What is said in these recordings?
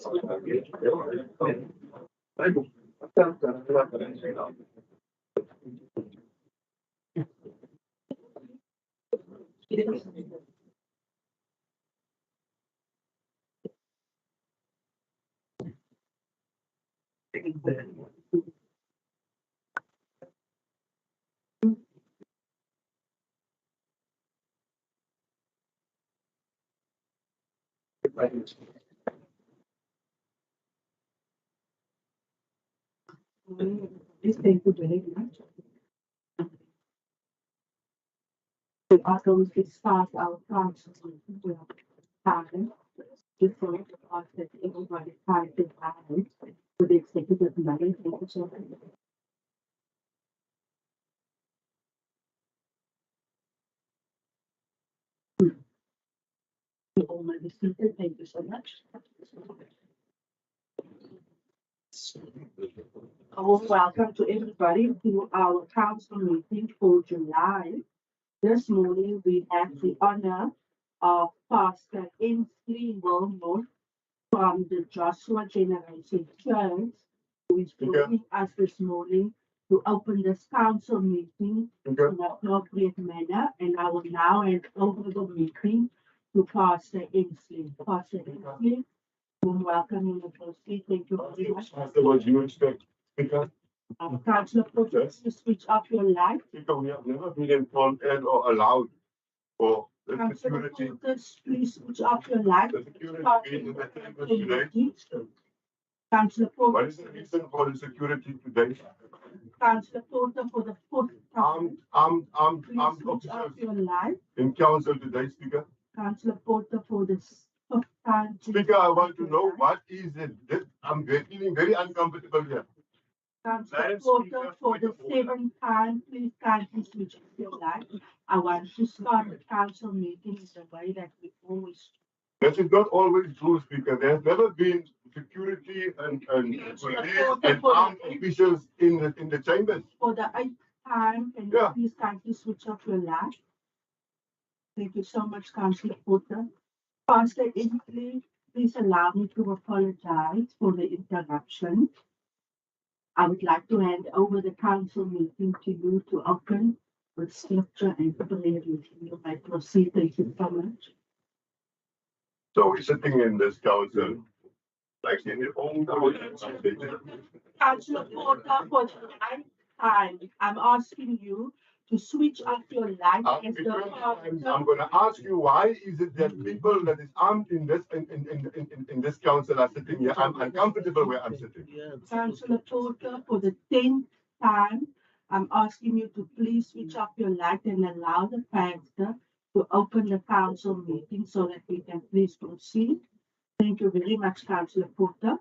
Thank you very much. We are going to start our council with Karen. Before we ask that everybody type it out with the executive matter. Thank you so much. You all may be seated. Thank you so much. A warm welcome to everybody to our council meeting for July. This morning we have the honor of Pastor N3 Wilmore from the Joshua Generation Church, who is joining us this morning to open this council meeting in an appropriate manner. And I will now hand over the meeting to Pastor N3. Pastor N3, welcome in the proceed. Thank you very much. Pastor, what do you expect? Speaker? Councillor, please switch off your light. Speaker, we have never been informed and or allowed for the Councillor, security. please switch off your light. The security being in the chambers today. Councillor What is the reason for the security today? Councillor Porter, for the fourth time, Armed please switch off officers your light. in council today, Speaker. Councillor Porter, for the fifth time. Speaker, I want to know what is it. I'm feeling very uncomfortable here. Councillor Porter, for the seventh time, please kindly switch off your light. I want to start the council meeting in the way that we always do. That is not always true, Speaker. There has never been security and armed officials in the chambers. For the eighth time, can you please kindly switch off your light? Thank you so much, Councillor Porter. Pastor Inslee, please allow me to apologize for the interruption. I would like to hand over the council meeting to you to open with scripture and prayer. You may proceed. Thank you so much. So we're sitting in this council, like in the old Councillor Porter, for the ninth time, I'm asking you to switch off your light. I'm going to ask you, why is it that people that is armed in this council are sitting here? I'm uncomfortable where I'm sitting. Councillor Porter, for the 10th time, I'm asking you to please switch off your light and allow the pastor to open the council meeting so that we can please proceed. Thank you very much, Councillor Porter.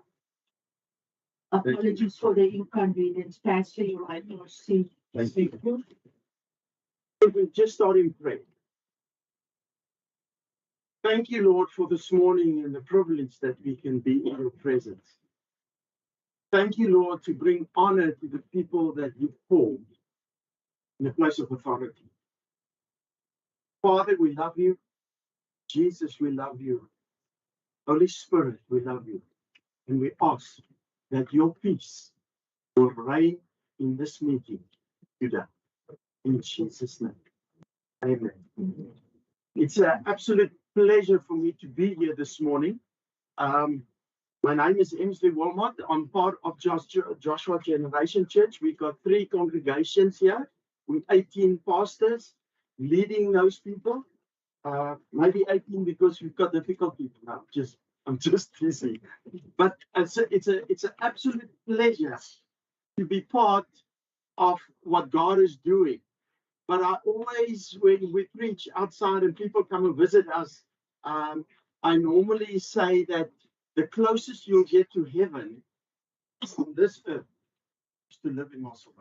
Apologies for the inconvenience. Pastor, you might proceed. Thank you. We just start in prayer. Thank you, Lord, for this morning and the privilege that we can be in your presence. Thank you, Lord, to bring honor to the people that you've called in the place of authority. Father, we love you. Jesus, we love you. Holy Spirit, we love you. And we ask that your peace will reign in this meeting today. In Jesus' name. Amen. It's an absolute pleasure for me to be here this morning. My name is N3 Wilmore. I'm part of Joshua Generation Church. We've got 3 congregations here with 18 pastors leading those people. Maybe 18 because we've got difficult people now. I'm just teasing. But it's an absolute pleasure to be part of what God is doing. But I always, when we preach outside and people come and visit us, I normally say that the closest you'll get to heaven on this earth is to live in Mossel.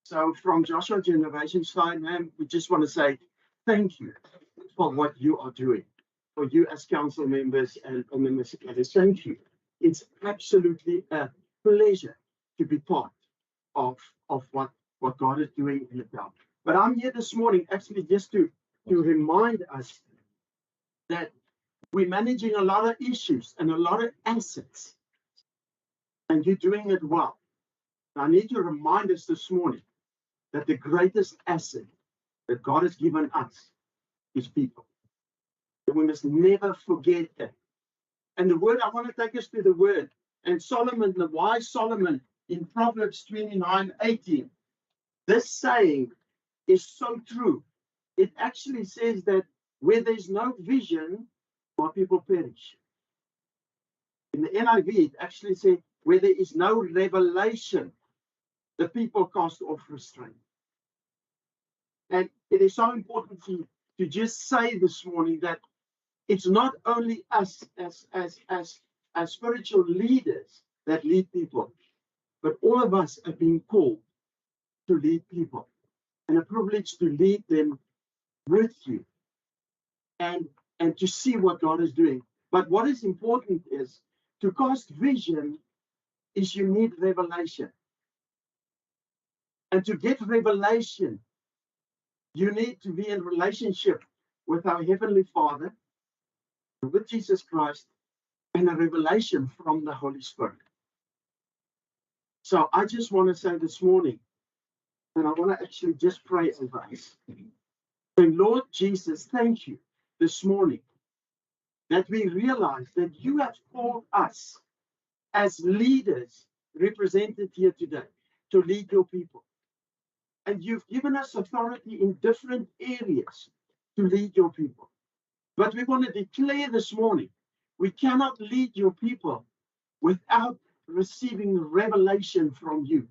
So from Joshua Generation side, man, we just want to say thank you for what you are doing. For you as council members and municipality, thank you. It's absolutely a pleasure to be part of what God is doing in the town. But I'm here this morning actually just to remind us that We're managing a lot of issues and a lot of assets, and you're doing it well. I need to remind us this morning that the greatest asset that God has given us is people. And we must never forget that. And the word, I want to take us to the word. And Solomon, the wise Solomon, in Proverbs 29:18, this saying is so true. It actually says that where there's no vision, my people perish. In the NIV, it actually says where there is no revelation, the people cast off restraint. And it is so important to just say this morning that it's not only us as spiritual leaders that lead people, but all of us are being called to lead people, and a privilege to lead them with you and to see what God is doing. But what is important is to cast vision is you need revelation. And to get revelation, you need to be in relationship with our Heavenly Father, with Jesus Christ, and a revelation from the Holy Spirit. So I just want to say this morning, and I want to actually just pray over us. And Lord Jesus, thank you this morning that we realize that you have called us as leaders represented here today to lead your people. And you've given us authority in different areas to lead your people. But we want to declare this morning, we cannot lead your people without receiving revelation from you.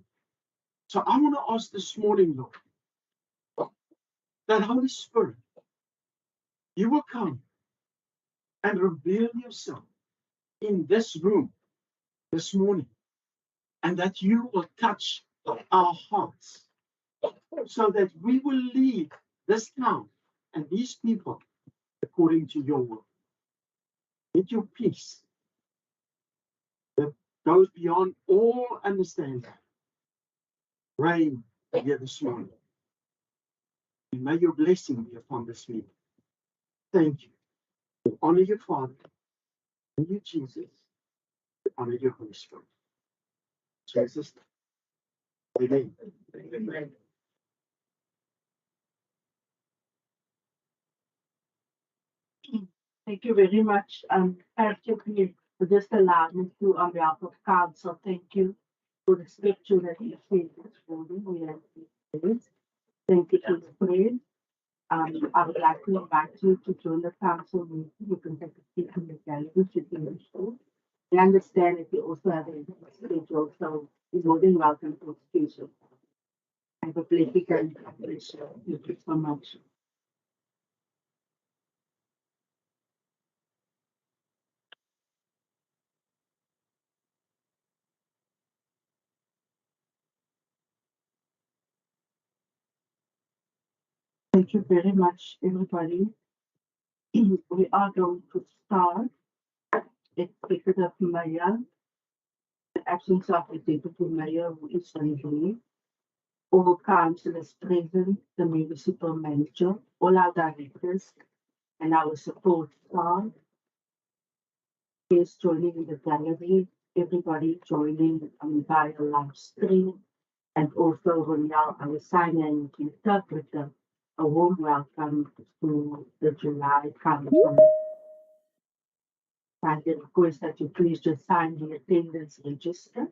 So I want to ask this morning, Lord, that Holy Spirit, you will come and reveal yourself in this room this morning, and that you will touch our hearts so that we will lead this town and these people according to your will. Let your peace that goes beyond all understanding reign here this morning. And may your blessing be upon this meeting. Thank you. We honor your Father, honor you, Jesus. We honor your Holy Spirit. Jesus. Amen. Amen. Thank you very much, Pastor P, for just allowing me to, on behalf of council, thank you for the scripture that you said this morning. We have it. Thank you for the prayer. I would like to invite you to join the council meeting. You can take a seat in the gallery should you wish to. I understand if you also have a schedule, so you're more than welcome to excuse yourself. Have a blessed weekend. Thank you so much. Thank you very much, everybody. We are going to start Executive Mayor, the absence of Executive Mayor who is on leave, all councillors present, the municipal manager, all our directors, and our support staff. Is joining in the gallery, everybody joining via live stream, and also Ronel, our sign and interpreter. A warm welcome to the July council. And the request that you please just sign the attendance register.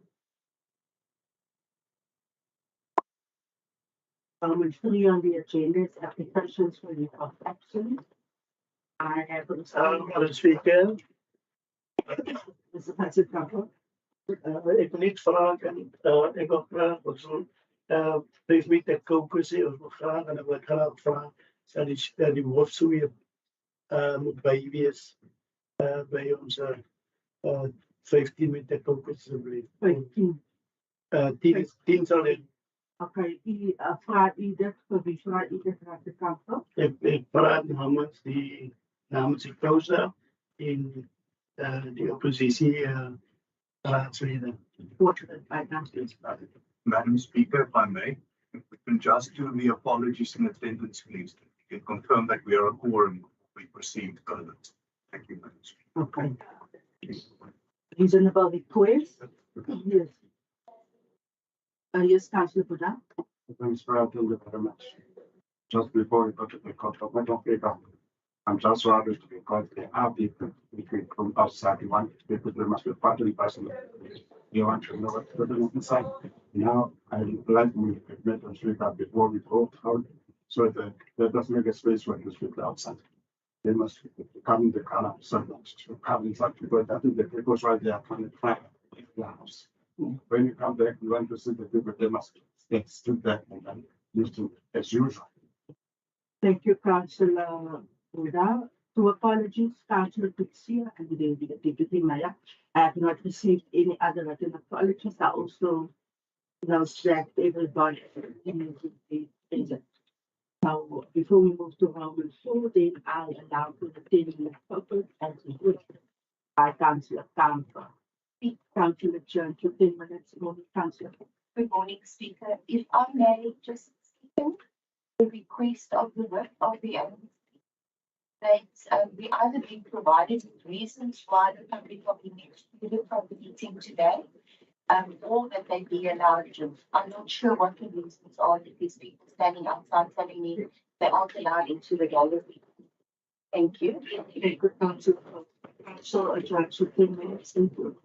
Element 3 on the agenda is applications for leave of absence. I have Madam Speaker, Mr. President. ek wil net vraag en ek wil graag wat so please meet that caucus ons wil graag en ek wil graag vra dat die hoof sou weer moet by wees by ons 15 met die caucus asseblief. 15. 10 sal dit. Okay, vra u dit vir wie vra u dit raak de council? Ek praat namens die causa en die oppositie raadsleden. Madam Speaker, if I may, if we can just do the apologies and attendance, please. You can confirm that we are a quorum. We proceed further. Thank you, Madam Speaker. Okay. Reasonable request? Yes. Yes, Councillor Buddha. Thanks for thank you very much. Just before we go to the court of Madam Speaker, I'm just worried because there are people from outside who want people they must be part of the person. You want to know what's going on inside. Now, I like me Madam Speaker before we go out, so that there doesn't make a space when you speak outside. They must come in the car, so that to come inside because I think the people right there can fly the house. When you come back, you want to see the people, they must stay still there and then listen as usual. Thank you, Councillor Buddha. To apologies, Councillor Tutsia and the Deputy Mayor. I have not received any other written apologies. I also note that everybody in the present. Now, before we move to Roman 4, then I allow for the 10-minute purpose as requested by Councillor Camper. Councillor Jones, for 10 minutes. Morning, Councillor. Good morning, Speaker. If I may just second the request of the writ of the that we either been provided with reasons why the public are being excluded from the meeting today, or that they be allowed to. I'm not sure what the reasons are that these people standing outside telling me they aren't allowed into the gallery. Thank you. Thank you, Councillor. Councillor Jones, for 10 minutes. Thank you.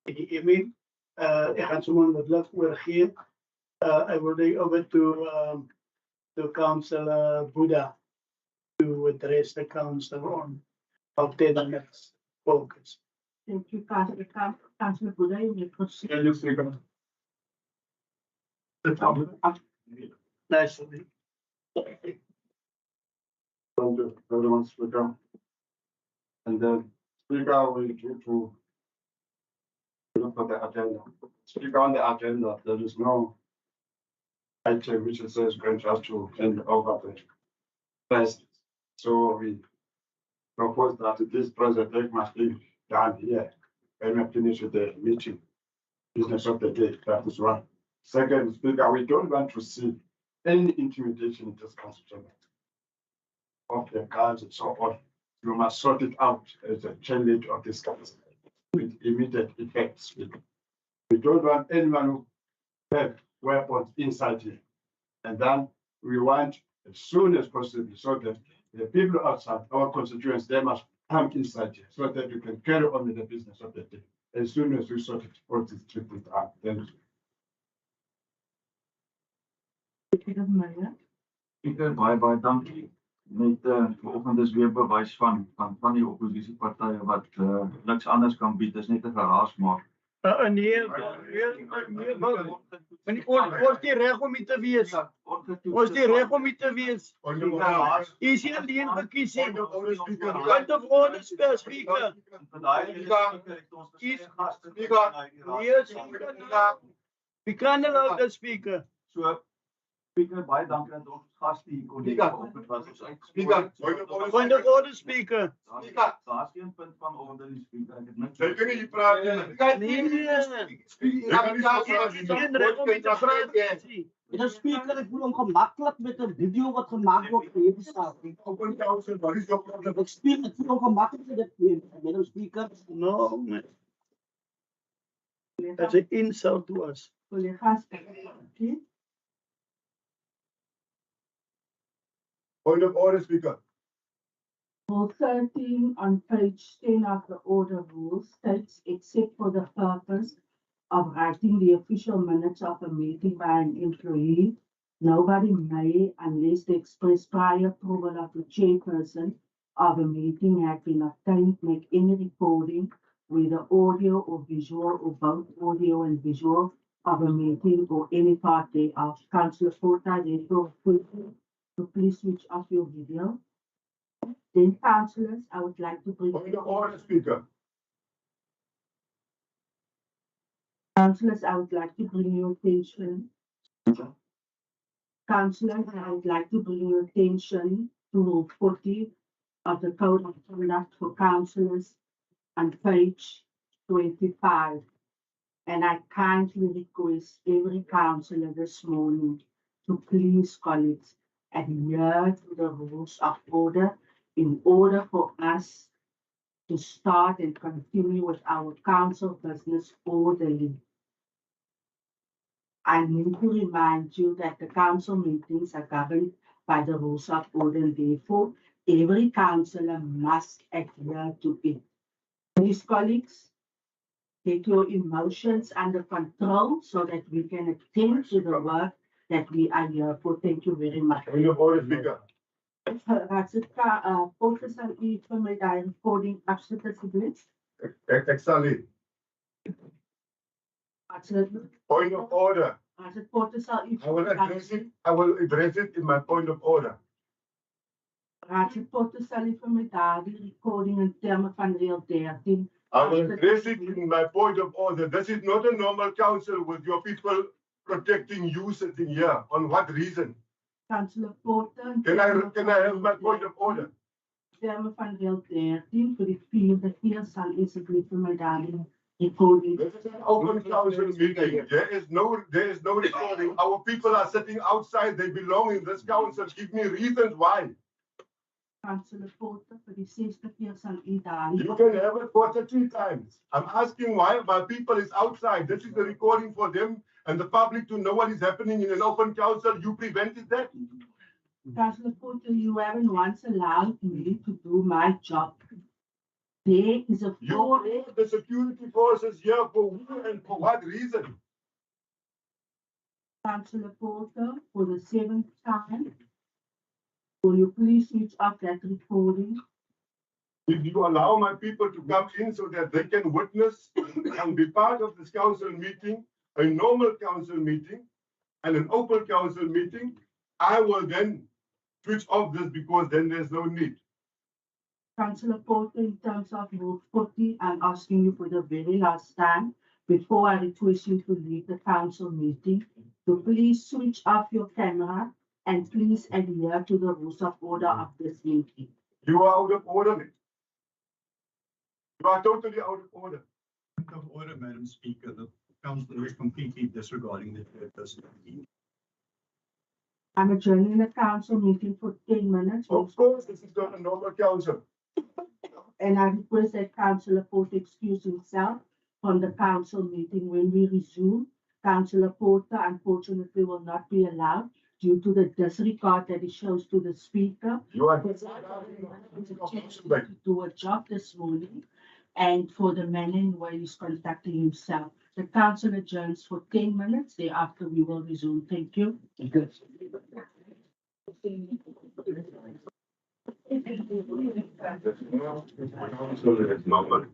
die email. Ek gaan sommer onmiddellik oorgee. I will take over to Councillor Buddha to address the council on about 10 minutes focus. Thank you, Councillor Buddha, you may proceed. Can you speak up? Nicely. Thank you very much, Speaker. And then Speaker will go to look at the agenda. Speaker, on the agenda, there is no item which says grant us to hand over the first. So we propose that this presentation must be done here when we finish with the meeting. Business of the day, that is one. Second, Speaker, we don't want to see any intimidation in this council of the guards and so on. You must sort it out as a challenge of this council with immediate effects. We don't want anyone who have weapons inside here. And then we want as soon as possible so that the people outside our constituents, they must come inside here so that we can carry on with the business of the day. As soon as we sort it, all this treatment out. Then Speaker, baie dankie. Net vanoggend is weer bewys van die oppositiepartye wat niks anders kan bied as net 'n geraas maak. Nee, ons die reg om hier te wees. Ons die reg om hier te wees. Is hier alleen gekies nie. Point of order, Speaker. We can't allow the Speaker. So, Speaker, baie dankie dat ons gas die kollega op was. Speaker, Point of order, Speaker. Daar's geen punt van orde nie, Speaker. Ek het niks. Jy kan nie praat nie. Geen reg om hier te praat nie. Meneer Speaker, ek voel ongemaklik met 'n video wat gemaak word vir hierdie saak. Open council, wat is jou probleem? Ek voel ongemaklik met dit, Meneer Speaker. No, man. That's an insult to us. Collega's, Point of order, Speaker. Rule 13 on page 10 of the order rules states, except for the purpose of writing the official minutes of a meeting by an employee, nobody may, unless the express prior approval of the chairperson of a meeting has been obtained, make any recording, whether audio or visual or both audio and visual, of a meeting or any part thereof. Councillor Porta, therefore, so please switch off your video. Then, councillors, I would like to bring. Point of order, Speaker. Councillors, I would like to bring your attention. Councillors, I would like to bring your attention to Rule 40 of the Code of Conduct for Councillors on page 25. And I kindly request every councillor this morning to please, colleagues, adhere to the rules of order in order for us to start and continue with our council business orderly. I need to remind you that the council meetings are governed by the rules of order, and therefore every councillor must adhere to it. Please, colleagues, get your emotions under control so that we can attend to the work that we are here for. Thank you very much. Point of order, Speaker. Porter sal u vir my daai recording afsit asseblief. Ek sal nie. Point of order. As dit Porter sal u I will address it in my point of order. Porter sal u vir my daai recording in terme van reël 13. I will address it in my point of order. This is not a normal council with your people protecting you sitting here. On what reason? Councillor Porter. Can I have my point of order? Terme van reël 13 vir die 4de keer sal u asseblief vir my daai recording. This is an open council meeting. There is no recording. Our people are sitting outside. They belong in this council. Give me reasons why. Councillor Porter vir die 6de keer sal u daai. You can have it 43 times. I'm asking why my people is outside. This is the recording for them and the public to know what is happening in an open council. You prevented that? Councillor Porter, you haven't once allowed me to do my job. There is a You full brought the security forces here for who and for what reason? Councillor Porter for the 7th time. Will you please switch off that recording? Did you allow my people to come in so that they can witness and be part of this council meeting, a normal council meeting and an open council meeting? I will then switch off this because then there's no need. Councillor Porter, in terms of Rule 40, I'm asking you for the very last time, before I request you to leave the council meeting, to please switch off your camera and please adhere to the rules of order of this meeting. You are out of order. You are totally out of order. Point of order, Madam Speaker. The council is completely disregarding the purpose of the meeting. I'm adjourning the council meeting for 10 minutes. Of course, this is not a normal council. And I request that Councillor Porter excuse himself from the council meeting. When we resume, Councillor Porter unfortunately will not be allowed due to the disregard that he shows to the speaker. You are To do a job this morning and for the manner in which he's conducting himself. The council adjourns for 10 minutes. Thereafter, we will resume. Thank you. Normal.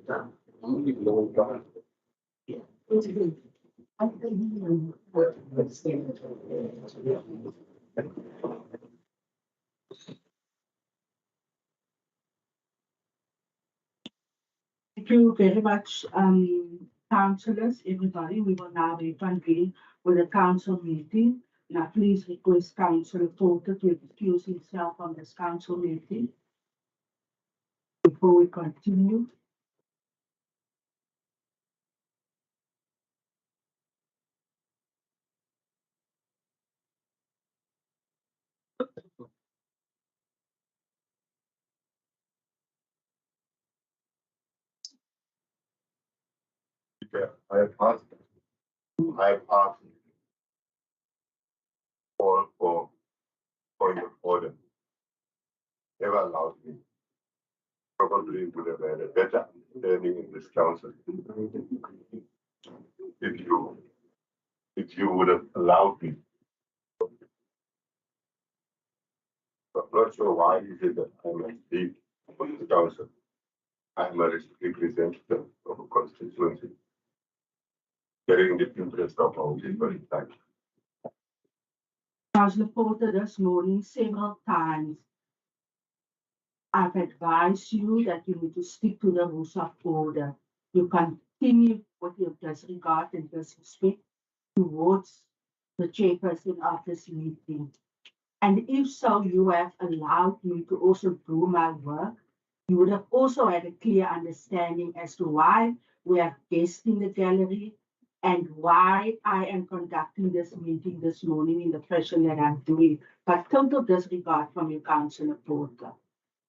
Thank you very much, councillors, everybody. We will now reconvene with the council meeting. Now, please request Councillor Porter to excuse himself from this council meeting. Before we continue, I have asked for your order. Never allowed me. Probably would have had a better understanding in this council. If you would have allowed me. I'm not sure why is it that I must speak for the council. I'm a representative of a constituency. Getting the interest of our people in fact. Councillor Porter, this morning, several times, I've advised you that you need to stick to the rules of order. You continue with your disregard and disrespect towards the chairperson of this meeting. And if so, you have allowed me to also do my work. You would have also had a clear understanding as to why we have guests in the gallery and why I am conducting this meeting this morning in the fashion that I'm doing. But total disregard from your Councillor Porter.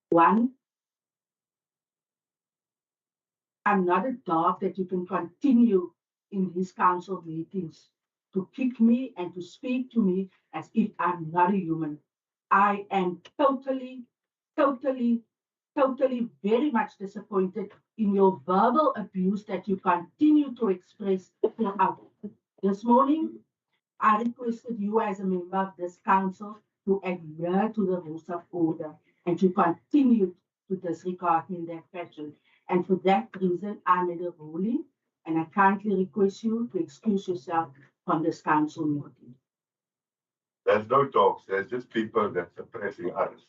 One, I'm not a dog that you can continue in these council meetings to kick me and to speak to me as if I'm not a human. I am totally very much disappointed in your verbal abuse that you continue to express throughout. This morning, I requested you as a member of this council to adhere to the rules of order and to continue to disregard me in that fashion. And for that reason, I made a ruling and I kindly request you to excuse yourself from this council meeting. There's no dogs, there's just people that's suppressing others.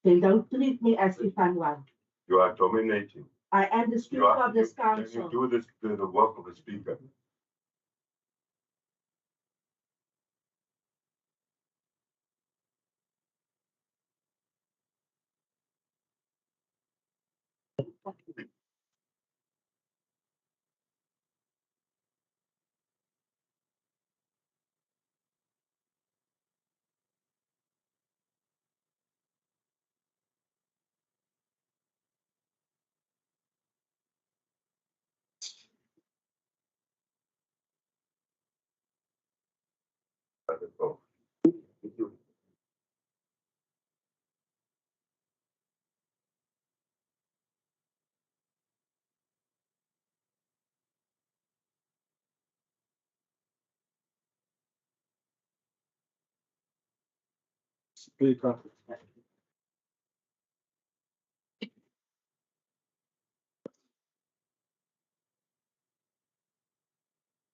They don't treat me as if I'm one. You are dominating. I am the speaker of this council. You do this the work of a speaker. Speaker.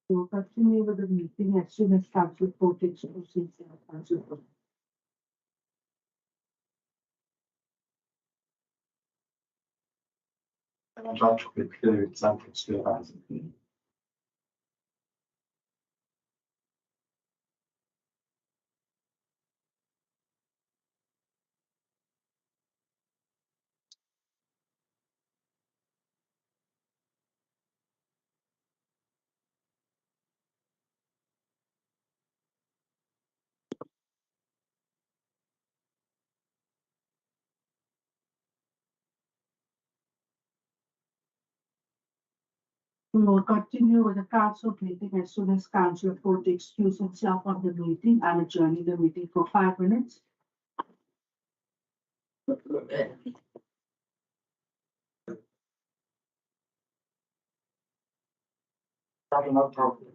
We'll continue with the meeting as soon as Council Porter excuses himself. Council Porter. I'm trying to be clear with something still has. We will continue with the council meeting as soon as Councillor Porter excuses himself from the meeting. I'm adjourning the meeting for 5 minutes. No problem.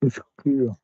Insecure.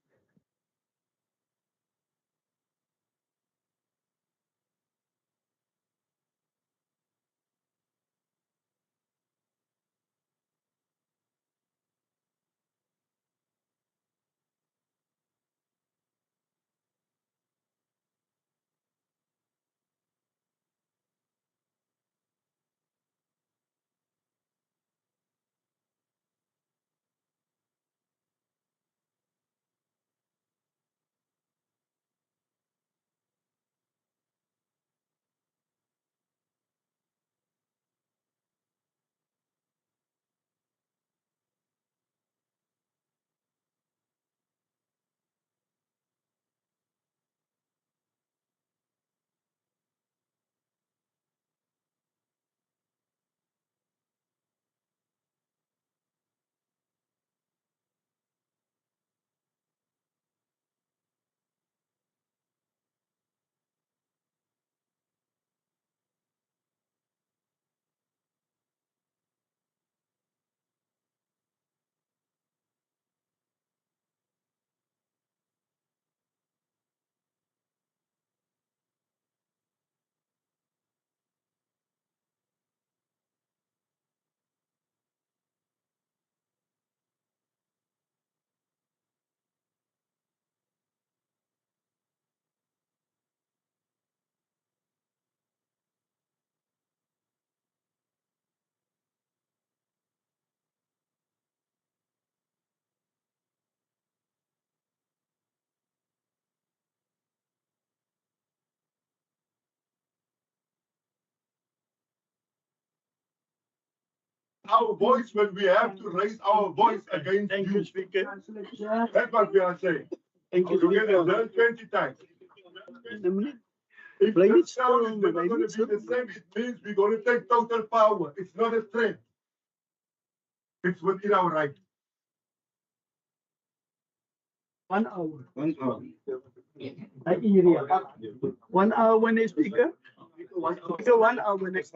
Our voice when we have to raise our voice against Thank you, you. Speaker. That's what we are saying. Thank you, You can Speaker. learn 20 times. Meneer, If Bly the niet sound stil, is never bly going niet to be the stil. same, it means we're going to take total power. It's not a threat. It's within our right. 1 hour. 1 hour. Area. 1 hour when they speaker. Speaker 1 hour next.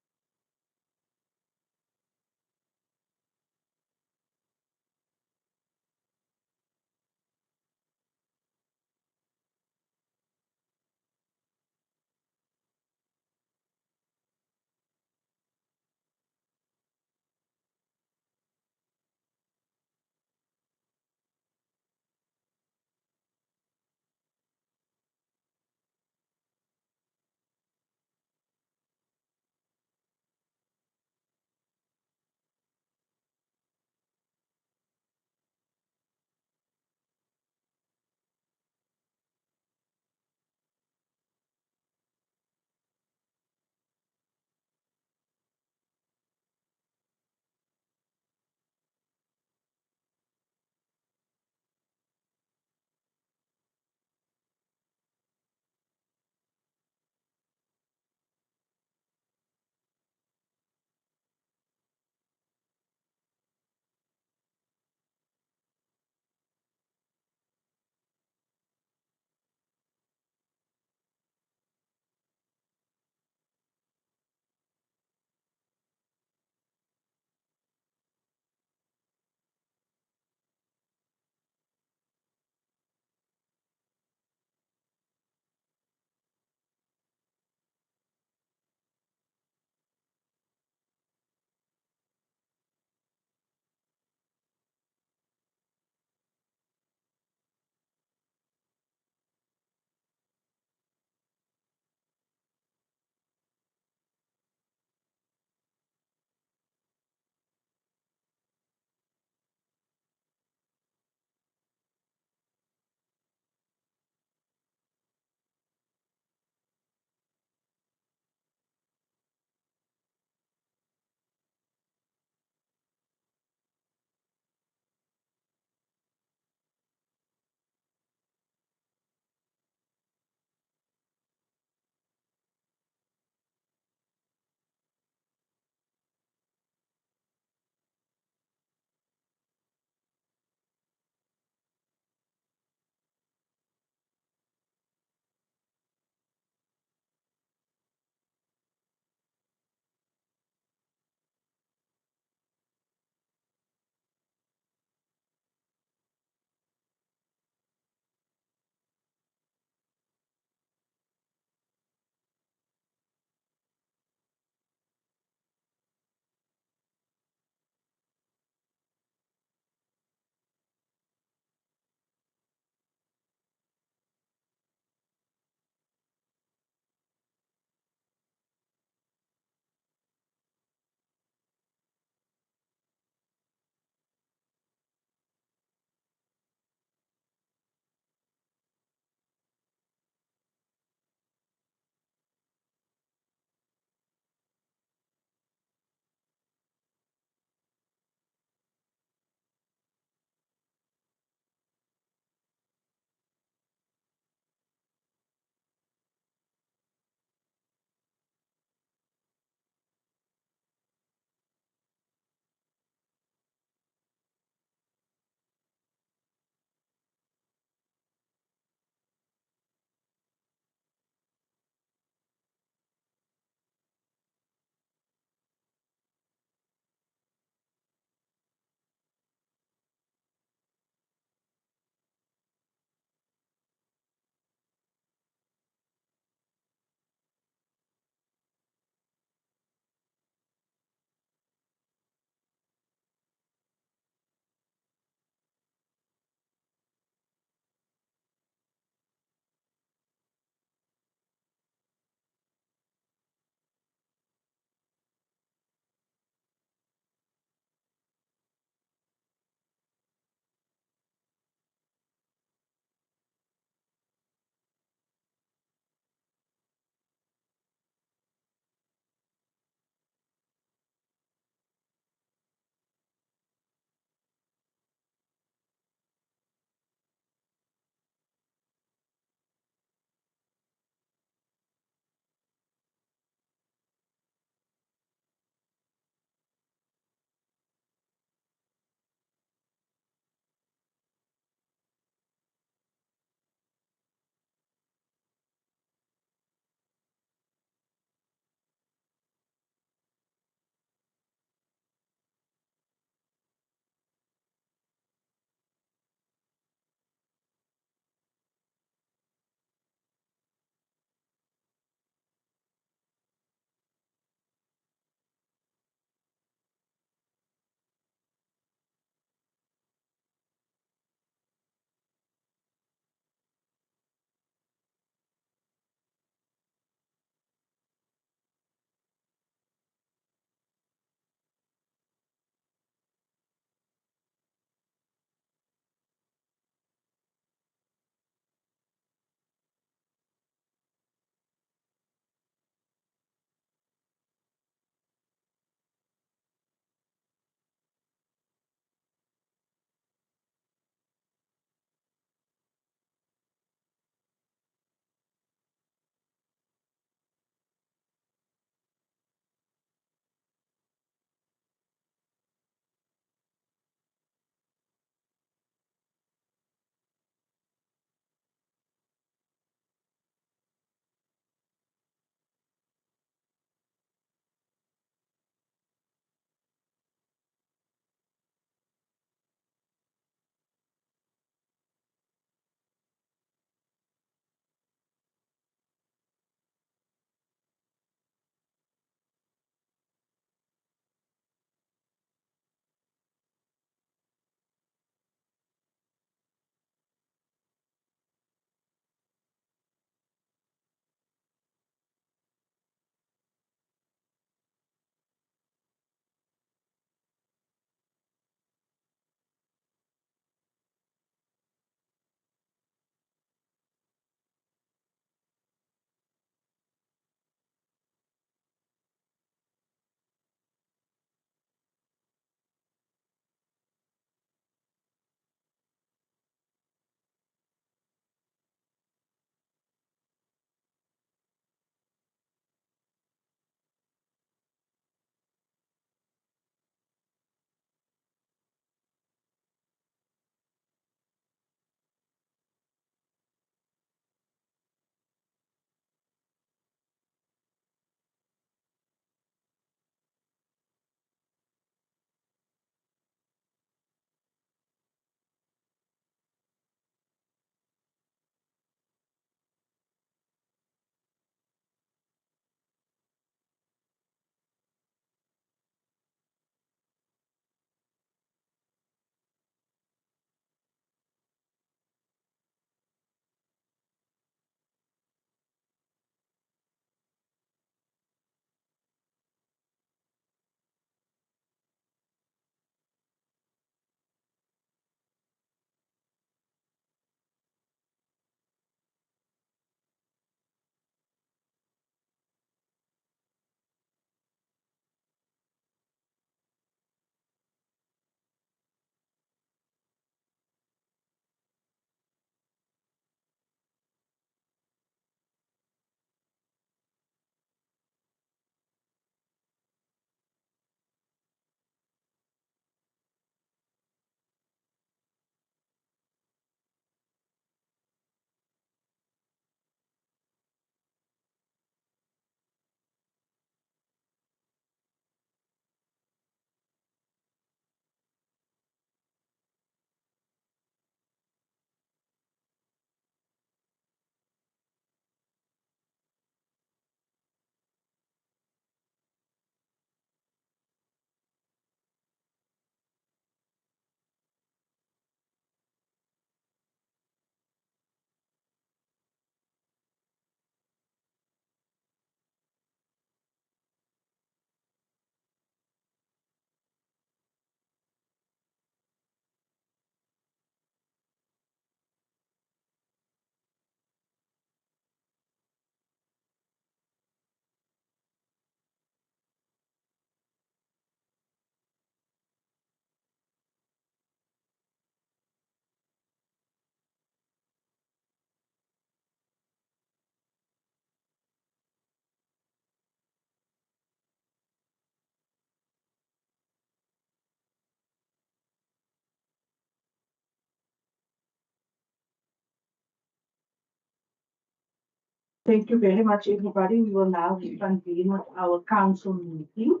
Thank you very much, everybody. We will now reconvene with our council meeting.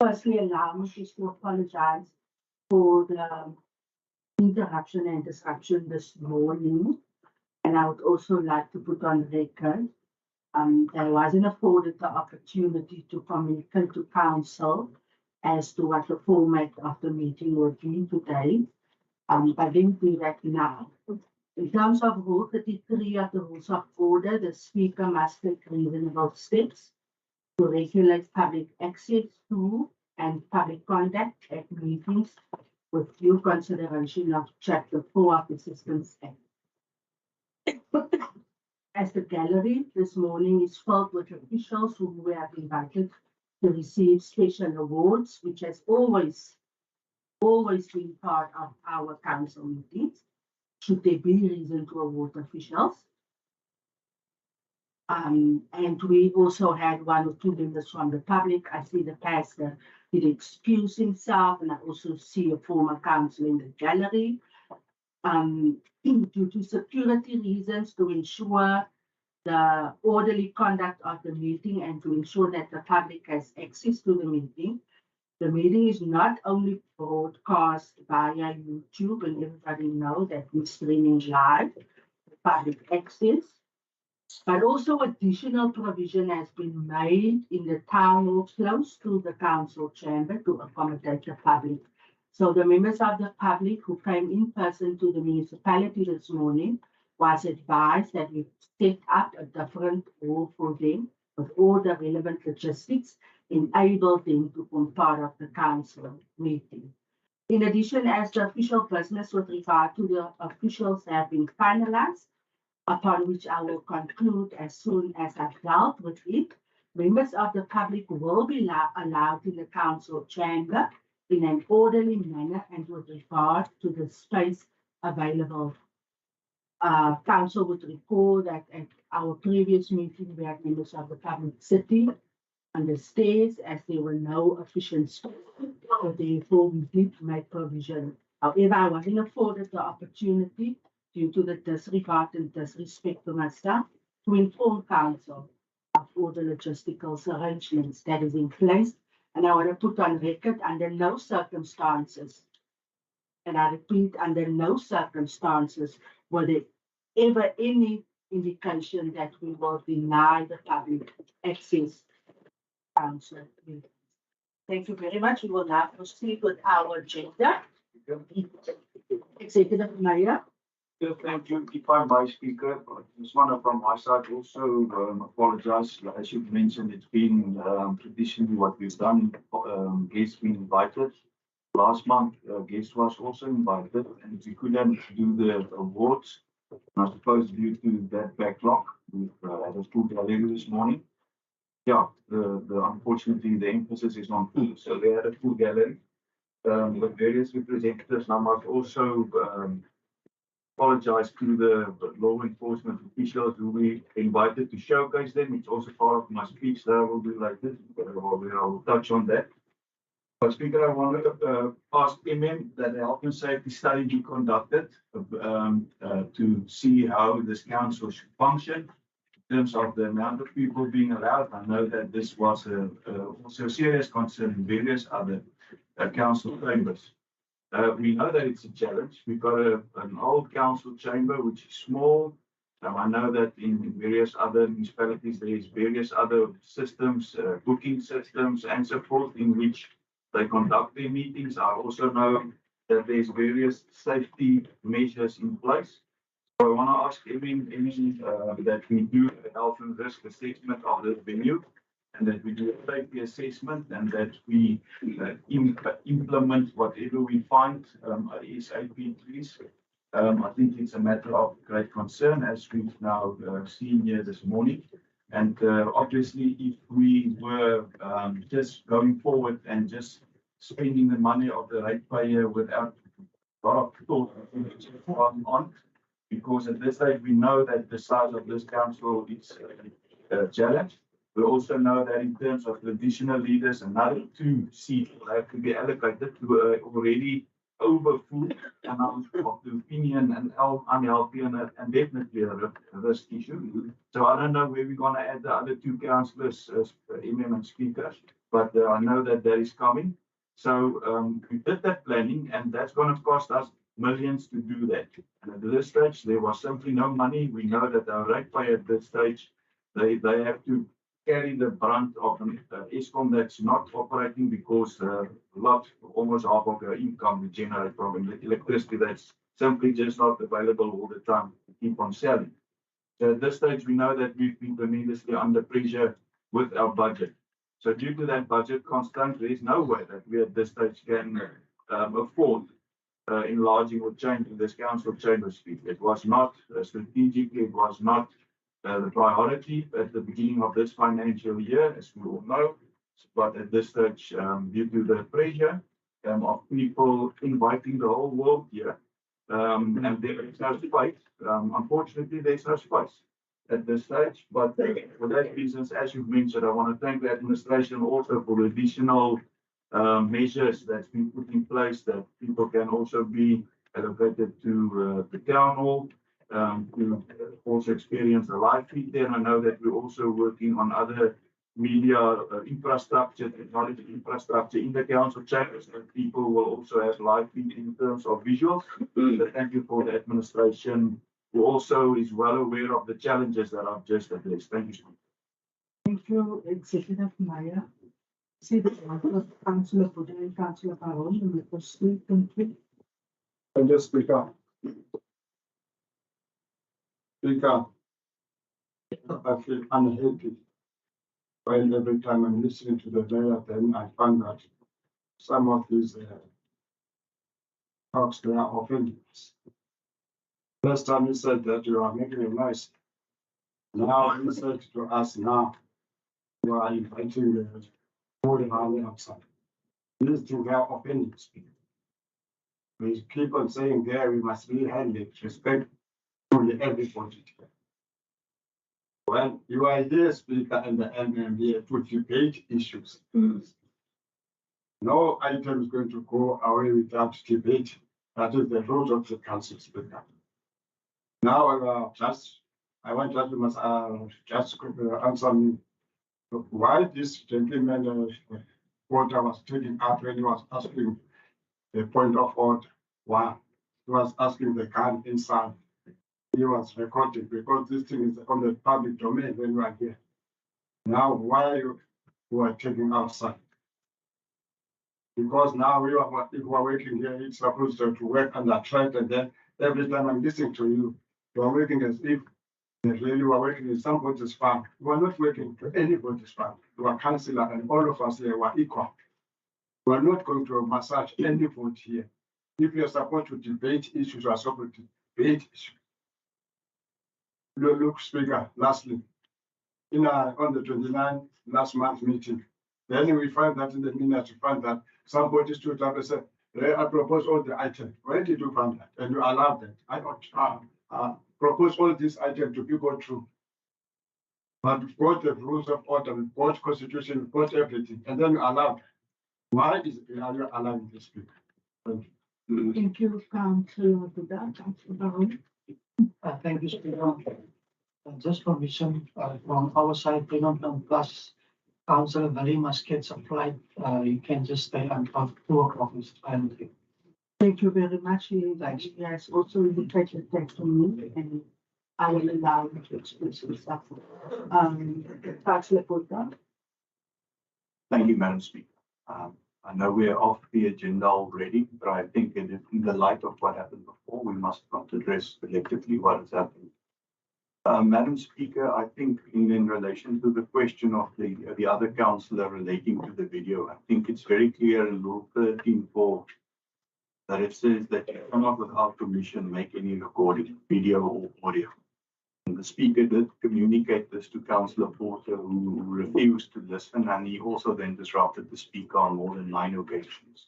Firstly, allow me to apologize for the interruption and disruption this morning. And I would also like to put on record, I wasn't afforded the opportunity to communicate to council as to what the format of the meeting will be today. But let me do that now. In terms of Rule 33 of the Rules of Order, the Speaker must take reasonable steps to regulate public access to and public conduct at meetings with due consideration of Chapter 4 of the Systems Act. As the gallery this morning is filled with officials who we have invited to receive special awards, which has always been part of our council meetings, should there be reason to award officials. And we also had one or two members from the public. I see the pastor did excuse himself, and I also see a former councillor in the gallery. Due to security reasons, to ensure the orderly conduct of the meeting and to ensure that the public has access to the meeting is not only broadcast via YouTube, and everybody knows that we're streaming live public access, but also additional provision has been made in the town hall close to the council chamber to accommodate the public. So the members of the public who came in person to the municipality this morning was advised that we set up a different hall for them with all the relevant logistics, enable them to form part of the council meeting. In addition, as the official business with regard to the officials have been finalized, upon which I will conclude as soon as I've dealt with it, members of the public will be allowed in the council chamber in an orderly manner and with regard to the space available. Council would recall that at our previous meeting, we had members of the public sitting on the stairs as there were no efficient space, so therefore we did make provision. However, I wasn't afforded the opportunity due to the disregard and disrespect for my staff to inform council of all the logistical arrangements that is in place. And I want to put on record, under no circumstances, and I repeat, under no circumstances will there ever any indication that we will deny the public access to council meetings. Thank you very much. We will now proceed with our agenda. Executive Mayor. Yeah, thank you. If I may, Speaker, I just want to, from my side, also apologize. As you've mentioned, it's been traditionally what we've done. Guests been invited. Last month, guest was also invited, and we couldn't do the awards. And I suppose due to that backlog, we've had a full gallery this morning. Yeah, unfortunately, the emphasis is on full. So we had a full gallery with various representatives. And I must also apologize to the law enforcement officials who we invited to showcase them. It's also part of my speech that I will do later. I will touch on that. But Speaker, I want to ask MM that a health and safety study be conducted to see how this council should function in terms of the amount of people being allowed. I know that this was also a serious concern in various other council chambers. We know that it's a challenge. We've got an old council chamber, which is small. I know that in various other municipalities, there is various other systems, booking systems and so forth, in which they conduct their meetings. I also know that there's various safety measures in place. So I want to ask that we do a health and risk assessment of the venue, and that we do a safety assessment, and that we implement whatever we find ASAP, please. I think it's a matter of great concern, as we've now seen here this morning. And obviously, if we were just going forward and just spending the money of the ratepayer without a lot of thought on, because at this stage we know that the size of this council is a challenge. We also know that in terms of traditional leaders, another 2 seats will have to be allocated to already overfull, and I'm of the opinion and unhealthy and definitely a risk issue. So I don't know where we're gonna add the other two councillors as and speakers, but I know that that is coming. So we did that planning, and that's gonna cost us millions to do that. And at this stage, there was simply no money. We know that our ratepayer at this stage, they have to carry the brunt of an ESCOM that's not operating because almost half of your income we generate from electricity that's simply just not available all the time to keep on selling. So at this stage, we know that we've been tremendously under pressure with our budget. So due to that budget constraint, there is no way that we at this stage can afford enlarging or changing this council chamber speed. It was not strategic, it was not the priority at the beginning of this financial year, as we all know. But at this stage, due to the pressure of people inviting the whole world here, and there is no space. Unfortunately, there's no space at this stage. But for that reasons, as you've mentioned, I want to thank the administration also for the additional measures that's been put in place that people can also be allocated to the town hall to also experience the live feed there. And I know that we're also working on other media infrastructure, technology infrastructure in the council chambers, that people will also have live feed in terms of visuals. So thank you for the administration, who also is well aware of the challenges that I've just addressed. Thank you. Thank you, Executive Mayor. See the Councillor Buddha and Councillor Baron, and the first thank you. And just speak up. Speak up. I feel unhappy. While every time I'm listening to the mayor, then I find that some of these talks they are offending us. First time he said that you are making a noise. Now he said to us now you are inviting the whole army outside. These things are offending people. We keep on saying there we must really handle it, respect only everybody. When you are here, Speaker, and the MMB to debate issues. No item is going to go away without debate. That is the role of the council, Speaker. Now, I want that you must just answer me. Why this gentleman order was taken up when he was asking the point of order? Why? He was asking the gun inside. He was recording because this thing is on the public domain when you are here. Now, why you are taking outside? Because now if you are working here, it's supposed to work under threat, and then every time I'm listening to you, you are working as if you are working in somebody's farm. You are not working for anybody's farm. You are councillor, and all of us here are equal. You are not going to massage anybody here. If you are supposed to debate issues, you are supposed to debate issues. Look, Speaker, lastly, on the 29th last month meeting, then we find that in the minutes, we find that somebody stood up and said, I propose all the items. Where did you find that? And you allowed that. I propose all these items to be gone through. But we've got the rules of order, we've got constitution, we've got everything, and then you allowed. Why are you allowing this, Speaker? Thank you. Thank you, Councillor Buddha, Councillor Baron. Thank you, Speaker. Just permission from our side, plus Councillor very must get some flight. You can just stay until 2 o'clock. Thank you very much. He has also indicated that to me, and I will allow him to express himself. Councillor Buddha. Thank you, Madam Speaker. I know we are off the agenda already, but I think in the light of what happened before, we must not address collectively what has happened. Madam Speaker, I think in relation to the question of the other councillor relating to the video, I think it's very clear in Rule 13.4 that it says that you cannot without permission make any recording, video or audio. And the Speaker did communicate this to Councillor Porter, who refused to listen, and he also then disrupted the Speaker on more than 9 occasions.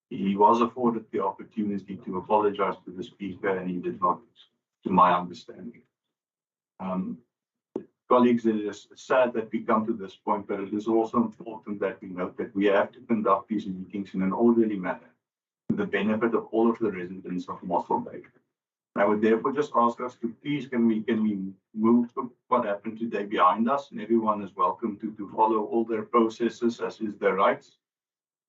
He was afforded the opportunity to apologize to the Speaker, and he did not, to my understanding. Colleagues, it is sad that we come to this point, but it is also important that we note that we have to conduct these meetings in an orderly manner. to the benefit of all of the residents of Mossel Bay. I would therefore just ask us to please, can we move what happened today behind us, and everyone is welcome to follow all their processes as is their rights,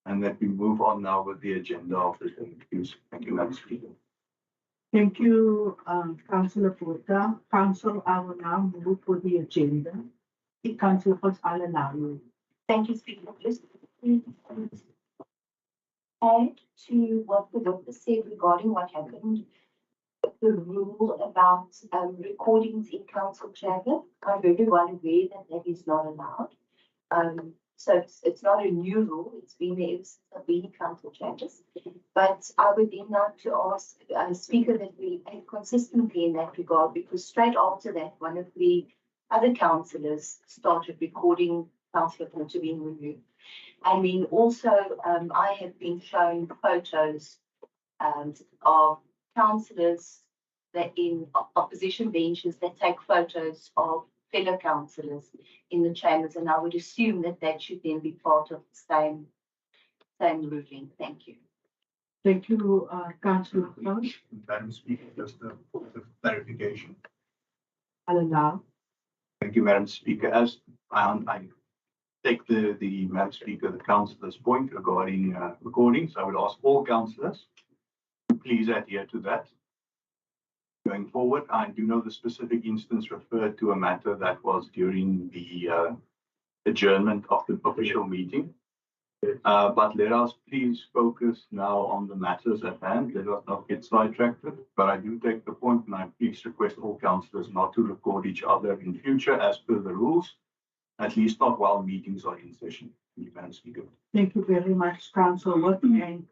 and that we move on now with the agenda of this meeting, please. Thank you, Madam Speaker. Thank you, Councillor Porter. Council, I will now move for the agenda. Councillor Potts, I'll allow you. Thank you, Speaker. Just add to what the witness said regarding what happened, the rule about recordings in council chamber. I'm very well aware that that is not allowed. So it's not a new rule. It's been there ever since I've been in council chambers. But I would then like to ask Speaker that we act consistently in that regard, because straight after that, one of the other councillors started recording Councillor Porter being removed. And then also, I have been shown photos of councillors that in opposition benches that take photos of fellow councillors in the chambers, and I would assume that that should then be part of the same ruling. Thank you. Thank you, Councillor Potts. Madam Speaker, just a clarification. I'll allow. Thank you, Madam Speaker. As I take the Madam Speaker, the councillor's point regarding recordings, I would ask all councillors to please adhere to that. Going forward, I do know the specific instance referred to a matter that was during the adjournment of the official meeting. But let us please focus now on the matters at hand. Let us not get sidetracked. But I do take the point, and I please request all councillors not to record each other in future as per the rules, at least not while meetings are in session. Madam Speaker. Thank you very much, Councillor Wood. And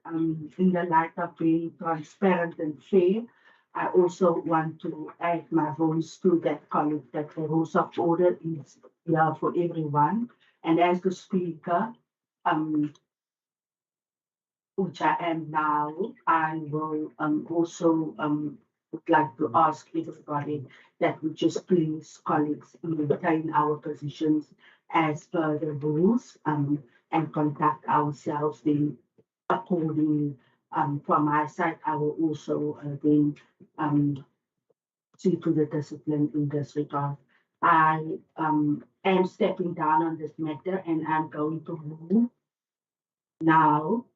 in the light of being transparent and fair, I also want to add my voice to that colleague that the rules of order is here for everyone. And as the speaker, which I am now, I will also would like to ask everybody that we just please, colleagues, maintain our positions as per the rules and conduct ourselves then accordingly. From my side, I will also then see to the discipline in this regard. I am stepping down on this matter, and I'm going to move now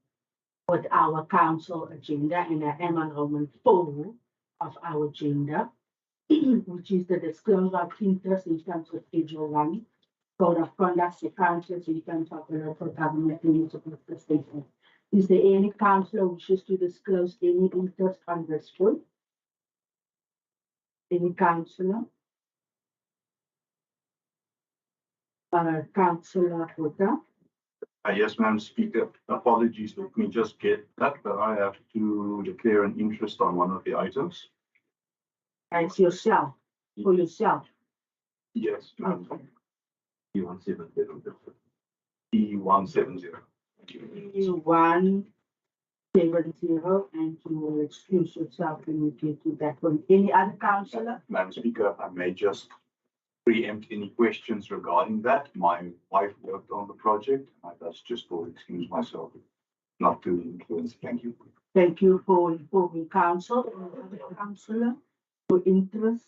with our council agenda, and I am on Roman 4 of our agenda, which is the disclosure of interest in terms of Schedule 1, Code of Conduct for councils in terms of the local government and municipal station. Is there any councillor who wishes to disclose any interest on this point? Any councillor? Councillor Porter? Yes, Madam Speaker. Apologies, let me just get that, but I have to declare an interest on one of the items. As yourself, for yourself. Yes, Madam. Okay. E170. E170. E170, and you will excuse yourself when you get to that one. Any other councillor? Madam Speaker, if I may just preempt any questions regarding that. My wife worked on the project. I thus just will excuse myself not to influence. Thank you. Thank you for informing council. Any other councillor for interest?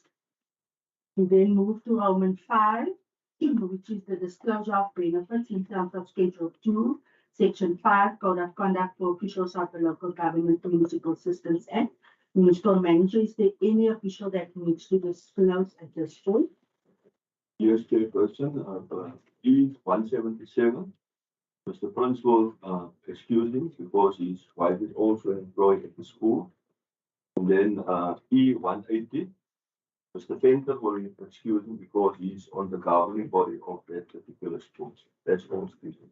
We then move to Roman 5, which is the disclosure of benefits in terms of Schedule 2, Section 5, Code of Conduct for Officials of the Local Government Municipal Systems Act. Municipal Manager, is there any official that needs to disclose at this point? Yes, Chairperson, E177, Mr. Principal excusing because his wife is also employed at the school. And then E180, Mr. Fenter will be excusing because he's on the governing body of that particular school. That's all speaking.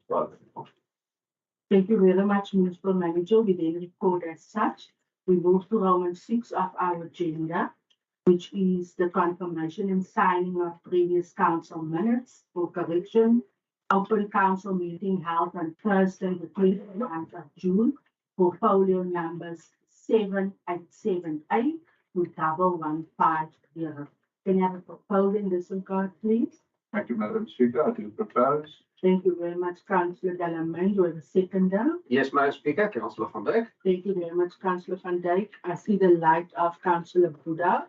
Thank you very much, Municipal Manager. We then record as such. We move to Roman 6 of our agenda, which is the confirmation and signing of previous council minutes for correction. Open council meeting held on Thursday, the 29th of June, portfolio numbers 7878 to 1150. Can I have a proposal in this regard, please? Thank you, Madam Speaker. I do propose. Thank you very much, Councillor Delaman. Do I have a seconder? Yes, Madam Speaker, Councillor van Dijk. Thank you very much, Councillor van Dijk. I see the light of Councillor Buddha.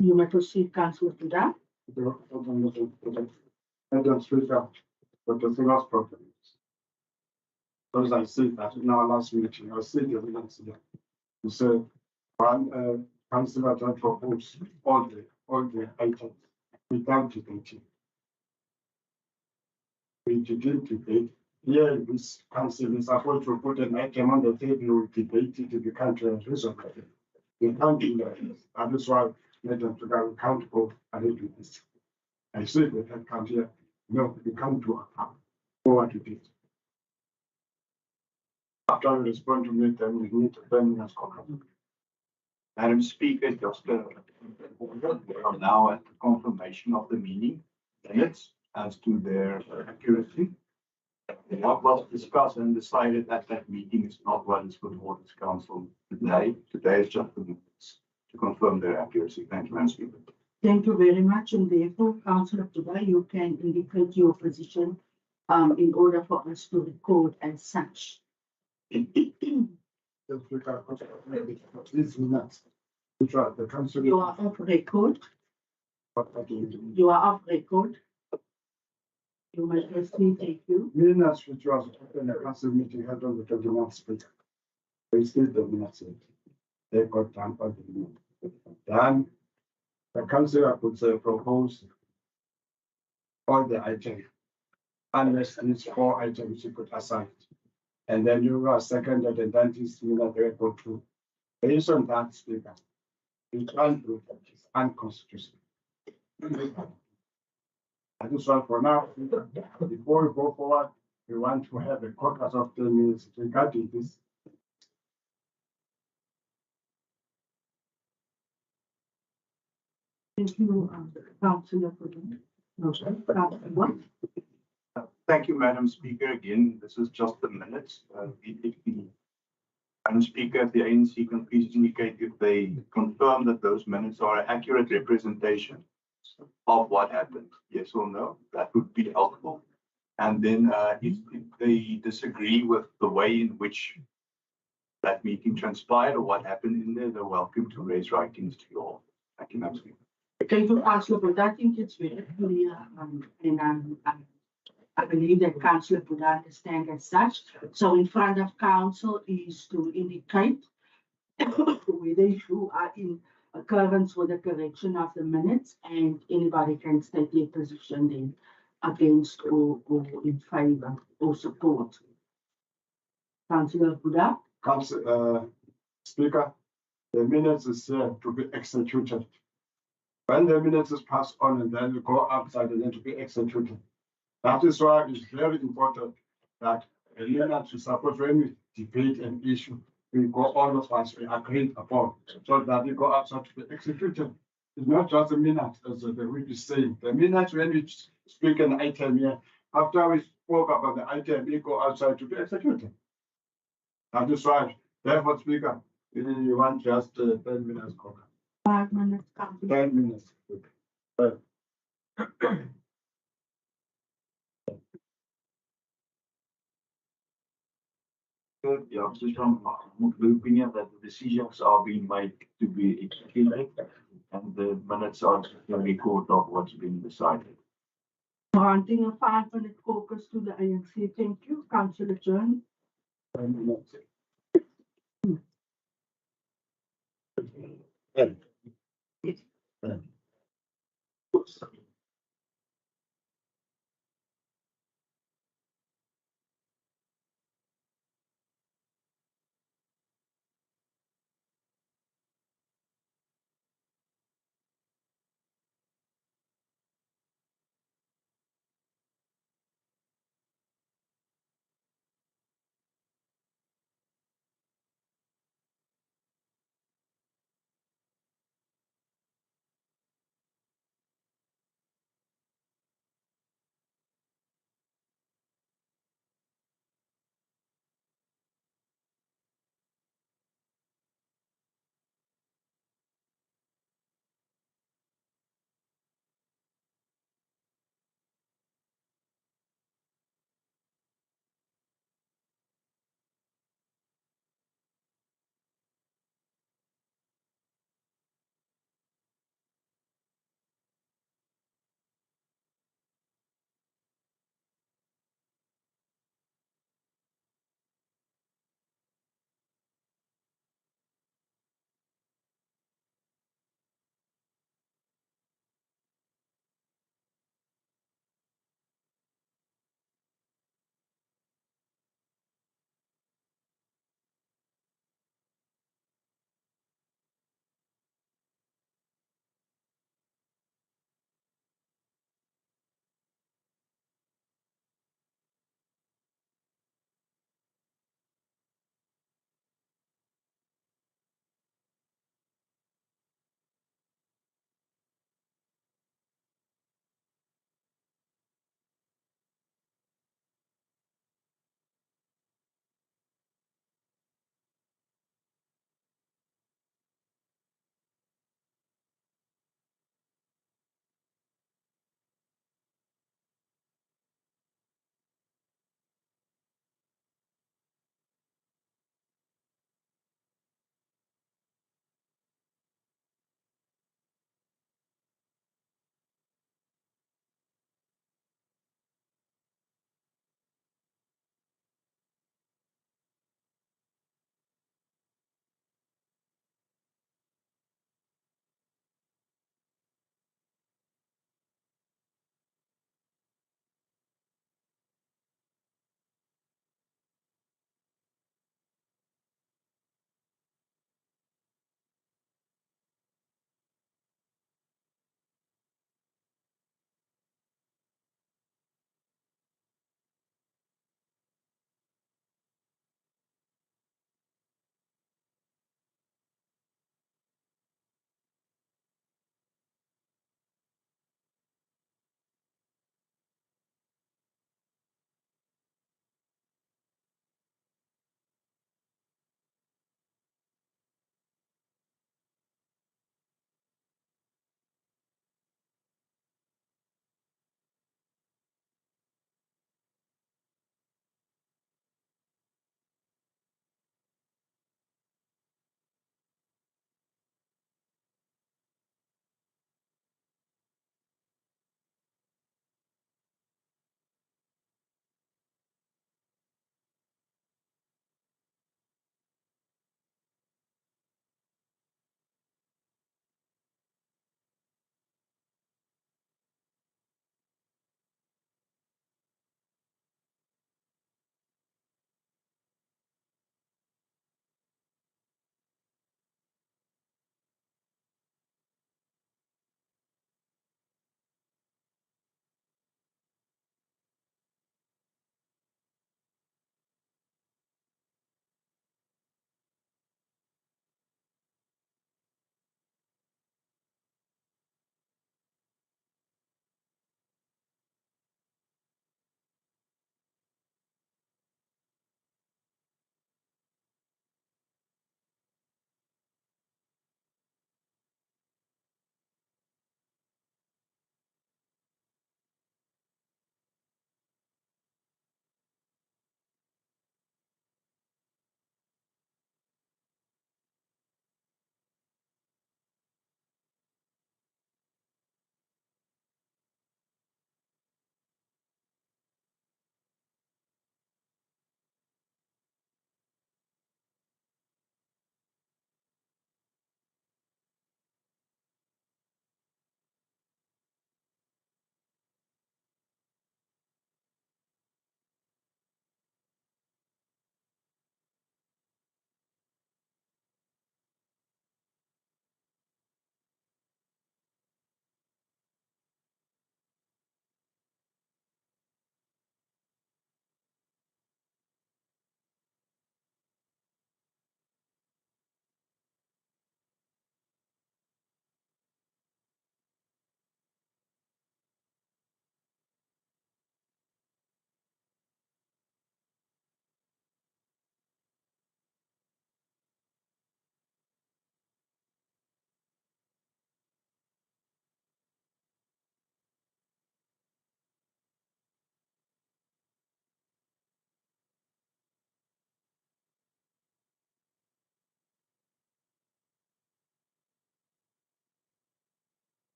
You may proceed, Councillor Buddha. Madam Speaker, but the last problem. Because I said that in our last meeting, I said the minutes there. You said, one, councillor that proposed all the items without debating. We didn't debate. Here, this council is supposed to put an item on the table, we debate it, we can't resolve it. We can't do that. That is why, Madam Speaker, we can't go ahead with this. I said we can come here. No, we can't do it. Go what you did. After I respond to me, then we need to turn in as comment. Madam Speaker, just we are now at the confirmation of the meeting minutes as to their accuracy. What was discussed and decided at that meeting is not what is before this council today. Today is just the minutes to confirm their accuracy. Thank you, Madam Speaker. Thank you very much. And therefore, Councillor Buddha, you can indicate your position in order for us to record as such. These minutes, which are the council. You are off record. You are off record. You may proceed, thank you. Minutes which was in a council meeting held on the 29th Speaker. They still the minutes. They got tampered with. Then the councillor could propose all the items, unless these 4 items you put aside. And then you are seconded and then this minute record through. Based on that, Speaker, you can't do that. It's unconstitutional. I just want for now, before we go forward, we want to have a caucus of 10 minutes regarding this. Thank you, Councillor Buddha. No, sir. Councillor. Thank you, Madam Speaker. Again, this is just the minutes. Madam Speaker, if the ANC can please indicate if they confirm that those minutes are an accurate representation of what happened, yes or no, that would be helpful. And then if they disagree with the way in which that meeting transpired or what happened in there, they're welcome to raise writings to you all. Thank you, Madam Speaker. Thank you, Councillor Buddha. I think it's very clear, and I believe that Councillor Buddha understands as such. So in front of council is to indicate whether you are in accordance with the correction of the minutes, and anybody can state their position then against or in favor or support. Councillor Buddha. Speaker, the minutes is to be executed. When the minutes is passed on and then you go outside and then to be executed. That is why it's very important that the minutes is supposed when we debate an issue, we go all of us, we agree upon, so that we go outside to be executed. It's not just a minute, as the week is saying. The minutes when we speak an item here, after we spoke about the item, we go outside to be executed. That is right. Therefore, Speaker, you want just 10 minutes. 5 minutes. 10 minutes. Yeah, just from the opinion that the decisions are being made to be executed and the minutes are the record of what's been decided. Granting a 5-minute caucus to the ANC. Thank you, Councillor John. 10 minutes.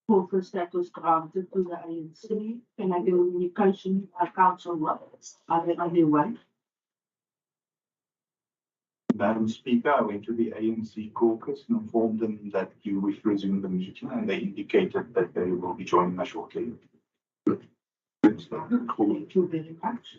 focus that was granted to the ANC. Can I give communication, council works? Are there anyone? Madam Speaker, I went to the ANC caucus and informed them that you wish to resume the meeting, and they indicated that they will be joining us shortly. Thank you very much.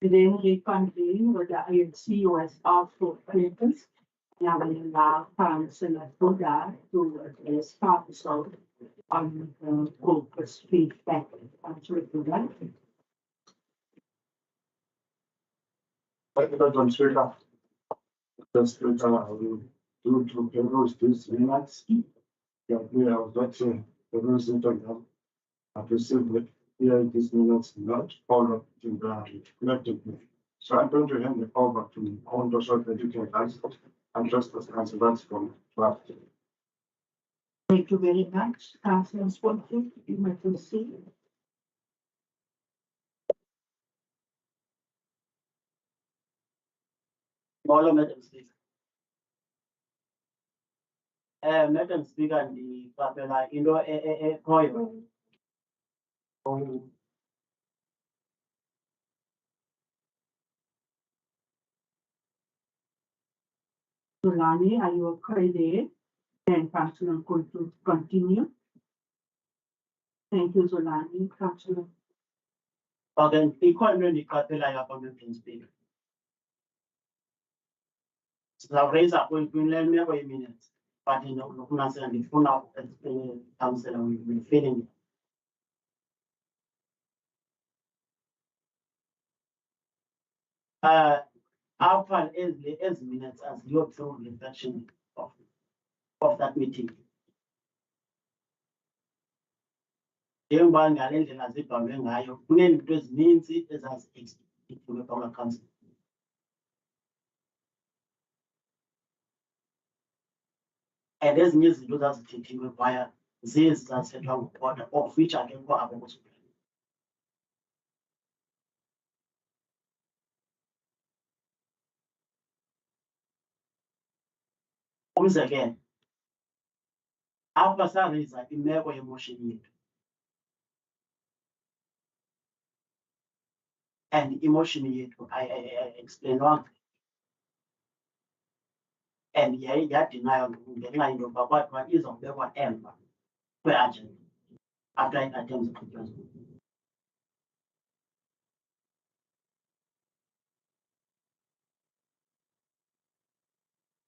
Then reconvene with the ANC was also present. Now we allow Councillor Buddha to address council on the caucus feedback. Councillor Buddha. Just to propose this minutes. Yeah, we are not the resident of I perceive that here this minutes not follow to the collectively. So I'm going to hand it over to all those that you can ask and just as councillors from draft. Thank you very much. Councillor Swanton, you may proceed. Molo, Madam Speaker. Madam Speaker, ndipapela into ekhoyo. Zulani, are you okay there? Then Councillor going to continue. Thank you, Zulani. Councillor. Okay, ikhona into endiyiqaphelayo apha, Madam Speaker. Sizawureyisa kwile meko ye-minutes, but nokunasela ndifuna councillor we-feeling. After as minutes as your through reflection of that meeting. Njengoba ngale ndlela zibhalwe ngayo, kunezinto ezininzi ezazi-executive from the council. And ezinye izinto zazithethiwe phaya zezi zazithethwa ngokhoda, of which akekho apho kusuka. Umzekelo, apha sareyisa imeko yemotion yethu. And emotion yethu explainwanga. And yadinayo ngenxa yento yokuba kwathiwa izawubekwa emva kwe-agenda after ii-items ziqhutyazwa.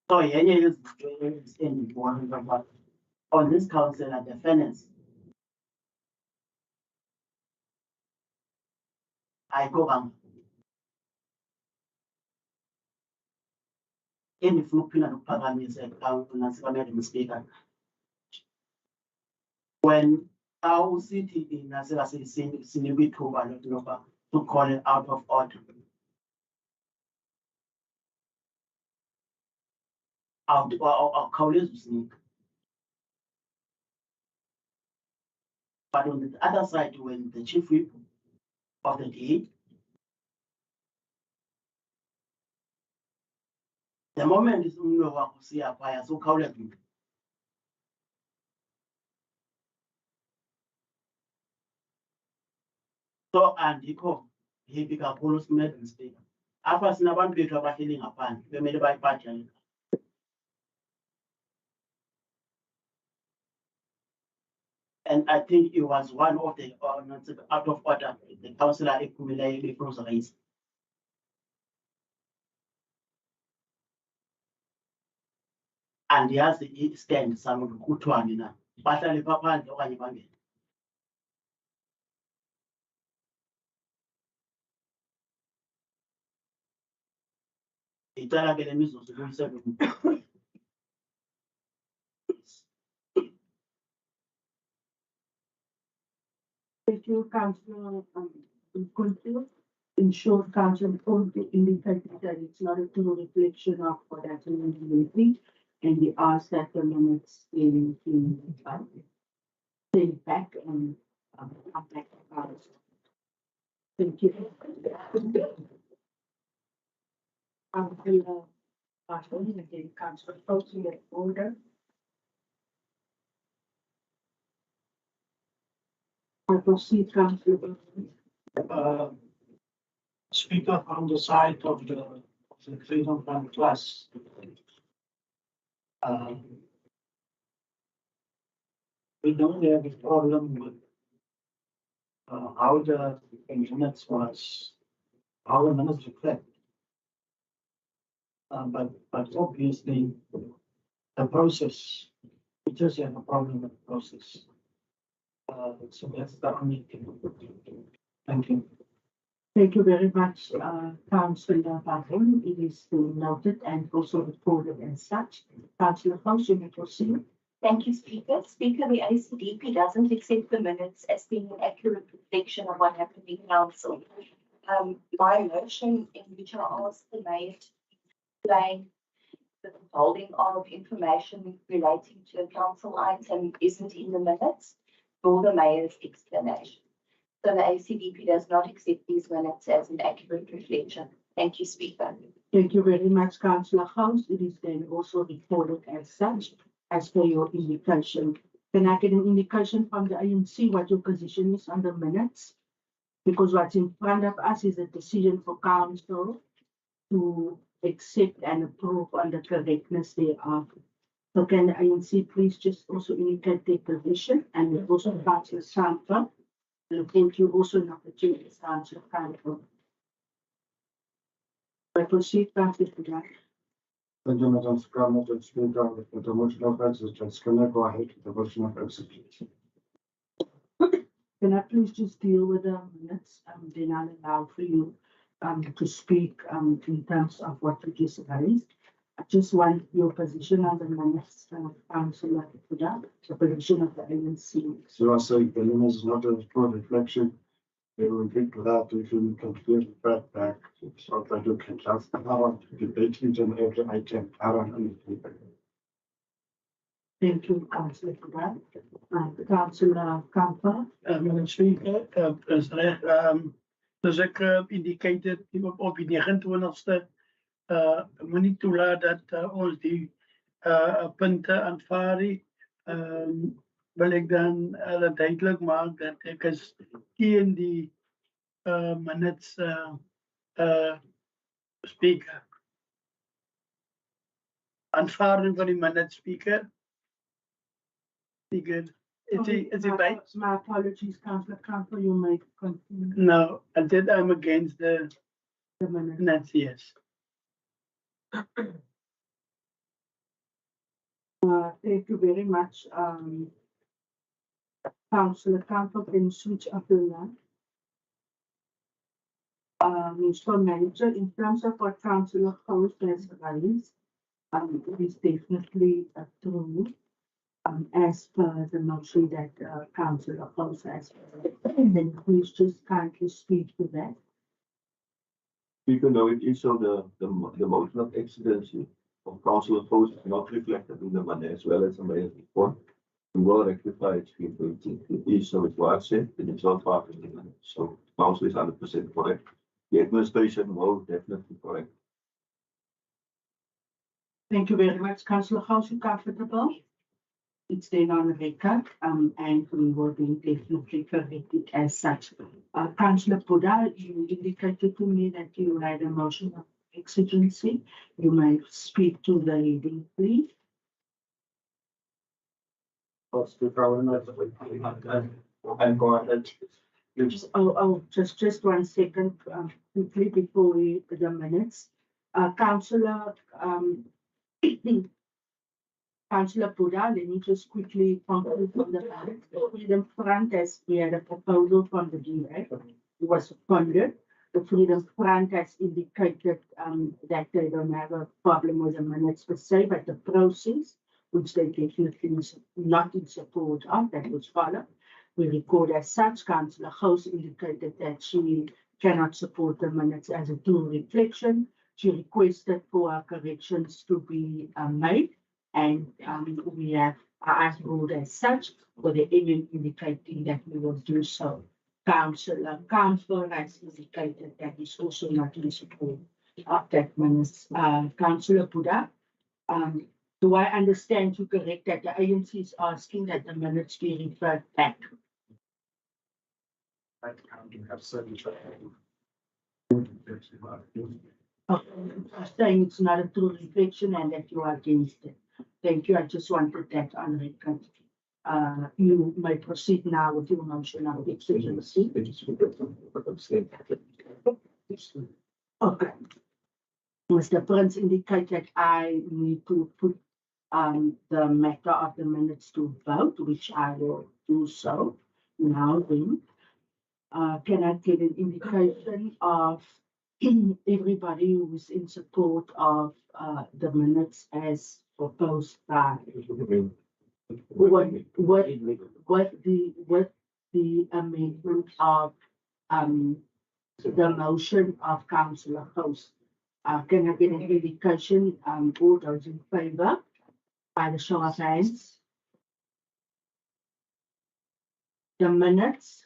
So yenye yezinto endibona into yokuba on this council and the fairness ayikho kanga. Endifuna ukuphinda ndikuphakamise Madam Speaker. When usithi nasela sinikwe ithuba lokuba to call it out of order. Awukhawulezi usinika. But on the other side, when the chief whip of the day, the moment is umlo wakho siya phaya so khawuleza. So andikho happy kakhulu Madam Speaker. Apha sinabantu bethu abahleli ngaphandle bemele bayibhatale. And I think it was one of the out of order the councillor accumulated from raised. And he has the stand some kutwani na bahlale phandle okanye bangene. Icala ke le mizuzu kuyisebe. Thank you, Councillor. In short, Councillor indicated that it's not a true reflection of what happened in the meeting. And we ask that the minutes in send back and come back to council. Thank you. Again, Councillor Fosu, in order. I proceed, Councillor. Speaker on the side of the Freedom Fund Plus. We don't have a problem with how the minutes was, how the minutes reflect. But obviously the process, we just have a problem with the process. So that's the only thing. Thank you. Thank you very much, Councillor Baron. It is noted and also recorded as such. Councillor Fosu, you may proceed. Thank you, Speaker. Speaker, the ACDP doesn't accept the minutes as being an accurate reflection of what happened in council. My motion in which I asked the mayor to explain the holding of information relating to a council item isn't in the minutes, nor the mayor's explanation. So the ACDP does not accept these minutes as an accurate reflection. Thank you, Speaker. Thank you very much, Councillor House. It is then also recorded as such, as per your indication. Can I get an indication from the ANC what your position is on the minutes? Because what's in front of us is a decision for council to accept and approve on the correctness thereof. So can the ANC please just also indicate their position, and also Councillor Sanford. And thank you also an opportunity, Councillor Sanford. I proceed, Councillor Puda. Thank you, Madam Speaker. With the motion of execution, can I go ahead with the motion of execution? Can I please just deal with the minutes, then I'll allow for you to speak in terms of what you just raised. I just want your position on the minutes, Councillor Puda, the position of the ANC. So I say the minutes is not a true reflection. They will get to that if you can clear the back. It's not that you can just debate each and every item. I don't understand. Thank you, Councillor Puda. Councillor Kampa. Madam Speaker, as ek indicated op die 29ste, moenie toelaat dat ons die punte aanvaar nie. Wil ek dan duidelik maak dat ek is teen die minutes Speaker. Aanvaarding van die minutes, Speaker. Speaker. Is it right? My apologies, Councillor Kampa, you may continue. No, I said I'm against the minutes. minutes, yes. Thank you very much, Councillor Kampa. Can switch up the line. Mr. Manager, in terms of what Councillor House has raised, it is definitely true. As per the motion that Councillor House has, and then please just kindly speak to that. Speaker, no, it is so the motion of exigency of Councillor Post is not reflected in the money as well as the mayor's report. We will rectify it. It is so it was said, and it's not part of the money. So Council is 100% correct. The administration will definitely correct. Thank you very much, Councillor House. You comfortable? It's then on the record, and we will be definitely correct it as such. Councillor Puda, you indicated to me that you had a motion of exigency. You may speak to the reading, please. And go ahead. Just 1 second, quickly before the minutes. Councillor Councillor Puda, let me just quickly conclude from the minutes. The Freedom Front has, we had a proposal from the DA. It was funded. The Freedom Front has indicated that they don't have a problem with the minutes per se, but the process, which they definitely not in support of, that was followed. We record as such. Councillor House indicated that she cannot support the minutes as a true reflection. She requested for corrections to be made. And I ruled as such, for the email indicating that we will do so. Councillor has indicated that he's also not in support of that minutes. Councillor Buddha, do I understand you correct that the ANC is asking that the minutes be referred back? I can't have certain. Saying it's not a true reflection and that you are against it. Thank you. I just wanted that on record. You may proceed now with your motion of exigency. Okay. Mr. Prince indicated I need to put the matter of the minutes to vote, which I will do so now. Then, can I get an indication of everybody who is in support of the minutes as proposed by what the amendment of the motion of Councillor Host? Can I get an indication? All those in favour by the show of hands? The minutes,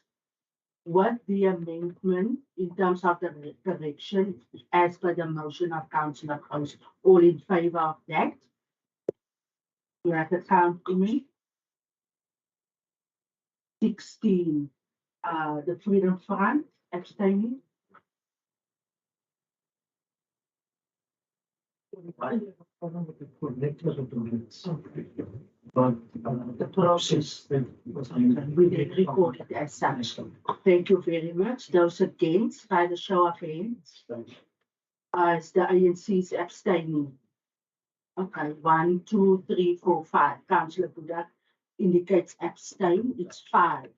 what the amendment in terms of the correction as per the motion of Councillor Host, all in favour of that? You have the count to me. 16. The Freedom Front abstaining. The process we did record it as such. Thank you very much. Those against by the show of hands. As the ANC is abstaining. Okay, 1, 2, 3, 4, 5. Councillor Budak indicates abstain. It's 5.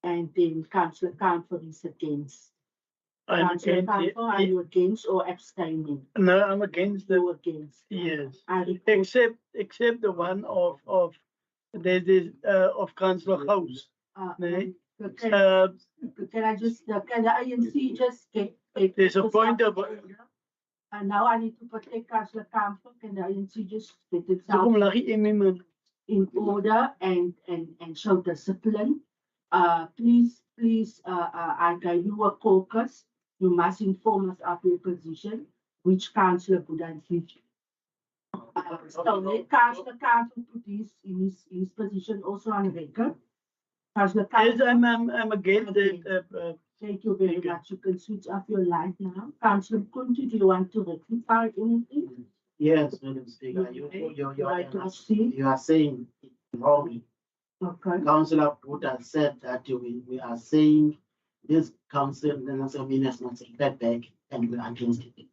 And then Councillor Camper is against. Councillor Camper, are you against or abstaining? No, I'm against the. You against. Yes. I Except the one of there's this of Councillor House. Can I just can the ANC just get There's a point of. And now I need to protect Councillor Camper. Can the ANC just get Daarom itself lag die MM in order and show discipline? Please, I gave you a caucus. You must inform us of your position, which Councillor Buddha did. So let Councillor Camper put his position also on record. Councillor Yes, Camper. I'm against it. Thank you very much. You can switch off your light now. Councillor Kunti, do you want to rectify anything? Yes, Madam Speaker, you are saying it wrongly. Okay. Councillor Buddha said that we are saying this council, the national minister must step back and we're against it.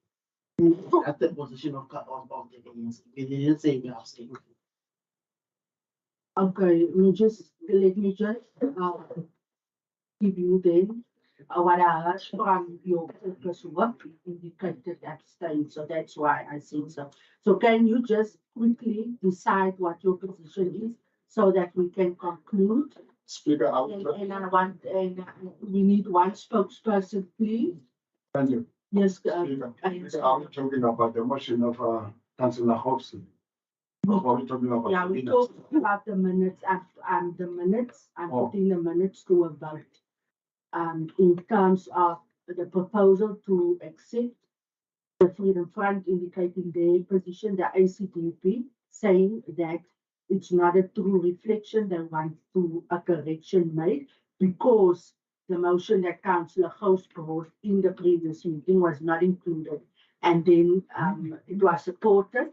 That's the position of the ANC. We didn't say we are staying. Okay, let me just give you then what I heard from your focus work indicated abstain, so that's why I said so. So can you just quickly decide what your position is so that we can conclude? Speaker, And we need one spokesperson, please. thank you. Yes, Speaker, I'm talking about the motion of Councillor Hobson. What are we talking about? yeah, we talked about the minutes and the minutes. I'm putting the minutes to a vote. In terms of the proposal to accept the Freedom Front indicating their position, the ACDP saying that it's not a true reflection, they want a correction made because the motion that Councillor Host brought in the previous meeting was not included. And then it was supported,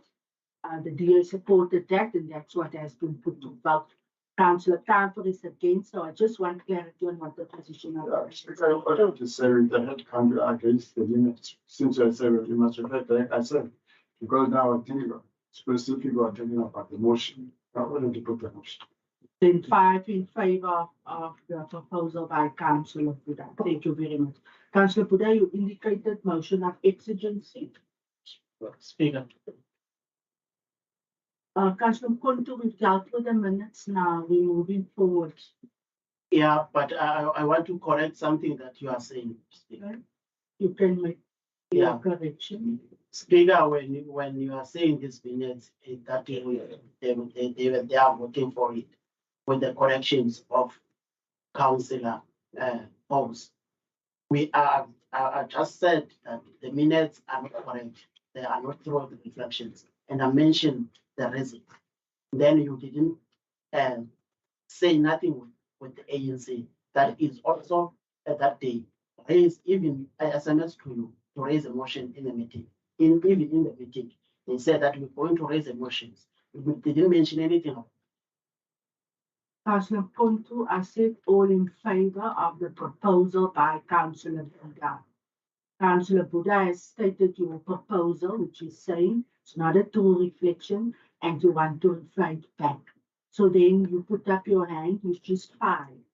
the DA supported that, and that's what has been put to vote. Councillor Camper is against, so I just want clarity on what the position of. I don't just say the head country against the limits. Since I said we must reflect, like I said, because now I think specifically we're talking about the motion. I wanted to put the motion. Then 5 in favour of the proposal by Councillor Buddha. Thank you very much. Councillor Buddha, you indicated motion of exigency. Speaker. Councillor Kuntu, we've dealt with the minutes now. We're moving forward. Yeah, but I want to correct something that you are saying, Speaker. You can make your correction. Speaker, when you are saying this minutes, that they are voting for it with the corrections of Councillor Holmes. I just said that the minutes are not correct. They are not through the reflections. And I mentioned the reason. Then you didn't say nothing with the ANC. That is also at that day raised even SMS to you to raise a motion in the meeting. Even in the meeting, they said that we're going to raise emotions. They didn't mention anything of Councillor Pontu, I said all in favour of the proposal by Councillor Buddha. Councillor Buddha has stated your proposal, which is saying it's not a true reflection and you want to reflect back. So then you put up your hand, which is fine.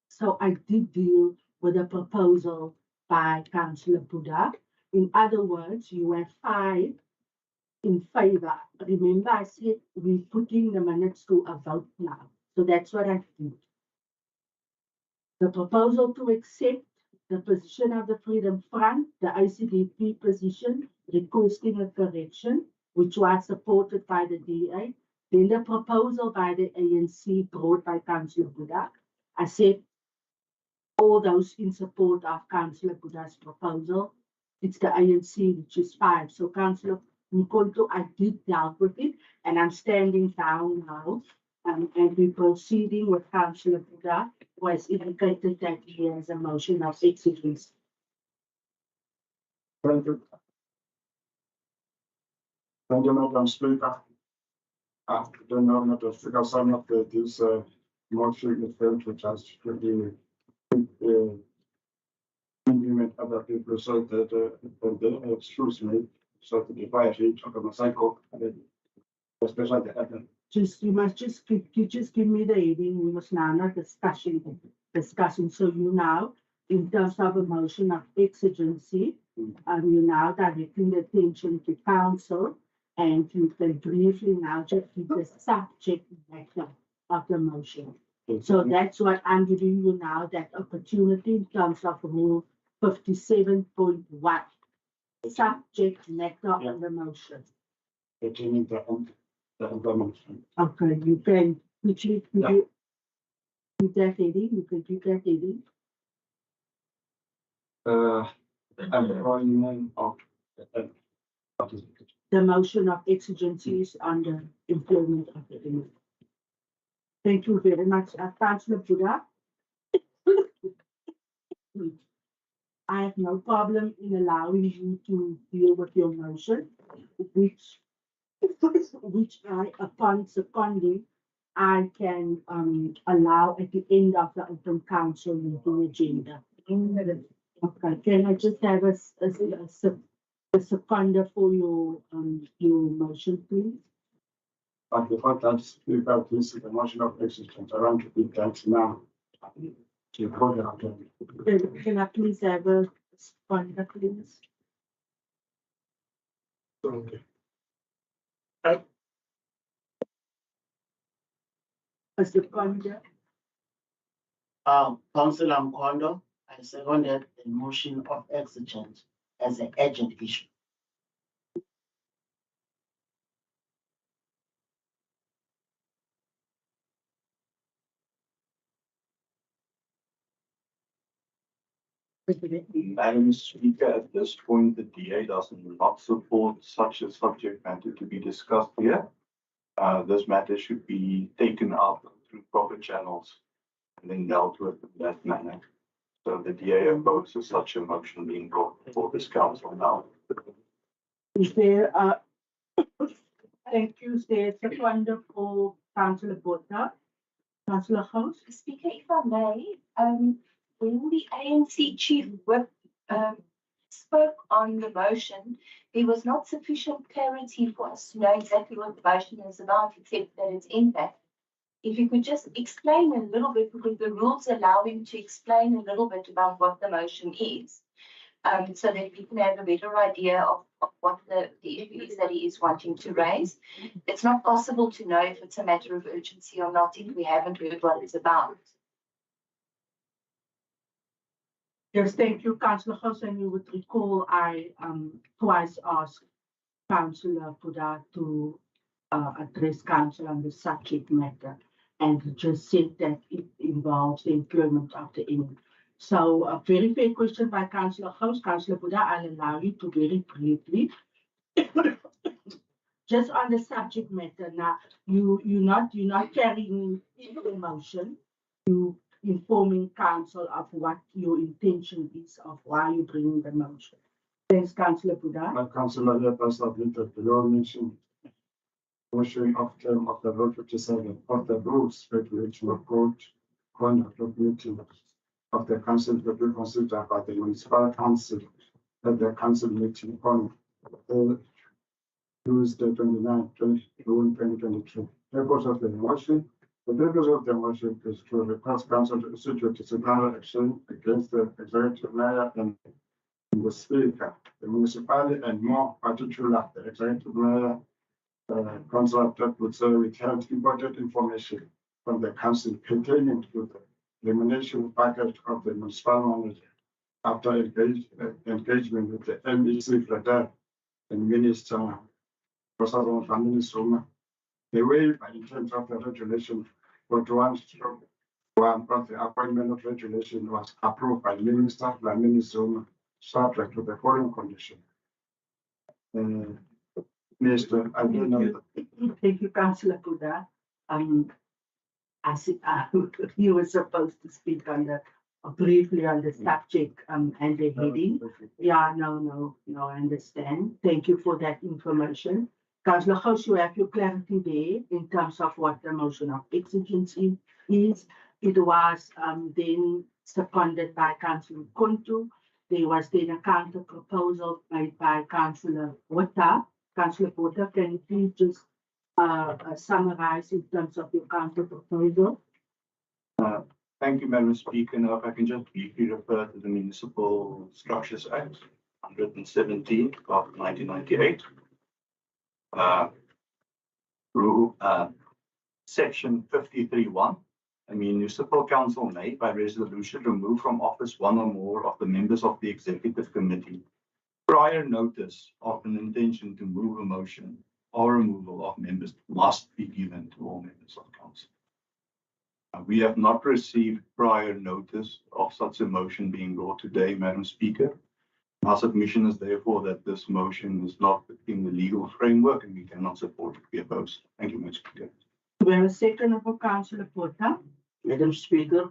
So I did deal with a proposal by Councillor Buddha. In other words, you have 5 in favour. Remember, I said we're putting the minutes to a vote now. So that's what I did. The proposal to accept the position of the Freedom Front, the ICDP position, requesting a correction, which was supported by the DA. Then the proposal by the ANC brought by Councillor Buddha. I said all those in support of Councillor Buddha's proposal. It's the ANC, which is 5. So Councillor Nkonto, I did deal with it, and I'm standing down now. And we're proceeding with Councillor Buddha, who has indicated that he has a motion of exigency. Thank you. Thank you, Madam Speaker. I don't know not to figure some of this motion is going to just really implement other people so that excuse me, so that if I actually talk about cycle, especially the other. You must just give me the heading. We must now not discussing. So you now, in terms of a motion of exigency, you now directing the attention to council, and you can briefly now just give the subject matter of the motion. So that's what I'm giving you now, that opportunity in terms of Rule 57.1. Subject matter of the motion. Okay, you can quickly keep that heading. You can keep that heading. The motion of exigencies on the employment of the immigrant. Thank you very much, Councillor Buddha. I have no problem in allowing you to deal with your motion, which I, upon seconding, I can allow at the end of the open council meeting agenda. Okay, can I just have a seconder for your motion, please? But before that, Speaker, please, the motion of existence, I want to be that now. Can I please have a seconder, please? Okay. A seconder. Councillor Mkondo, I seconded the motion of exigence as an urgent issue. Madam Speaker, at this point, the DA does not support such a subject matter to be discussed here. This matter should be taken up through proper channels and then dealt with in that manner. So the DA opposes such a motion being brought before this council now. Is there thank you, is there a seconder for Councillor Botha? Councillor House? Speaker, if I may, when the ANC chief whip spoke on the motion, there was not sufficient clarity for us to know exactly what the motion is about, except that it's impact. If you could just explain a little bit, because the rules allow him to explain a little bit about what the motion is, so that we can have a better idea of what the issue is that he is wanting to raise. It's not possible to know if it's a matter of urgency or not if we haven't heard what it's about. Yes, thank you, Councillor House, and you would recall I twice asked Councillor Puda to address council on the subject matter, and he just said that it involves the employment of the enemy. So a very fair question by Councillor House. Councillor Puda, I'll allow you to very briefly just on the subject matter. Now, you're not carrying the motion. You informing council of what your intention is of why you bringing the motion. Thanks, Councillor Puda. Councillor, let us submit the below mentioned motion of term of the Road 57 of the rules regulation of code conduct of meeting of the council to be considered by the municipal council at the council meeting on Tuesday 29th, June 2023. Purpose of the motion. The purpose of the motion is to request council to institute disciplinary action against the executive mayor and the speaker, the municipality, and more particular, the executive mayor, contracted with withheld important information from the council pertaining to the elimination package of the municipal manager after engagement with the MEC Fladar and Minister Rosalon Family Soma. The way by intent of the regulation 41/1 of the appointment of regulation was approved by Minister Flamini Soma, subject to the following condition. Mr. I don't know. Thank you, Councillor Puda. I see, you were supposed to speak on the briefly on the subject and the heading. Yeah, no, I understand. Thank you for that information. Councillor House, you have your clarity there in terms of what the motion of exigency is. It was then seconded by Councillor Kuntu. There was then a counter proposal made by Councillor Wata. Councillor Porter, can you please just summarize in terms of your counter proposal? Thank you, Madam Speaker. Now, if I can just briefly refer to the Municipal Structures Act 117 of 1998. Section 53(1). A municipal council may, by resolution, remove from office one or more of the members of the executive committee. Prior notice of an intention to move a motion or removal of members must be given to all members of council. We have not received prior notice of such a motion being brought today, Madam Speaker. Our submission is therefore that this motion is not within the legal framework and we cannot support it. We oppose. Thank you, Madam Speaker. We have a second for Councillor Porter. Madam Speaker,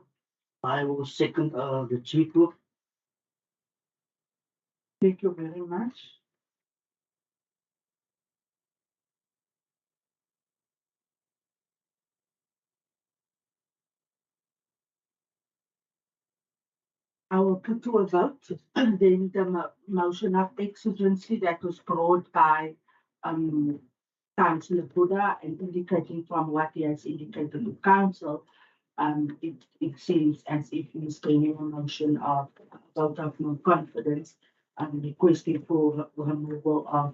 I will second the chief whip. Thank you very much. I will put to a vote then the motion of exigency that was brought by Councillor Buddha and indicating from what he has indicated to council, it seems as if he is bringing a motion of vote of no confidence and requesting for removal of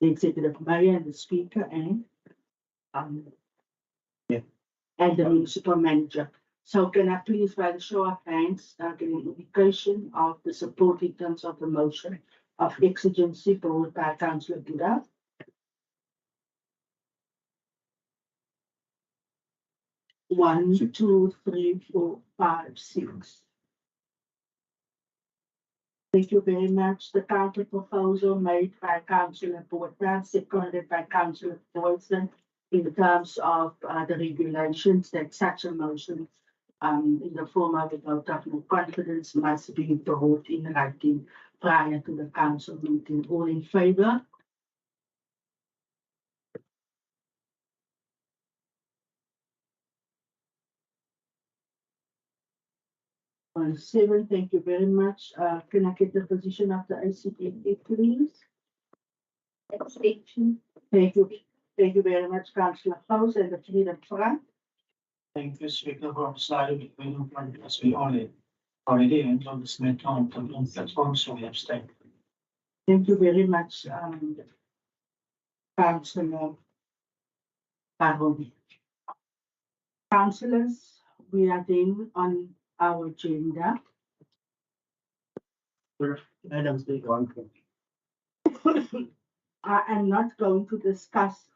the executive mayor and the speaker and the municipal manager. So can I please, by the show of hands, get an indication of the support in terms of the motion of exigency brought by Councillor Buddha? One, two, three, four, five, six. Thank you very much. The counter proposal made by Councillor Porter, seconded by Councillor Boyson, in terms of the regulations that such a motion in the form of a vote of no confidence must be brought in writing prior to the council meeting. All in favour? On 7, thank you very much. Can I get the position of the ICTA, please? Abstention. Thank you. Thank you very much, Councillor House and the Freedom Front. Thank you, Speaker, for deciding between them as we already ended on this matter on the platform, so we abstain. Thank you very much, Councillor Parodi. Councillors, we are then on our agenda. Madam Speaker. I am not going to discuss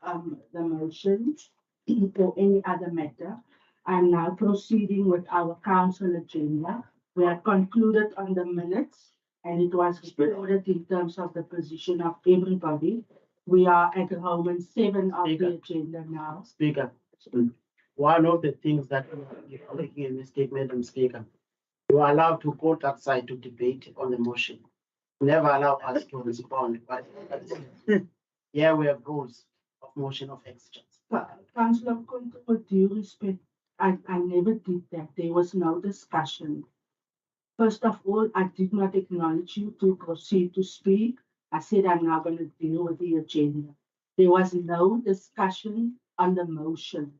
the motions or any other matter. I am now proceeding with our council agenda. We are concluded on the minutes and it was recorded in terms of the position of everybody. We are at Roman 7 of the agenda now. Speaker, one of the things that you are making a mistake, Madam Speaker, you are allowed to go outside to debate on the motion. Never allow us to respond, but here we have rules of motion of exigence. Councillor Kuntu, with due respect, I never did that. There was no discussion. First of all, I did not acknowledge you to proceed to speak. I said I'm now going to deal with the agenda. There was no discussion on the motion.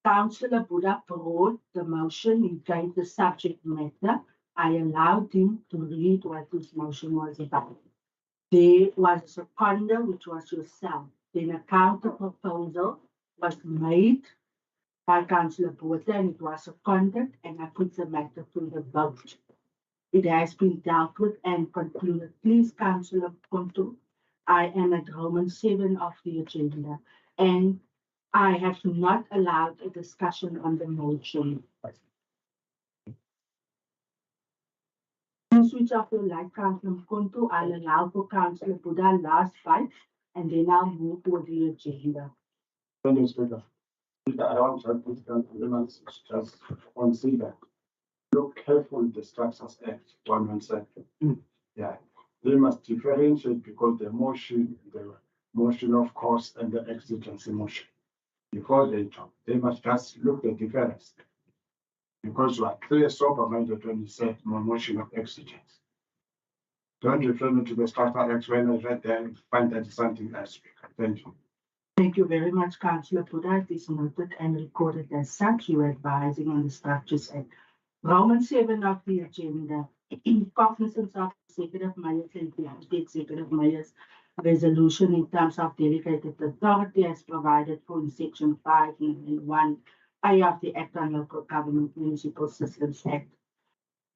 Councillor Buddha brought the motion, he gave the subject matter. I allowed him to read what this motion was about. There was a seconder, which was yourself. Then a counter proposal was made by Councillor Buddha and it was seconded and I put the matter to the vote. It has been dealt with and concluded. Please, Councillor Kuntu, I am at Roman 7 of the agenda and I have not allowed a discussion on the motion. Please switch off your light, Councillor Kuntu. I'll allow for Councillor Buddha last fight and then I'll move to the agenda. Thank you, Speaker. I want to put elements just one thing that look carefully the Structures Act 117. Yeah, they must differentiate because the motion of course and the exigency motion. Before they talk, they must just look at the difference. Because you are clear sober-minded when you say motion of exigence. Don't refer me to the Structure Act when I read there and find that something else. Thank you. Thank you very much, Councillor Buddha. It is noted and recorded as such. You are advising on the Structures Act. Roman 7 of the agenda. Cognizance of Executive Mayor's and the Executive Mayor's resolution in terms of delegated authority as provided for in Section 5 and 1A of the Act on Local Government Municipal Systems Act.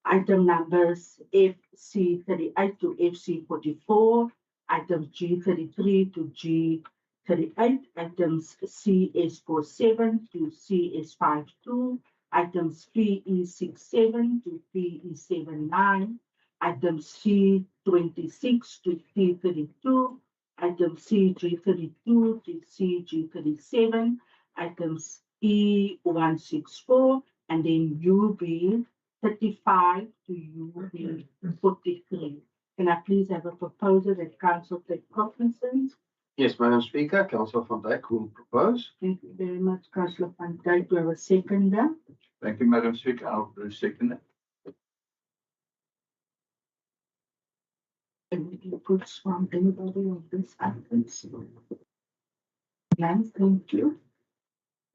Item numbers FC 38 to FC 44, items G33 to G38, items CS 47 to CS 52, items PE 67 to PE 79, items C26 to T32, items CG32 to CG37, items E164, and then UB 35 to UB 43. Can I please have a proposal that council take cognizance? Yes, Madam Speaker, Councillor van Dijk will propose. Thank you very much, Councillor van Dijk. Do I have a seconder? Thank you, Madam Speaker. I'll second it. And we can put from anybody on this item. Yes, thank you.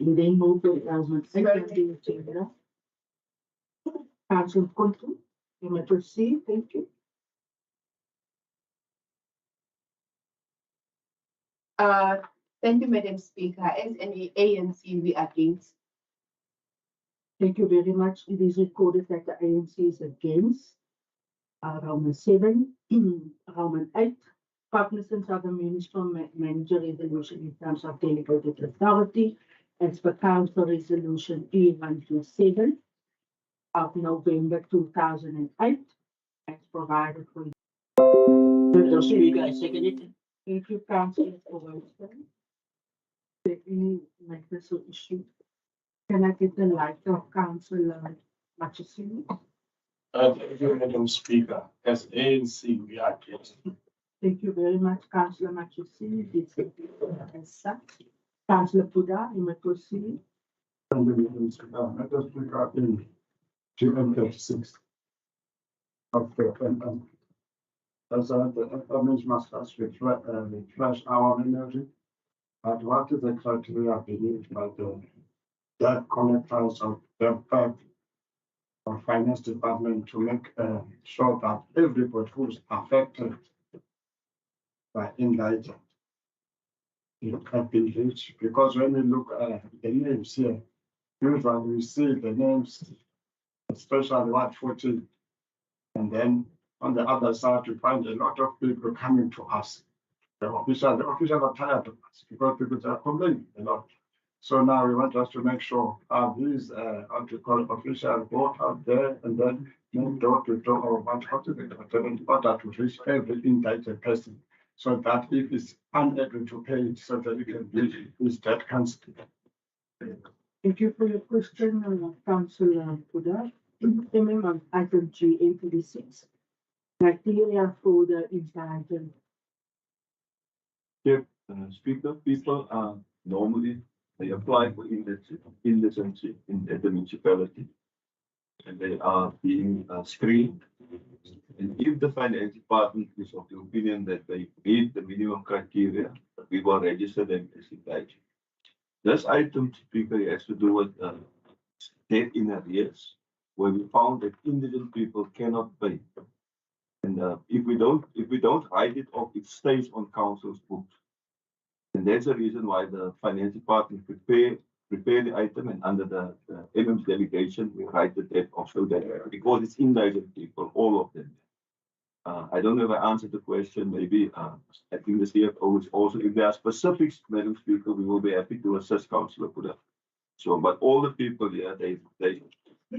And then move to the agenda. Councillor Kuntu, you may proceed. Thank you. Thank you, Madam Speaker. As an ANC, we are against. Thank you very much. It is recorded that the ANC is against Roman 7, Roman 8, cognizance of the municipal manager resolution in terms of delegated authority as per Council Resolution E127 of November 2008 as provided for. Madam Speaker, I second it. Thank you, Councillor, for voting. Any matters or issue? Can I get the light of Councillor Machesini? Thank you, Madam Speaker. As ANC, we are against. Thank you very much, Councillor Machesini. This is as such. Councillor Buddha, you may proceed. Thank you, Madam Speaker. Madam Speaker, in GM 36 of the as the image must refresh our energy. But what is the criteria believed by the debt collectors of the bank or finance department to make sure that everybody who is affected by indigent have been reached? Because when you look at the names here, usually we see the names, especially what 14, and then on the other side, we find a lot of people coming to us. The officials are tired of us because people are complaining a lot. So now we want us to make sure these officials go out there and then move door to door or what to the in order to reach every entitled person. So that if it's unable to pay it, so that you can build his debt cancelled. Thank you for your question, Councillor Puda. On item G86, criteria for the intelligent. Speaker, people are normally, they apply for indigency in the municipality. And they are being screened. And if the finance department is of the opinion that they meet the minimum criteria, we will register them as indigent. This item, Speaker, has to do with debt in arrears, where we found that indigent people cannot pay. And if we don't write it off, it stays on council's books. And that's the reason why the finance department prepare the item, and under the MM's delegation, we write the debt off so that because it's indigent people, all of them. I don't know if I answered the question. Maybe I think the CFO is also, if there are specifics, Madam Speaker, we will be happy to assist Councillor Puda. So, but all the people here,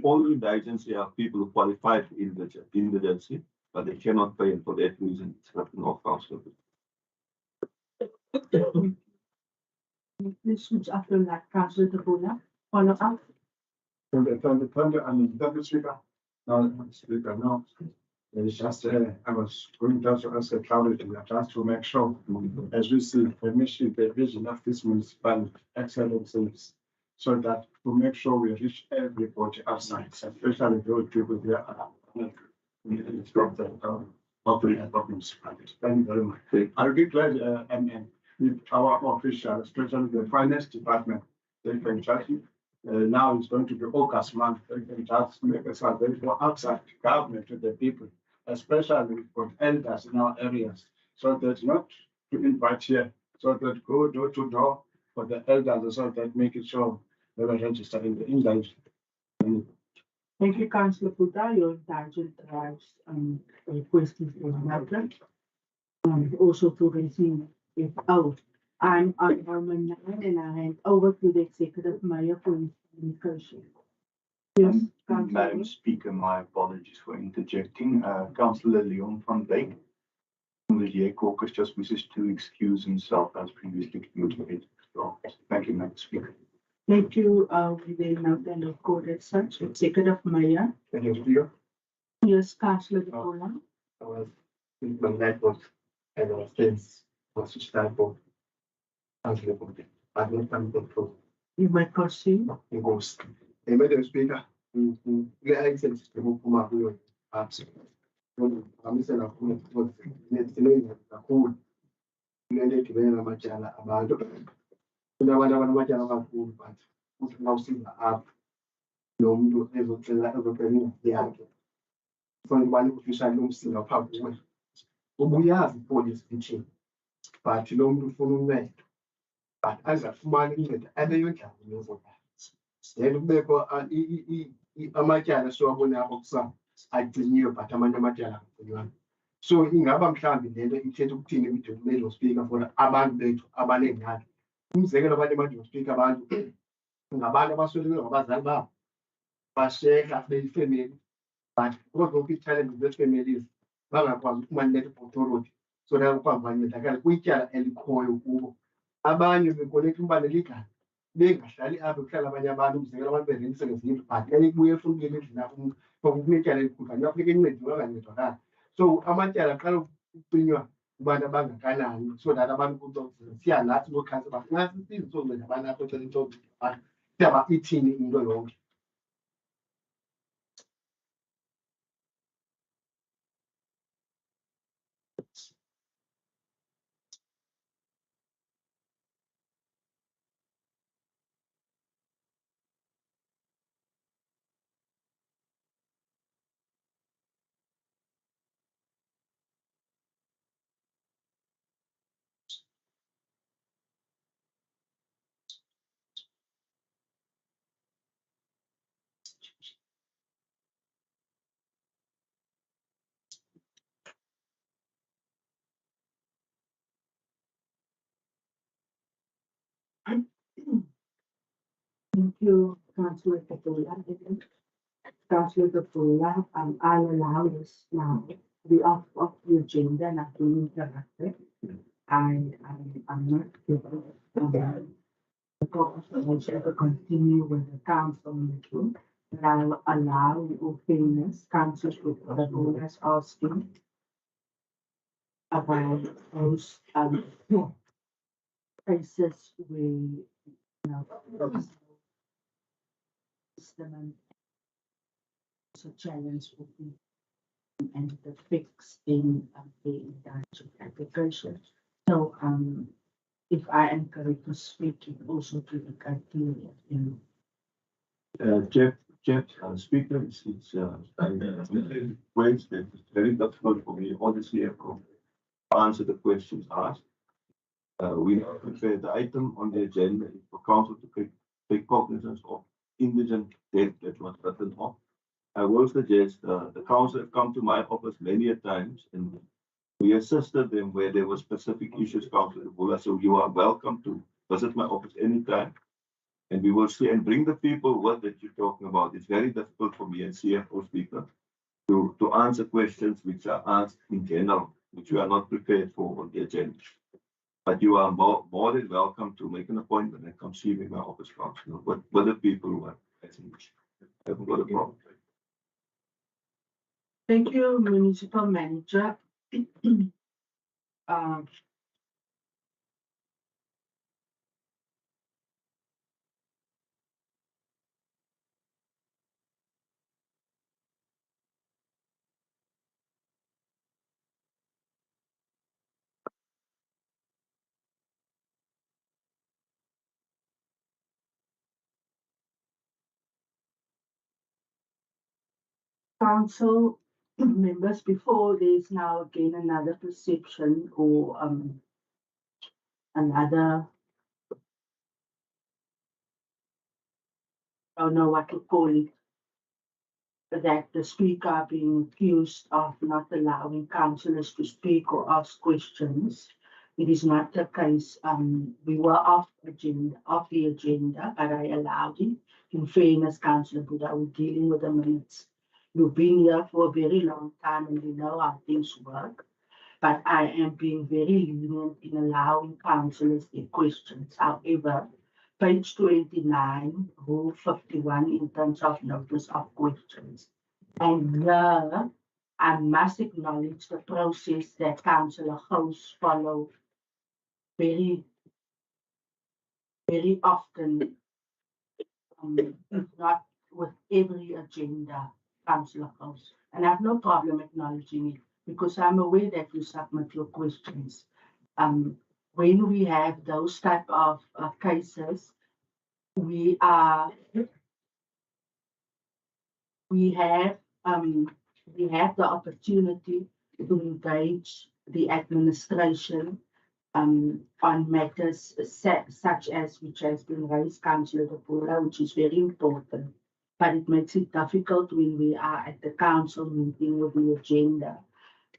all the indigents here are people who qualify for indigency, but they cannot pay, and for that reason, it's written off Councillor Puda. Please switch after that, Councillor Puda. Follow up. Deputy Speaker. No, Speaker, no. It's just, I was going down to ask a clarity, just to make sure, as we see the mission, the vision of this municipal excellent service, so that to make sure we reach everybody outside, especially those people here from the operating municipality. Thank you very much. I'll be glad, if our officials, especially the finance department, they can just now it's going to be August month. They can just make a survey for outside government to the people, especially for elders in our areas. So that's not to invite here, so that go door to door for the elders, so that make it sure they are registered in the indigent. Thank you, Councillor Puda. Your intelligent drives questions for the matter. Also to receive it out. I'm on Norman 9 and I hand over to the Executive Mayor for his communication. Yes, Madam Speaker, my apologies for interjecting. Councillor Leon van Dijk from the DA caucus just wishes to excuse himself as previously communicated. So, thank you, Madam Speaker. Thank you. We will now then record as such. Executive Mayor. Thank you, Speaker. Yes, Councillor Nicola. I was in my network and I was tense. Was to start for Councillor Bonte. I've not done control. You might proceed. It goes. Madam Speaker, we are excellent to move from our way. Absolutely. I'm saying a cool, it's a cool. We are to wear a machala about it. We are one of the machala about food, but now see the app. No, we do everything like everything. The app. From one official, no, still a public. We have police teaching. But you don't do for me. But as a man, and you can move for that. Then we go and Amachana so when I was I knew, but Amanda so in Abam then it to continue to make speaker for the Aban Abanan. Who's the other to speak about Abana was about Zalba. But say that they family. But what will be telling the family is Baba was one letter for Toro. So that one I got we can and coil. Abanye bekoleka umbalelika bengahlali apho kuhlala abanye abantu umzekelo abantu bezimisebenzini but yayikubuye efundile endlini kunetyala elikhulu ngafuneka encediwe angancedwakala. So amatyala aqala ukucinywa kubantu abangakanani so that abantu siya nathi ngokhansi uba nasi sizonceda abantu apho ecela into siyaba ithini into yonke. Thank you, Councillor Kapola. Councillor Kapola, I'll allow this now. The of the agenda not being interrupted. I'm not giving the confirmation to continue with the council meeting. But I'll allow in fairness, Councillor Kapola is asking about those cases where system and so challenge will be and the fix in the internship application. So if I am correct to speak, it also to the criteria, Speaker, it's ways that it's very difficult for me, honestly, to answer the questions asked. We have prepared the item on the agenda for council to take cognizance of indigent debt that was written off. I will suggest the council have come to my office many a times and we assisted them where there were specific issues, Councillor Bula. So you are welcome to visit my office anytime. And we will see and bring the people what that you're talking about. It's very difficult for me and CFO Speaker to answer questions which are asked in general, which we are not prepared for on the agenda. But you are more than welcome to make an appointment and come see me in my office, Councillor, with the people who are asking. I haven't got a problem. Thank you, Municipal Manager. Council members, before there's now again another perception or another, I don't know what to call it, that the speaker being accused of not allowing councillors to speak or ask questions. It is not the case. We were off the agenda, but I allowed it. In fairness, Councillor Buddha, we're dealing with the minutes. You've been here for a very long time and you know how things work. But I am being very lenient in allowing councillors their questions. However, page 29, rule 51 in terms of notice of questions. And here, I must acknowledge the process that Councillor Gous follow very, very often, if not with every agenda, Councillor Gous. And I have no problem acknowledging it because I'm aware that you submit your questions. When we have those type of cases, we have the opportunity to engage the administration on matters such as which has been raised, Councillor Depura, which is very important. But it makes it difficult when we are at the council meeting with the agenda.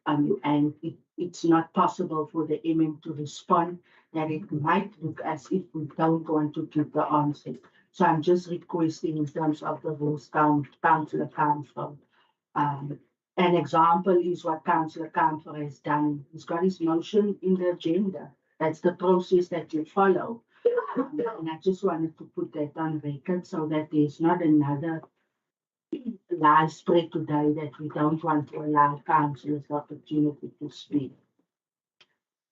And it's not possible for the MM to respond, that it might look as if we don't want to give the answer. So I'm just requesting in terms of the rules, Councillor Council. An example is what Councillor Camphor has done. He's got his motion in the agenda. That's the process that you follow. And I just wanted to put that on record so that there's not another lie spread today that we don't want to allow councillors the opportunity to speak.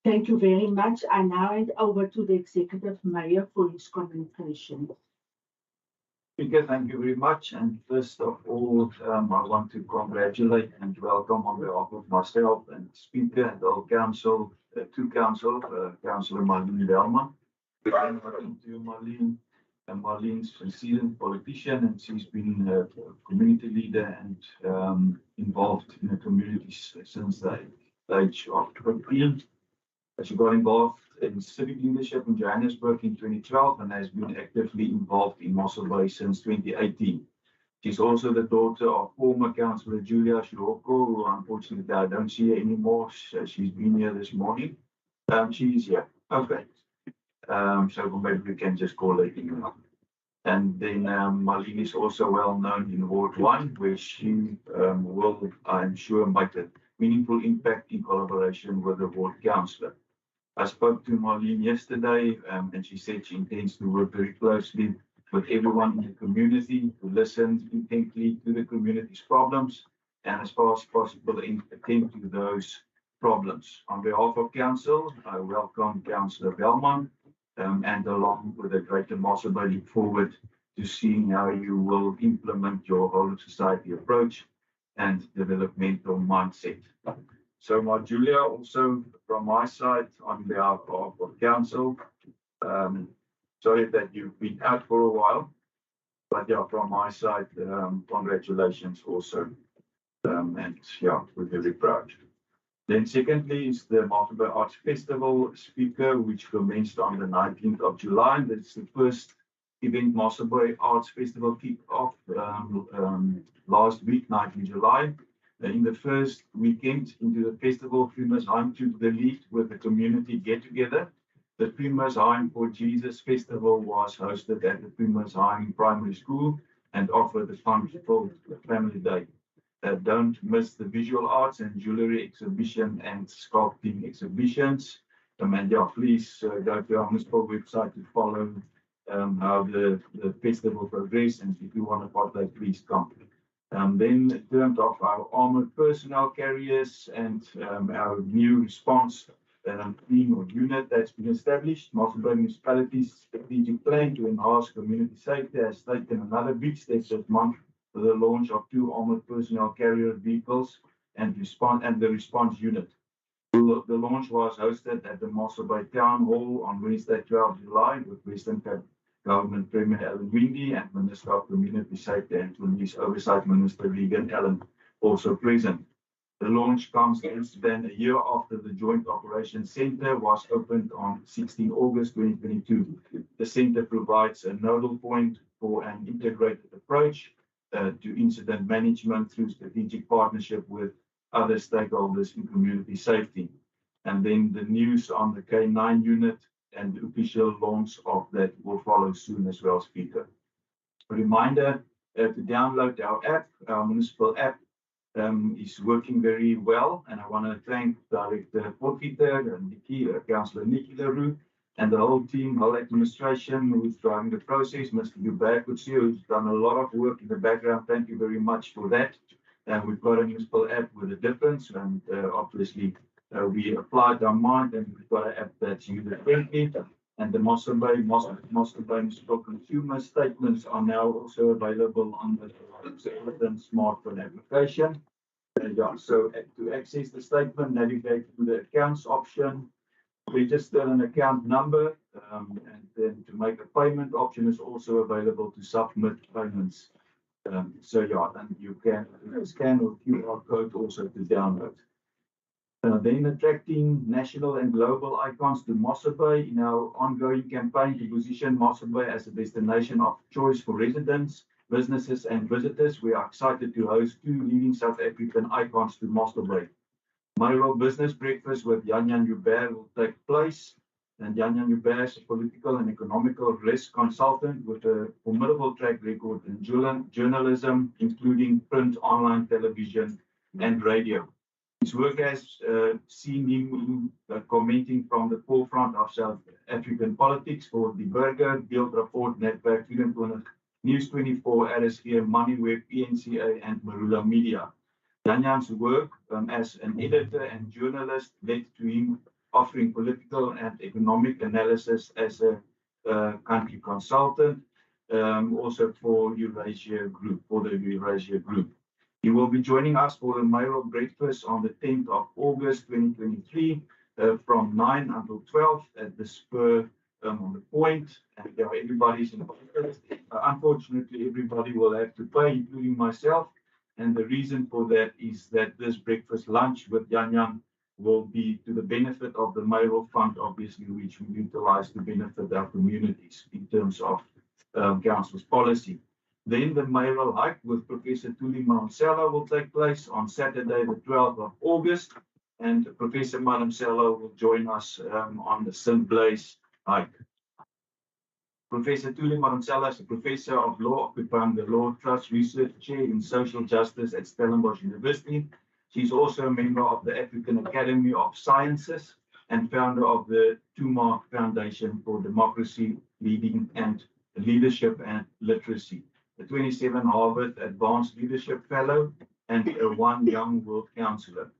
Thank you very much. I now hand over to the Executive Mayor for his communication. Speaker, thank you very much. And first of all, I want to congratulate and welcome on behalf of myself and Speaker and all council, Councillor Marlene Bellman. Welcome to Marlene. Marlene's a seasoned politician and she's been a community leader and involved in the community since the age of 15. She got involved in civic leadership in Johannesburg in 2012 and has been actively involved in Mossel Bay since 2018. She's also the daughter of former Councillor Julia Shiroko, who unfortunately I don't see her anymore. She's been here this morning. She's here. Okay. So maybe we can just call her in. And then Marlene is also well known in Ward 1, where she will, I'm sure, make a meaningful impact in collaboration with the ward councillor. I spoke to Marlene yesterday, and she said she intends to work very closely with everyone in the community, to listen intently to the community's problems, and as far as possible, attend to those problems. On behalf of council, I welcome Councillor Belmont, and along with the Greater Mossel, I look forward to seeing how you will implement your whole of society approach and developmental mindset. So, Julia, also from my side, on behalf of council, sorry that you've been out for a while, but yeah, from my side, congratulations also. And yeah, we're very proud. Then secondly is the Mossel Bay Arts Festival speaker, which commenced on the 19th of July. That's the first event Mossel Bay Arts Festival kicked off last week, 19th July. In the first weekend into the festival, Primusheim took the lead with the community get-together. The Primusheim for Jesus Festival was hosted at the Primusheim Primary School and offered a fun-filled family day. Don't miss the visual arts and jewellery exhibition and sculpting exhibitions. And yeah, please go to our municipal website to follow how the festival progresses, and if you want to partake, please come. Then in terms of our armored personnel carriers and our new response team or unit that's been established, Mossel Bay Municipality's strategic plan to enhance community safety has taken another big step this month with the launch of 2 armored personnel carrier vehicles and the response unit. The launch was hosted at the Mossel Bay Town Hall on Wednesday, 12 July, with Western Cape Government Premier Alan Windy and Minister of Community Safety and Police Oversight Minister Regan Allen also present. The launch comes less than a year after the Joint Operations Centre was opened on 16 August 2022. The centre provides a nodal point for an integrated approach to incident management through strategic partnership with other stakeholders in community safety. And then the news on the K9 unit and the official launch of that will follow soon as well, Speaker. A reminder to download our app, our municipal app is working very well, and I want to thank Director Potgieter and Councillor Nikki LaRue and the whole team, whole administration who's driving the process. Mr. Hubert who's done a lot of work in the background. Thank you very much for that. And we've got a municipal app with a difference, and obviously we applied our mind, and we've got an app that's user-friendly. And the Mossel Bay Municipal Consumer Statements are now also available on the smartphone application. So to access the statement, navigate to the accounts option, register an account number, and then to make a payment option is also available to submit payments. So yeah, and you can scan or QR code also to download. Then attracting national and global icons to Mossel Bay in our ongoing campaign to position Mossel Bay as a destination of choice for residents, businesses and visitors. We are excited to host 2 leading South African icons to Mossel Bay. Mayoral Business Breakfast with Jan Hubert will take place. And Jan Hubert is a political and economical risk consultant with a formidable track record in journalism, including print, online, television, and radio. His work has seen him commenting from the forefront of South African politics for the Burger, Beeld Report, Netwerk 24, News 24, RSG, Moneyweb, PNCA, and Marula Media. Janjan's work as an editor and journalist led to him offering political and economic analysis as a country consultant, also for the Eurasia Group. He will be joining us for the mayoral breakfast on the 10th of August 2023 from 9 until 12 at the Spur on the Point. And everybody's invited. Unfortunately, everybody will have to pay, including myself. And the reason for that is that this breakfast lunch with Jan will be to the benefit of the mayoral fund, obviously, which we utilize to benefit our communities in terms of council's policy. Then the mayoral hike with Professor Tuli Mossel will take place on Saturday, the 12th of August, and Professor Mossel will join us on the St. Blaise hike. Professor Tuli Marumsela is a professor of law, occupying the Law Trust Research Chair in Social Justice at Stellenbosch University. She's also a member of the African Academy of Sciences and founder of the Tumark Foundation for Democracy, Leadership and Literacy, a 27 Harvard Advanced Leadership Fellow, and a 1 Young World Counselor.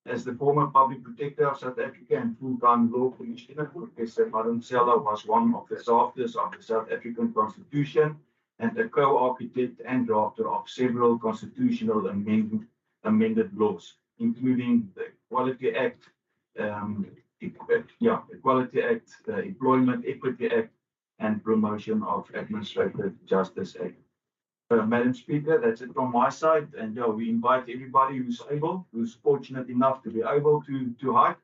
As the former public protector of South Africa and full-time law commissioner, Professor Marumsela was one of the drafters of the South African Constitution and a co-architect and drafter of several constitutional amended laws, including the Equality Act, Employment Equity Act, and Promotion of Administrative Justice Act. Madam Speaker, that's it from my side. And we invite everybody who's fortunate enough to be able to hike.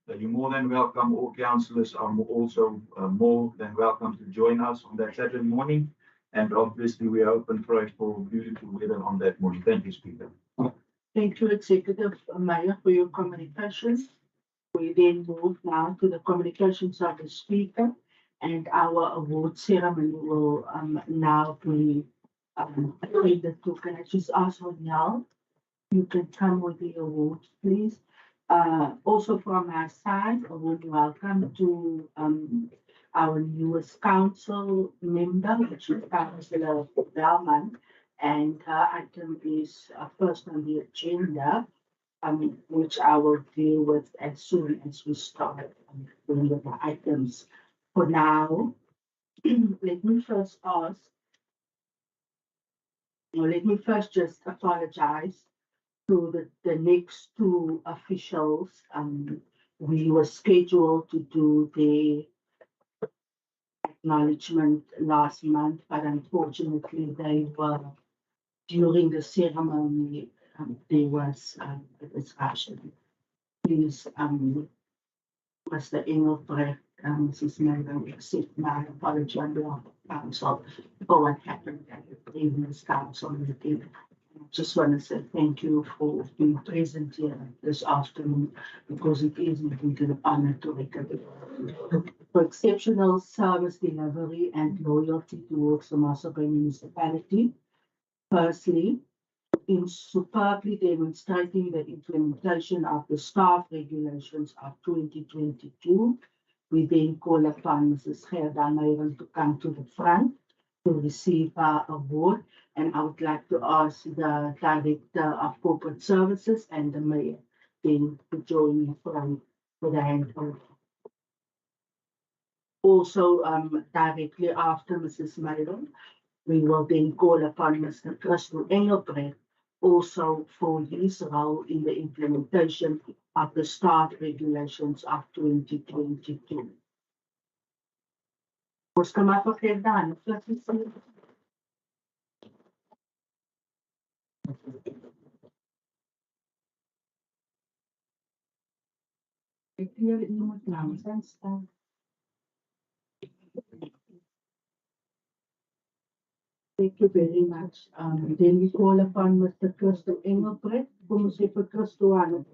You're more than welcome. All councillors are also more than welcome to join us on that Saturday morning. And obviously, we are open for beautiful weather on that morning. Thank you, Speaker. Thank you, Executive Mayor, for your communications. We then move now to the communications of the Speaker, and our award ceremony will now be the two. Can I just ask for now? You can come with the awards, please. Also from our side, a warm welcome to our newest council member, which is Councillor Bellman, and her item is first on the agenda, which I will deal with as soon as we start with the items. For now, let me first just apologize to the next two officials. We were scheduled to do the acknowledgement last month, but unfortunately they were during the ceremony. There was a discussion. Please, Mr. Engelbrecht, Mrs. Miller, accept my apology on behalf of council for what happened at the previous council meeting. I just want to say thank you for being present here this afternoon, because it is indeed an honor to recognize for exceptional service delivery and loyalty towards the Mossel Municipality. Firstly, in superbly demonstrating the implementation of the staff regulations of 2022, we then call upon Mrs. Gerda Meyer to come to the front to receive her award. And I would like to ask the Director of Corporate Services and the Mayor then to join me for the handover. Also, directly after Mrs. Meyer, we will then call upon Mr. Christel Engelbrecht, also for his role in the implementation of the staff regulations of 2022. Ons kan maar vergeet dan. Ik leer iemand namens en staan. Thank you very much. Then we call upon Mr. Christel Engelbrecht. Kom ons even Christel aan.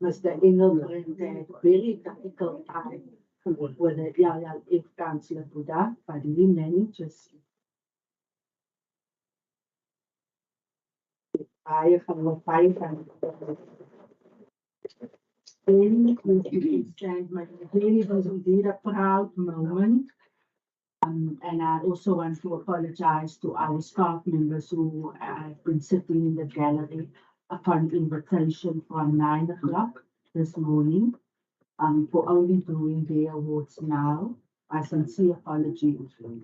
Mr. Engelbrecht had a very difficult time with the if Councillor Buddha, but he manages. I have a fight and it was indeed a proud moment. And I also want to apologize to our staff members who have been sitting in the gallery upon invitation from 9 o'clock this morning for only doing their awards now. I sincere apology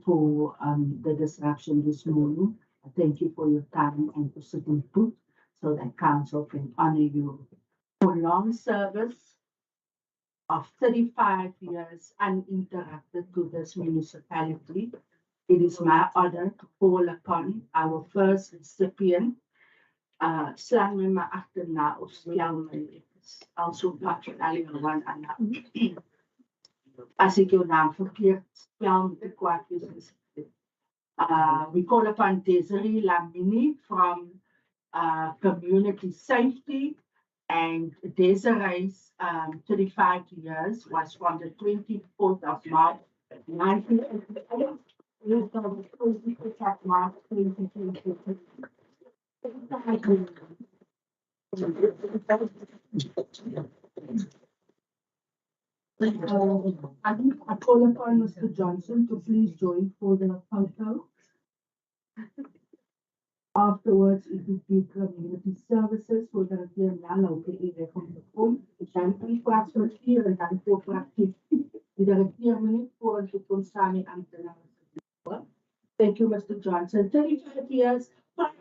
for the disruption this morning. I thank you for your time and for sitting put so that council can honor you. For long service of 35 years uninterrupted to this municipality, it is my honor to call upon our first recipient, slang me maar achterna of spel my, also one as ek jou naam verkeerd spel met die kwaadjes. We call upon Desiree Lamini from community safety. And Desiree's 35 years was from the 24th of March, 1988 to the 25th of March, 2022. I call upon Mr. Johnson to please join for the photo. Afterwards, it would be community services, sodat het weer na lopen in de kom. Dan in plaats van 4 en dan voor praktiek. Die daar 4 minuten voor een toekomst staan in ambtenaren. Thank you, Mr. Johnson. 35 years. And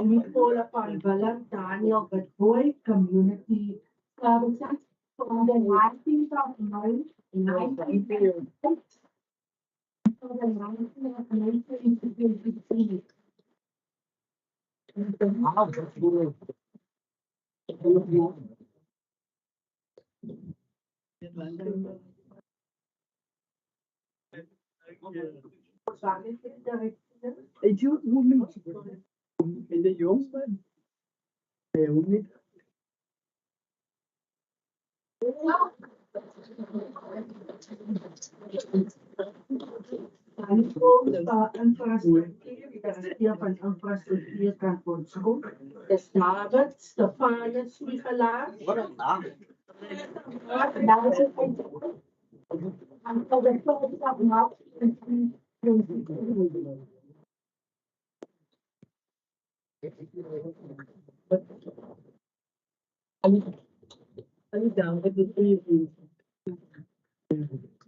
we call upon Willem Daniel Bedboy, Community Services, from the 19th of May, 1988 to the 19th of May, 2023. Weet je hoe niet? In de jongste? Nee, hoe niet? Infrastructuur van infrastructuur kan voortgaan. Dus David, Stefanus, Michelaar. Until the 12th of March, 2023.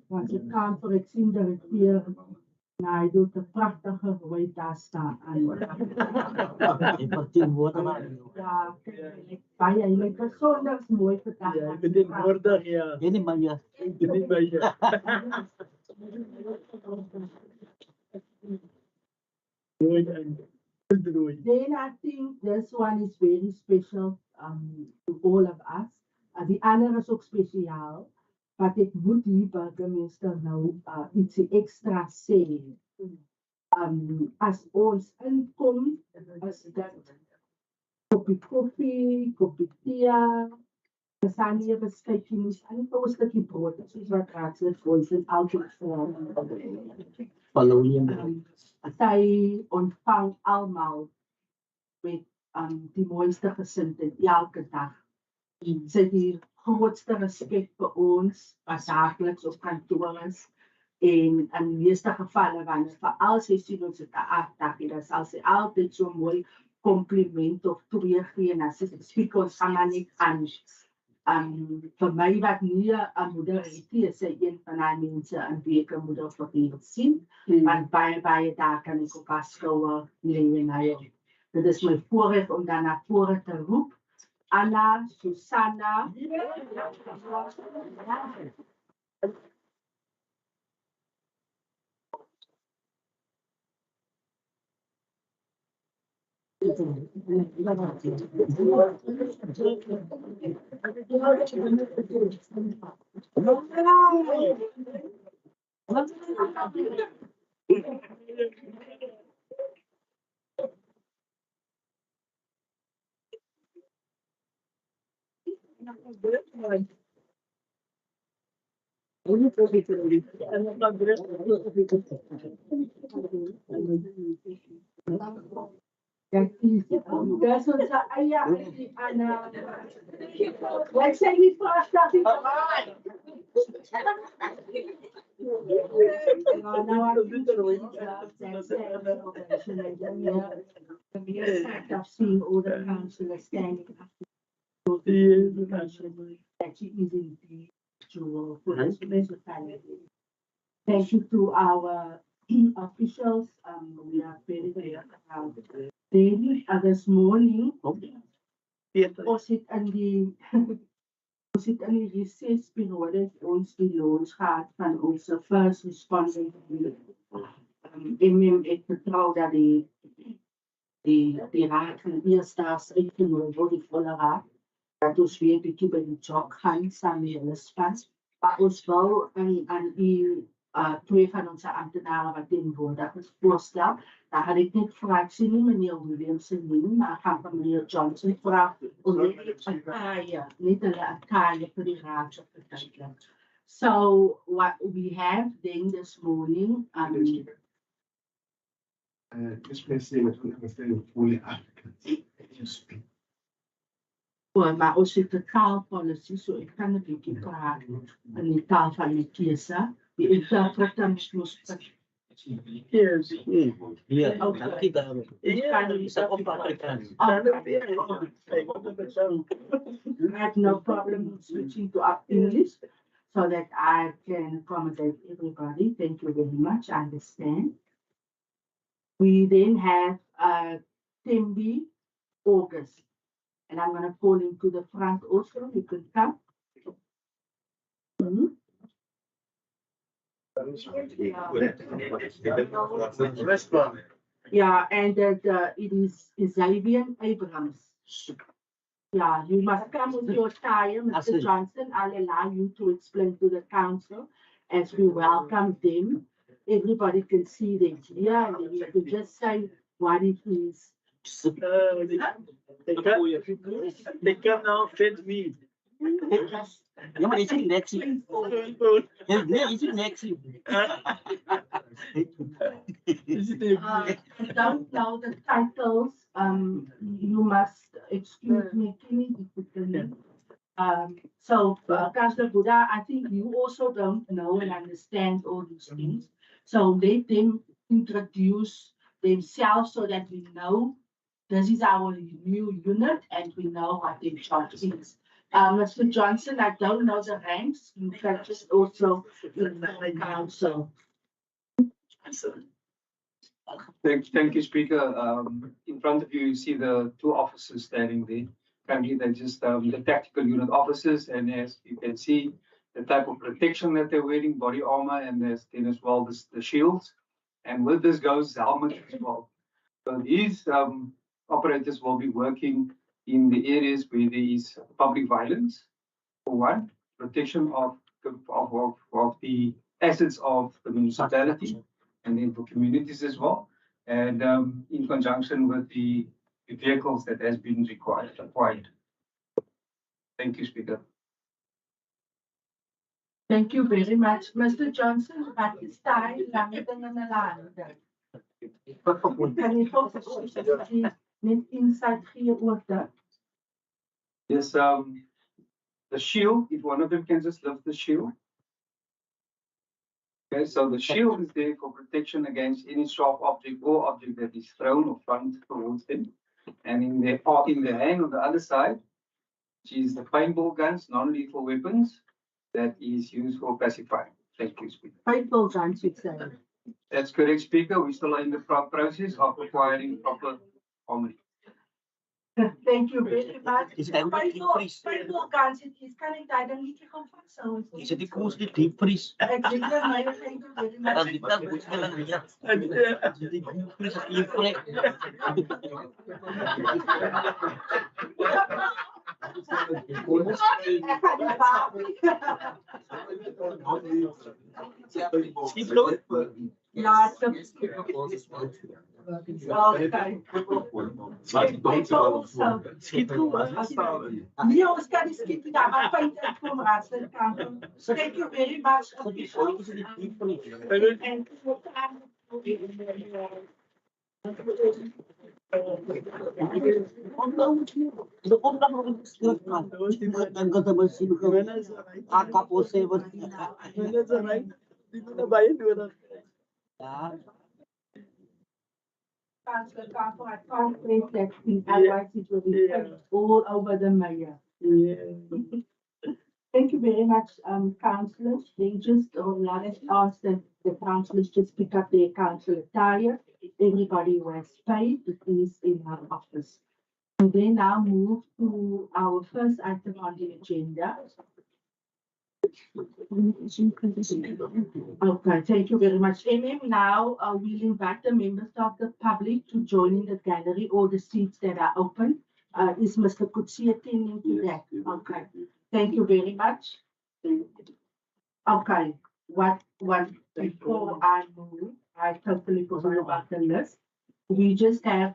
Want je kan voor het zien dat het hier, nou, je doet een prachtige rooi daar staan. Ja, maar je bent bijzonder mooi vandaag. Ja, ik ben in orde, ja. Jullie maar ja. Ik ben niet bij je. Then I think this one is very special to all of us. Die andere is ook speciaal. Maar ik moet die burgemeester nou iets extra sê. As ons inkom, is dit kopie koffie, kopie thee, lasagne beskuitjies en 'n stukkie brood, soos wat raadslid ons in altyd sy ontvang almal met die mooiste gesindheid elke dag. Sy het die grootste respek vir ons as daagliks op kantoor is. En in die meeste gevalle wanneer veral sy sien ons het 'n afdag, dan sal sy altyd so mooi compliment of twee gee en as sy spiek ons gaan maar net aan. Vir my wat nie 'n moeder het nie, is sy een van die mense in wie ek 'n moeder verdien sien. Want baie daar kan ek op haar skouer lê en hy. Dit is my voorreg om dan na vore te roep. Anna, Susanna. That's what's Anna. Let's say we first started. I've seen all the councillors standing up. That she is indeed jewel for this municipality. Thank you to our officials. We are very proud. Daily, this morning, ons het in die recessperiode ons die loons gehad van ons first responding. Het vertrouw dat die raad van eerste uitgenodigd wordt, die volle raad, dat dat ons weer 'n bietjie by die jog gaan saam met hulle span. Maar ons wou aan u twee van onze ambtenaren wat teenwoordig is voorstel. Dan had ik niet gevraagd, zie niet meneer Williamson nie, maar gaan van meneer Johnson vragen om niet een kaaie voor die raad op te kijken. So what we have then this morning, this person is understanding fully Africans. Maar ons het 'n taalpolicy, so ek kan 'n bietjie praat in die taal van die keuse. Die interpreter moes Yes. dankie daarom. Ek kan nie so op Afrikaans. I have no problem switching to English so that I can accommodate everybody. Thank you very much. I understand. We then have Tembi August. And I'm going to call him to the front also. You can come. Yeah, and it is Xavier Abrams. Yeah, you must come with your tie, Mr. Johnson. I'll allow you to explain to the council as we welcome them. Everybody can see them here, and then you can just say what it is. They come now, fed me. Ja, maar is het next week? Nee, is het next week? I don't know the titles. You must excuse me, Kenny. So, Councillor Buddha, I think you also don't know and understand all these things. So let them introduce themselves so that we know this is our new unit and we know what their job is. Mr. Johnson, I don't know the ranks. You can just also in the council. Thank you, Speaker. In front of you, you see the two officers standing there. Currently, they're just the tactical unit officers, and as you can see, the type of protection that they're wearing, body armor, and then as well the shields. And with this goes helmets as well. So these operators will be working in the areas where there is public violence, for one, protection of the assets of the municipality, and then for communities as well, and in conjunction with the vehicles that has been required. Thank you, Speaker. Thank you very much. Mr. Johnson, at this time, langer than an alarm. Can you talk net insight gee oor dit? Yes, the shield, if one of them can just lift the shield. Okay, so the shield is there for protection against any sharp object or object that is thrown or flung towards them. And in the hand on the other side, which is the paintball guns, non-lethal weapons, that is used for pacifying. Thank you, Speaker. Paintball guns, you say. That's correct, Speaker. We're still in the process of acquiring proper armory. Thank you very much. Paintball guns, it is kan ek daai ding nie gaan vashou. Is dit die koers die diep vries? Ek dink dat my thank you very much. Dit die diep vries is hier plek. Ja, nee, ons kan nie skiet nie, maar feit uitkom raadslidkant. Thank you very much. Councillor Campo, I can't place that thing, otherwise it will be all over the mayor. Thank you very much, councillors. They just, let us ask that the councillors just pick up their council attire. Everybody was paid, it is in our office. We then now move to our first item on the agenda. Okay, thank you very much. Now we'll invite the members of the public to join in the gallery or the seats that are open. Is Mr. Kutsi attending to that? Okay, thank you very much. Okay, before I move, I totally forgot about the list. We just have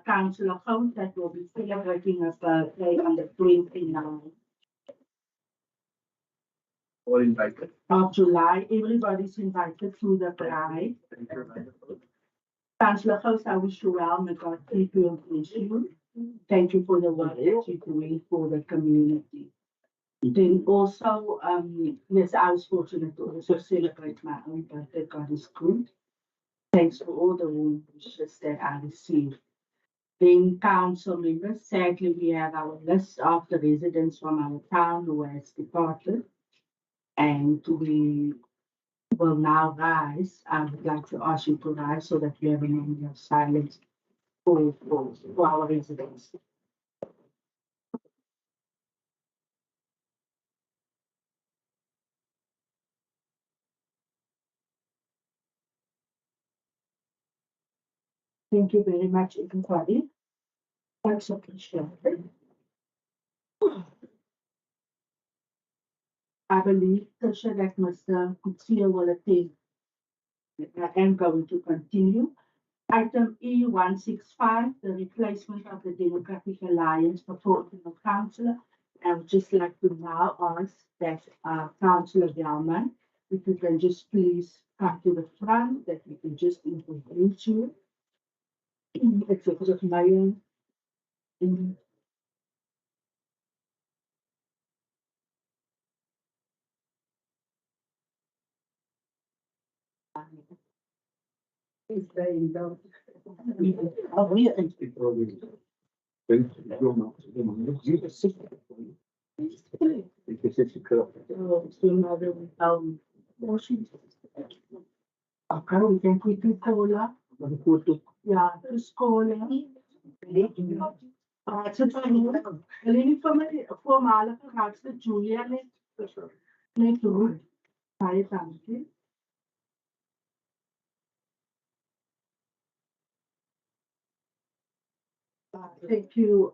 Councillor Holt that will be celebrating a birthday on the 29th All invited. of July. Everybody's invited to the bride. Councillor Holt, I wish you well. May God keep you and bless you. Thank you for the work that you're doing for the community. Then also, yes, I was fortunate to also celebrate my own birthday. God is good. Thanks for all the warm wishes that I received. Then council members, sadly, we have our list of the residents from our town who has departed. And we will now rise. I would like to ask you to rise so that we have a moment of silence for our residents. Thank you very much, everybody. Thanks, appreciated. I believe, Tasha, that Mr. Kutsia will attend. I am going to continue. Item E165, the replacement of the Democratic Alliance Proportional Councillor. I would just like to now ask that Councillor Gelman, if you can just please come to the front, that we can just introduce you. Executive Mayor. Is very low. Okay, we can quickly call up. Yeah, just call up. Alleen van mijn voormalige raadslid Julia net doen. Baie dankie. Thank you.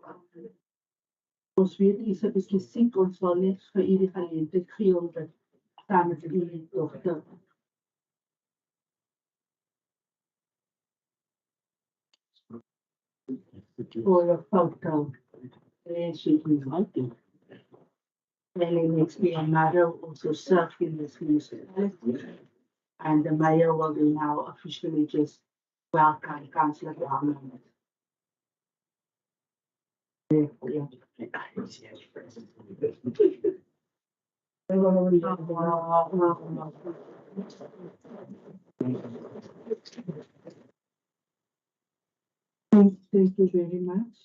Ons weet is 'n bietjie siek, ons wil net vir u die geleentheid gee om dit saam met u dogter. For a photo. And she is wanting. And it makes me a matter also serve in this municipality. And the mayor will now officially just welcome Councillor Gelman. Thank you very much.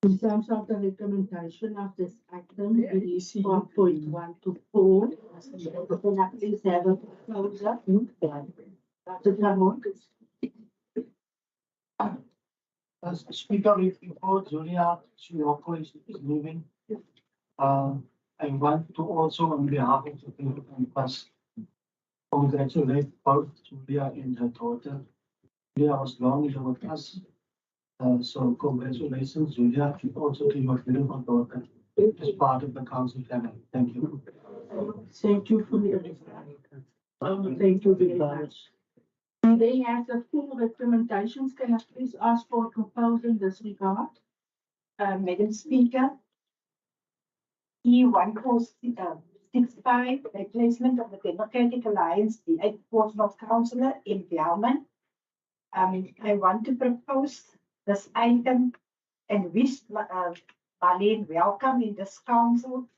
In terms of the recommendation of this item, it is 1.1 to 4. Can I please have a proposal? Speaker, before Julia Shioko is leaving, I want to also on behalf of the people on bus congratulate both Julia and her daughter. Julia was long with us. So congratulations, Julia, and also to your beautiful daughter as part of the council family. Thank you. Thank you for the thank you very much. And they have the full recommendations. Can I please ask for a proposal in this regard? Madam Speaker, E165, replacement of the Democratic Alliance, the 8th Portsmouth Councillor in Gelman. I want to propose this item and wish Marlene welcome in this council.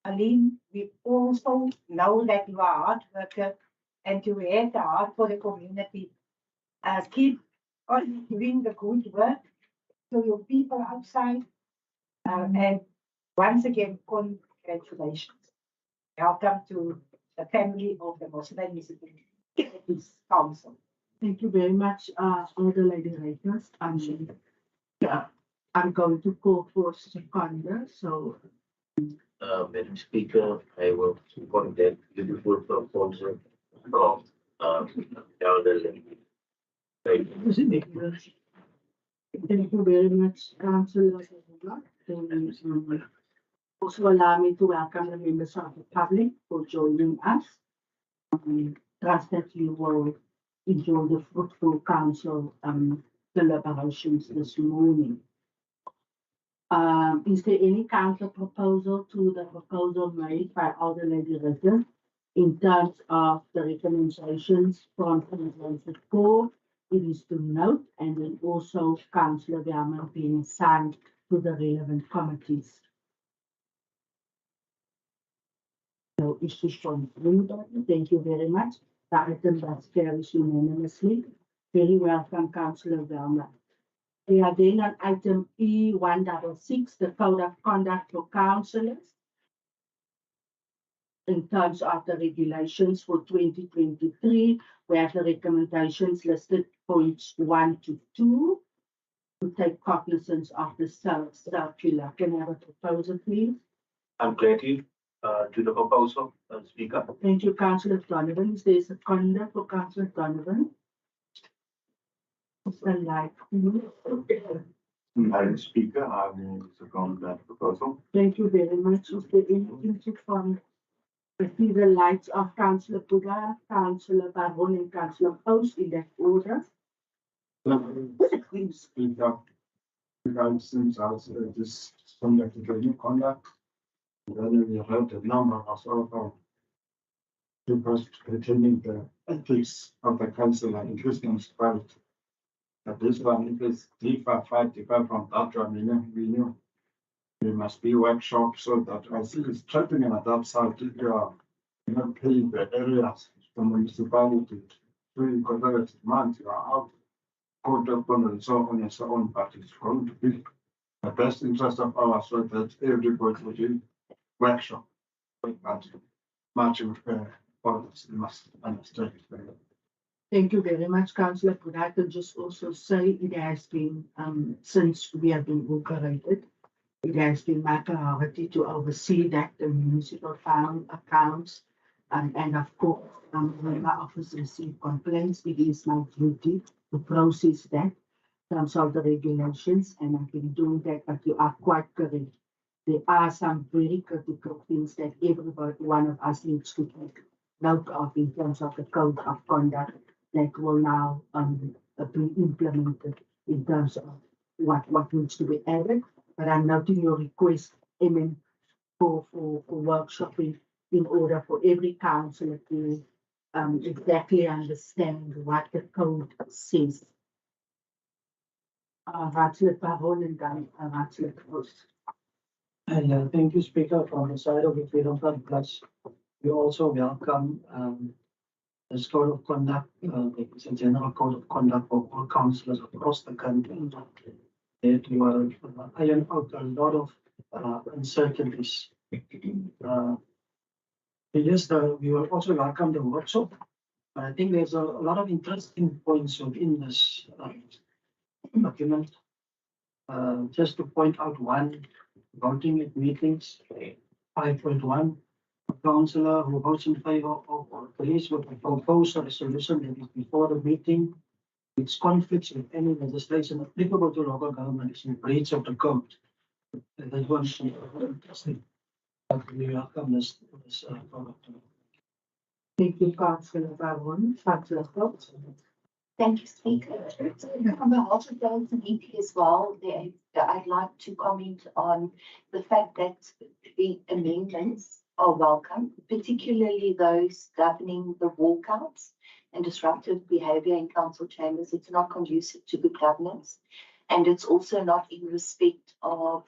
Marlene, we also know that you are a hard worker and you have the heart for the community. Keep on doing the good work to your people outside. And once again, congratulations. Welcome to the family of the Mossel Municipality Council. Thank you very much, all the lady writers. I'm going to call for seconder, so. Madam Speaker, I will support that beautiful proposal from elderly. Thank you very much, Councillor. Also allow me to welcome the members of the public for joining us. Trust that you will enjoy the fruitful council deliberations this morning. Is there any counter proposal to the proposal made by Alder Lady Ritter in terms of the recommendations from the court? It is to note, and then also Councillor Verma being assigned to the relevant committees. No issues from anybody. Thank you very much. The item that carries unanimously. Very welcome, Councillor Verma. We are then on item E166, the Code of Conduct for Councillors. In terms of the regulations for 2023, we have the recommendations listed points 1 to 2 to take cognizance of the circular. Can I have a proposal, please? I'm glad to the proposal, Speaker. Thank you, Councillor Donovan. Is there a seconder for Councillor Donovan? Madam Speaker, I will second that proposal. Thank you very much. Is there anything to from the lights of Councillor Puga, Councillor Baron, and Councillor Post in that order? Please speak up. Because since I was this conducted a new conduct, then we heard a number of our people pretending the ethics of the council and increasing municipality. But this one is 3555 from that one, we knew. There must be workshops so that I see it's threatening at that side if you are not paying the areas from municipality during conservative months, you are out, code upon and so on and so on, but it's going to be the best interest of ours so that everybody will do workshop. But much of politics must understand it very well. Thank you very much, Councillor. But I can just also say it has been, since we have been incorporated, it has been my priority to oversee that the municipal fund accounts, and of course, when my office receives complaints, it is my duty to process that in terms of the regulations, and I've been doing that, but you are quite correct. There are some very critical things that everybody, one of us needs to take note of in terms of the code of conduct that will now be implemented in terms of what needs to be added. But I'm noting your request, for workshopping in order for every councillor to exactly understand what the code says. Hartelijk Baron and then hartelijk Post. And thank you, Speaker, from the side of the Freedom Fund Plus. We also welcome this code of conduct. It's a general code of conduct for all councillors across the country. That you are iron out a lot of uncertainties. Yes, we will also welcome the workshop. I think there's a lot of interesting points within this document. Just to point out one, voting at meetings, 5.1. A councillor who votes in favor of or agrees with the proposed resolution that is before the meeting, which conflicts with any legislation applicable to local government, is in breach of the code. That one is interesting. We welcome this product. Thank you, Councillor Baron. Councillor Post. Thank you, Speaker. On behalf of those in EP as well, I'd like to comment on the fact that the amendments are welcome, particularly those governing the walkouts and disruptive behaviour in council chambers. It's not conducive to good governance, and it's also not in respect of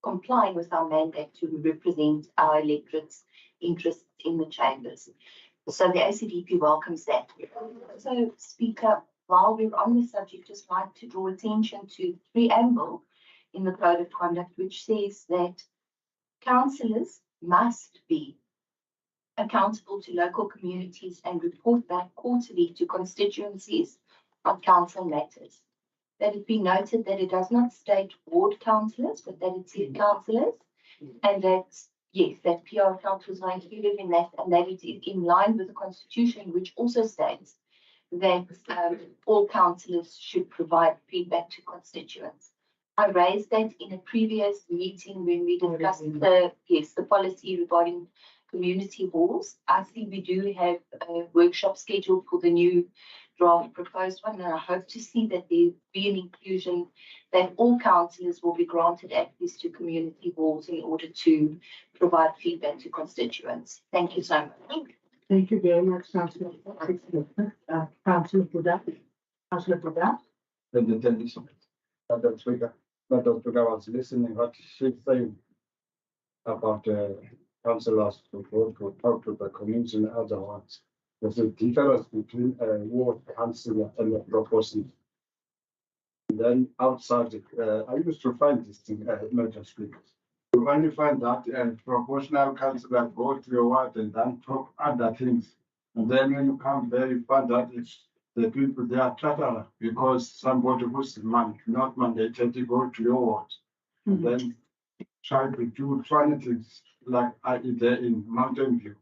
complying with our mandate to represent our electorate's interests in the chambers. So the ACDP welcomes that. So, Speaker, while we're on the subject, just like to draw attention to the preamble in the Code of Conduct, which says that councillors must be accountable to local communities and report back quarterly to constituencies on council matters. That it be noted that it does not state ward councillors, but that it says councillors, and that Yes, that PR account was not included in that, and that it is in line with the constitution, which also states that all councillors should provide feedback to constituents. I raised that in a previous meeting when we discussed the policy regarding community halls. I see we do have a workshop scheduled for the new draft proposed one, and I hope to see that there be an inclusion that all councillors will be granted access to community halls in order to provide feedback to constituents. Thank you so much. Thank you very much, Councillor. Councillor Buddha. Councillor Buddha. Madam Speaker, I was listening what she's saying about councillors to vote to talk to the community and other ones. There's a difference between a ward councillor and a proposal. Then outside, I used to find this thing, Madam Speaker. You only find that proportional councillor go to your ward and then talk other things. And then when you come there, you find that it's the people they are traveler because somebody who's not mandated to go to your ward. And then try to do funny things like I did there in Mountain View.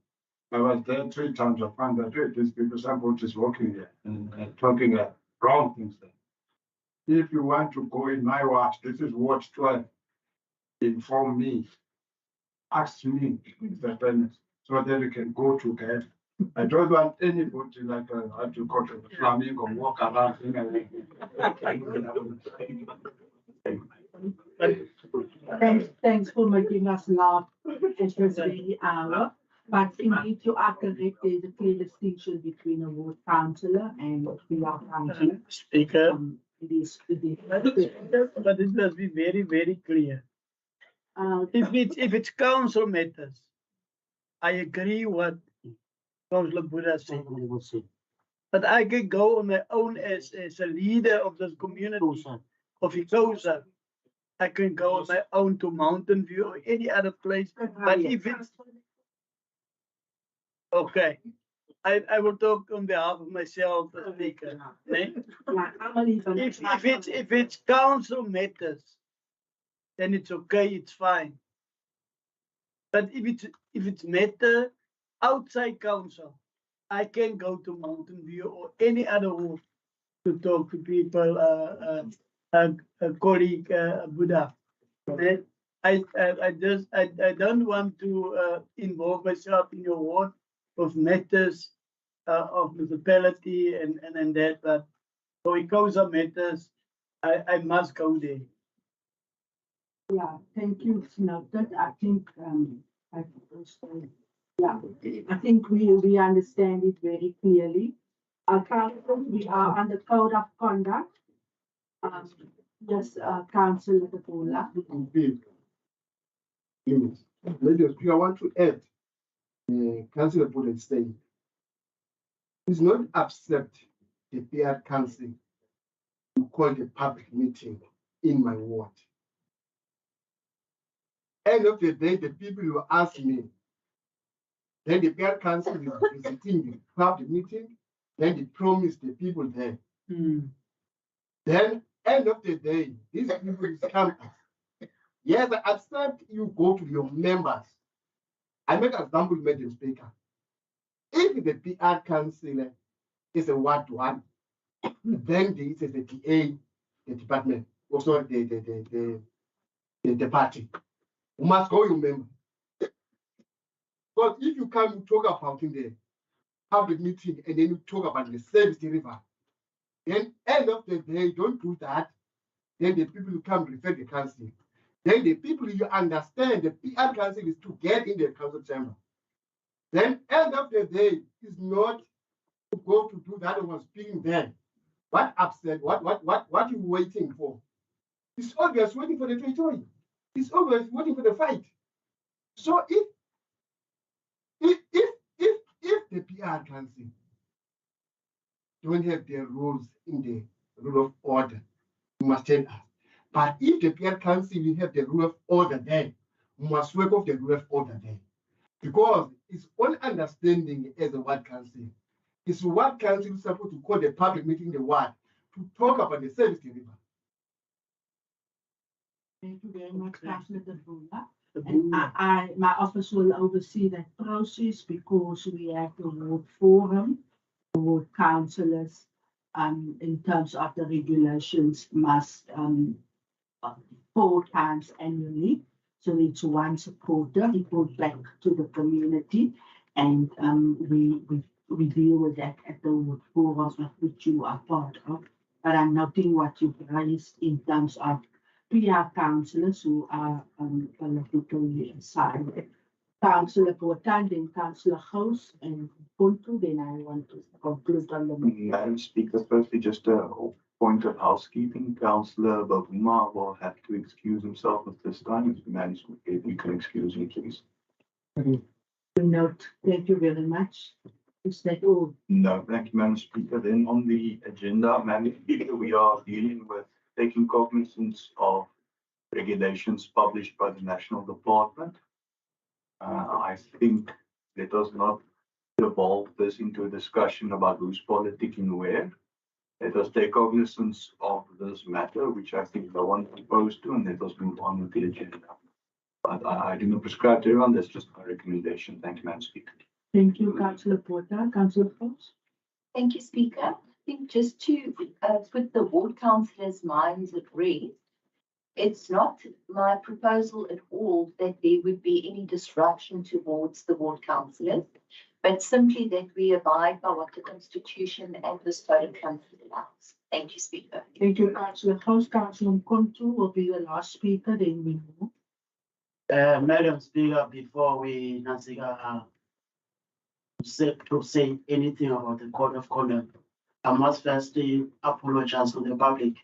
I was there 3 times. I found that these people, somebody is walking there and talking wrong things there. If you want to go in my ward, this is Ward 12. Inform me, ask me, Mr. Bennett, so that we can go together. I don't want anybody like how to go to the flamingo walk around. Thanks for making us laugh at this very hour. But indeed, you are correct. There's a clear distinction between a ward councillor and a PR councillor. Speaker. It is. But it must be very, very clear. If it's council matters, I agree what Councillor Buddha said. But I can go on my own as a leader of this community of Ikosa. I can go on my own to Mountain View or any other place. But if it's okay, I will talk on behalf of myself, the speaker. If it's council matters, then it's okay, it's fine. But if it's matter outside council, I can go to Mountain View or any other ward to talk to people, colleague Buddha. I don't want to involve myself in your ward of matters of municipality and that, but for Ikosa matters, I must go there. Yeah, thank you, Noted. I think I think we understand it very clearly. Council, we are under code of conduct. Yes, Councillor Tapola. I want to add, Councillor Bullet saying, it's not accept the PR council to call the public meeting in my ward. End of the day, the people will ask me, then the PR council is visiting the public meeting, then they promise the people there. Then end of the day, these people will come. Yes, I accept you go to your members. I make an example, Madam Speaker. If the PR council is a one-to-one, then this is the DA, the department, or sorry, the party. You must go your member. But if you come and talk about in the public meeting and then you talk about the service delivery, then end of the day, don't do that. Then the people who come refer the council. Then the people you understand the PR council is to get in the council chamber. Then end of the day is not to go to do that was being there. What upset? What you waiting for? It's always waiting for the territory. It's always waiting for the fight. So if the PR council don't have their rules in the rule of order, you must tell us. But if the PR council will have the rule of order there, you must work off the rule of order there. Because it's all understanding as a ward council. It's ward council supposed to call the public meeting the ward to talk about the service delivery. Thank you very much, Councillor Debula. And my office will oversee that process because we have the ward forum, ward councillors, in terms of the regulations must, 4 times annually. So it's once a quarter, it goes back to the community and, we deal with that at the ward forum of which you are part of. But I'm noting what you've raised in terms of PR councillors who are politically assigned. Councillor Botan, then Councillor House and Puntu, then I want to conclude on the. Madam Speaker, firstly, just a point of housekeeping. Councillor Bavuma will have to excuse himself at this time. If the management, if you can excuse him, please. Note, thank you very much. Is that all? No, thank you, Madam Speaker. Then on the agenda, Madam Speaker, we are dealing with taking cognizance of regulations published by the National Department. I think let us not evolve this into a discussion about who's politicking where. Let us take cognizance of this matter, which I think no one proposed to, and let us move on with the agenda. But I do not prescribe to everyone. That's just my recommendation. Thank you, Madam Speaker. Thank you, Councillor Porter. Councillor Fox. Thank you, Speaker. I think just to put the ward councillors' minds at rest, it's not my proposal at all that there would be any disruption towards the ward councillors, but simply that we abide by what the Constitution and this code of conduct allows. Thank you, Speaker. Thank you, Councillor Fox. Councillor Kontu will be the last speaker, then we move. Madam Speaker, before we to say anything about the code of conduct, I must firstly apologize to the public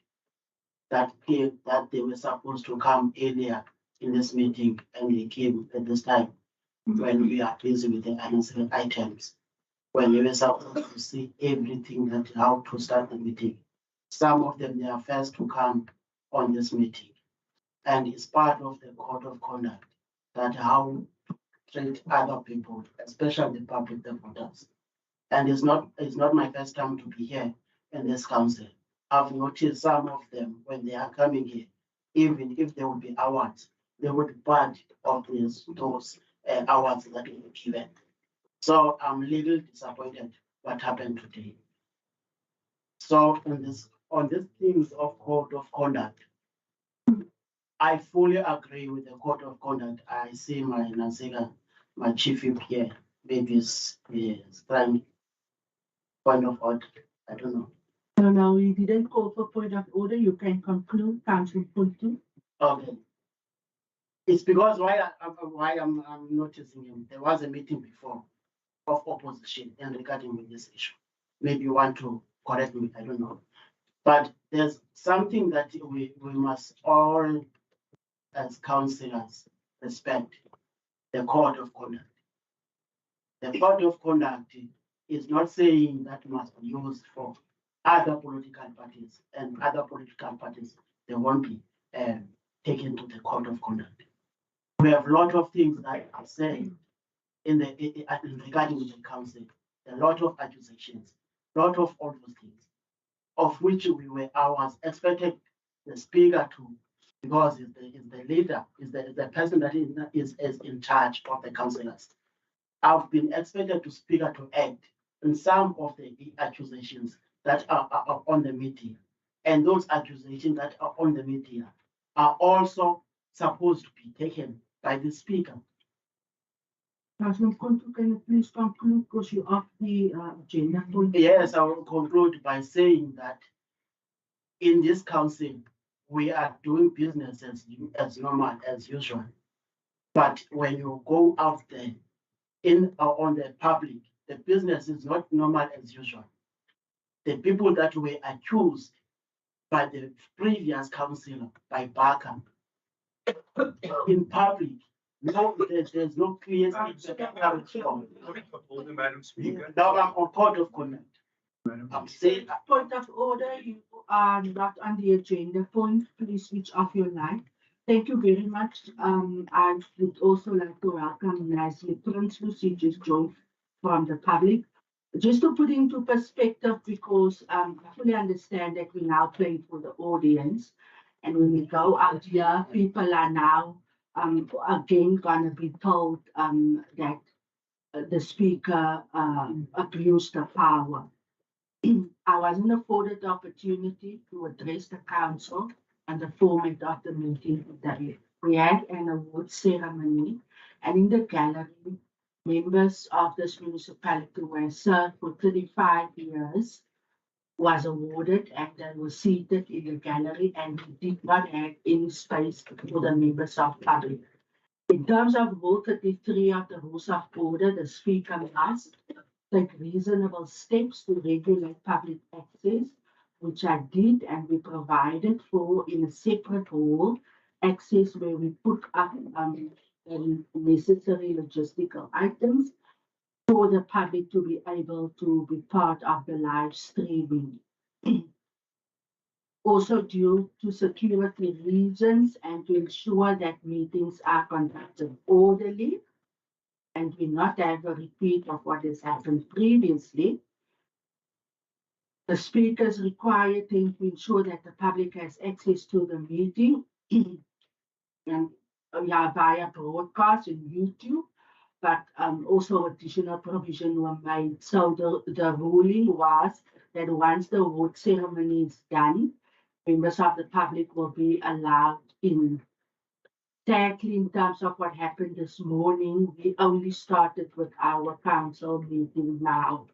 that they were supposed to come earlier in this meeting and they came at this time when we are busy with the unnecessary items. When they were supposed to see everything that how to start the meeting. Some of them, they are first to come on this meeting. And it's part of the code of conduct that how to treat other people, especially the public, the voters. And it's not my first time to be here in this council. I've noticed some of them when they are coming here, even if there will be awards, they would part of those awards that we were given. So I'm a little disappointed what happened today. So on this things of code of conduct, I fully agree with the code of conduct. I see my chief whip here, maybe is trying point of order. I don't know. No, we didn't call for point of order. You can conclude, Councillor Puntu. Okay. It's because why I'm noticing him. There was a meeting before of opposition and regarding with this issue. Maybe you want to correct me, I don't know. But there's something that we must all as councillors respect, the code of conduct. The code of conduct is not saying that must be used for other political parties, and other political parties, they won't be taken to the code of conduct. We have a lot of things that are said regarding the council, a lot of accusations, a lot of all those things, of which I was expected the speaker to, because is the leader, is the person that is in charge of the councillors. I've been expected to speaker to act in some of the accusations that are on the media, and those accusations that are on the media are also supposed to be taken by the speaker. Councillor Kontu, can you please conclude because you have the agenda? Yes, I will conclude by saying that in this council, we are doing business as normal as usual. But when you go out there on the public, the business is not normal as usual. The people that were accused by the previous councillor, by Barker, in public, no, there's no clear statement. Madam Speaker. Now I'm on code of conduct. I'm saying point of order, you are not on the agenda point. Please switch off your line. Thank you very much. I would also like to welcome Leslie Prince, who just joined from the public. Just to put into perspective, because I fully understand that we now play for the audience. And when we go out here, people are now again gonna be told that the speaker abused the power. I wasn't afforded the opportunity to address the council and the format of the meeting today. We had an award ceremony, and in the gallery, members of this municipality who have served for 35 years was awarded, and they were seated in the gallery, and we did not have any space for the members of public. In terms of Rule 33 of the Rules of Order, the speaker must take reasonable steps to regulate public access, which I did, and we provided for in a separate hall access where we put up necessary logistical items for the public to be able to be part of the live streaming. Also, due to security reasons and to ensure that meetings are conducted orderly and we not have a repeat of what has happened previously, the speaker is required to ensure that the public has access to the meeting and via broadcast and YouTube, but also additional provision were made. So the ruling was that once the award ceremony is done, members of the public will be allowed in. Sadly, in terms of what happened this morning, we only started with our council meeting now.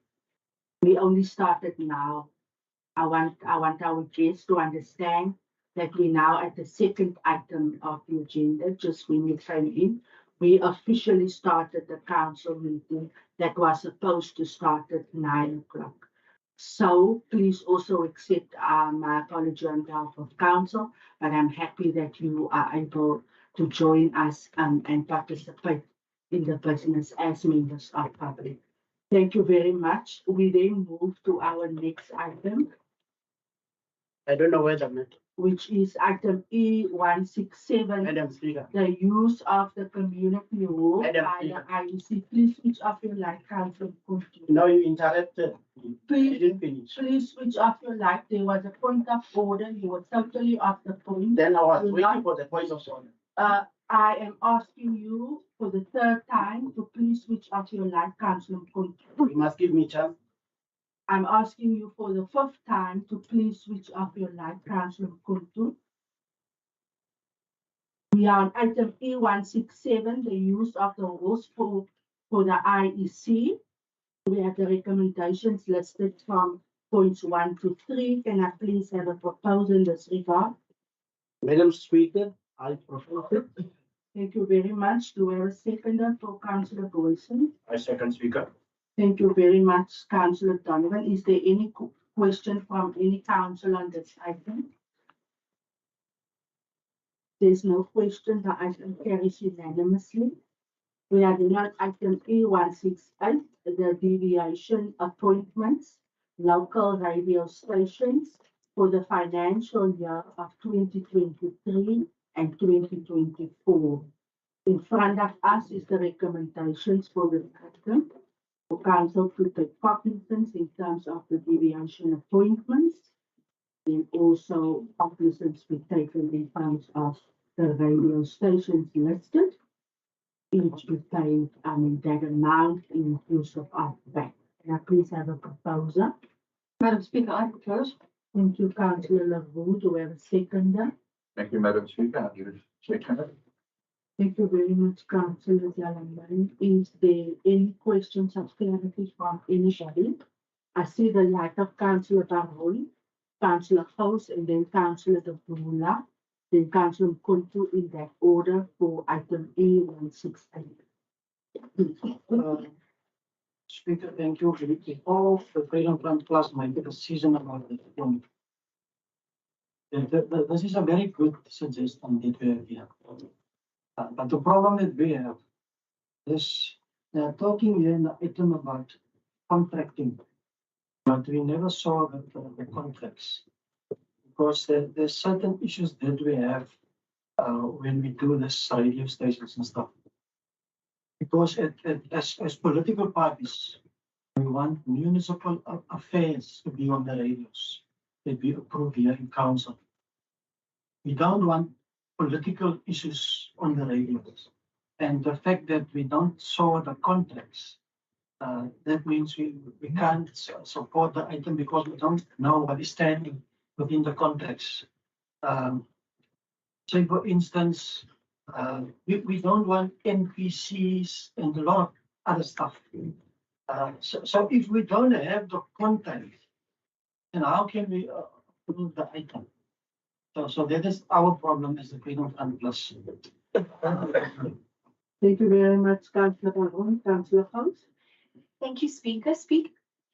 We only started now. I want our guests to understand that we're now at the second item of the agenda. Just when you came in, we officially started the council meeting that was supposed to start at 9 o'clock. So please also accept my apology on behalf of council, but I'm happy that you are able to join us and participate in the business as members of public. Thank you very much. We then move to our next item. I don't know where the which is item E167. Madam Speaker. The use of the community hall by Madam the Speaker. IEC. Please switch off your light, Councillor. No, you interrupted. Please, You didn't finish. Please switch off your light. There was a point of order. You were totally off the point. Then I was waiting for the point of order. I am asking you for the third time to please switch off your light, Councillor. You must give me a chance. I'm asking you for the fifth time to please switch off your light, Councillor Kuntu. We are on item E167, the use of the halls for the IEC. We have the recommendations listed from points 1 to 3. Can I please have a proposal in this regard? Madam Speaker, I propose it. Thank you very much. Do we have a seconder for Councillor Boyson? I second, Speaker. Thank you very much, Councillor Donovan. Is there any question from any council on this item? There's no question. The item carries unanimously. We are then on item E168, the deviation appointments, local radio stations for the financial year of 2023 and 2024. In front of us is the recommendations for the item. For council to take cognizance in terms of the deviation appointments, and also cognizance be taken in terms of the radio stations listed, each be paid that amount inclusive of that. Can I please have a proposal? Madam Speaker, I propose. Thank you, Councillor LaRue. Do we have a seconder? Thank you, Madam Speaker. I give it second. Thank you very much, Councillor Jalamani. Is there any questions of clarity from anybody? I see the light of Councillor Barholi, Councillor House, and then Councillor De Brula, then Councillor Kuntu in that order for item E168. Speaker, thank you. All of the Freedom Front Plus might be a season about the point. This is a very good suggestion that we have here. But the problem that we have is they are talking here in the item about contracting, but we never saw the contracts because there's certain issues that we have when we do this radio stations and stuff. Because as political parties, we want municipal affairs to be on the radios that we approve here in council. We don't want political issues on the radios. And the fact that we don't show the contracts, that means we can't support the item because we don't know what is standing within the contracts. Say for instance, we don't want NPCs and a lot of other stuff. So if we don't have the content, then how can we approve the item? So that is our problem as the Queen of Unplus. Thank you very much, Councillor Baron. Councillor Hans. Thank you, Speaker.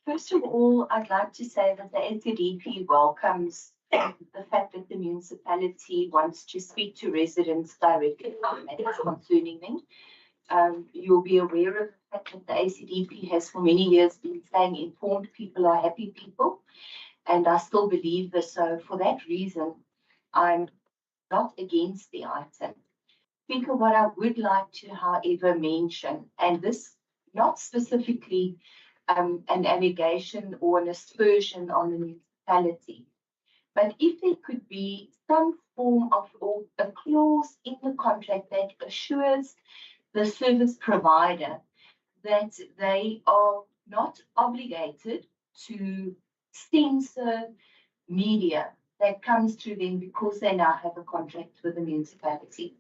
First of all, I'd like to say that the NCDP welcomes the fact that the municipality wants to speak to residents directly on matters concerning them. You'll be aware of the fact that the ACDP has for many years been saying informed people are happy people, and I still believe this. So for that reason, I'm not against the item. Speaker, what I would like to, however, mention, and this not specifically an allegation or an aspersion on the municipality, but if there could be some form of or a clause in the contract that assures the service provider that they are not obligated to censor media that comes to them because they now have a contract with the municipality.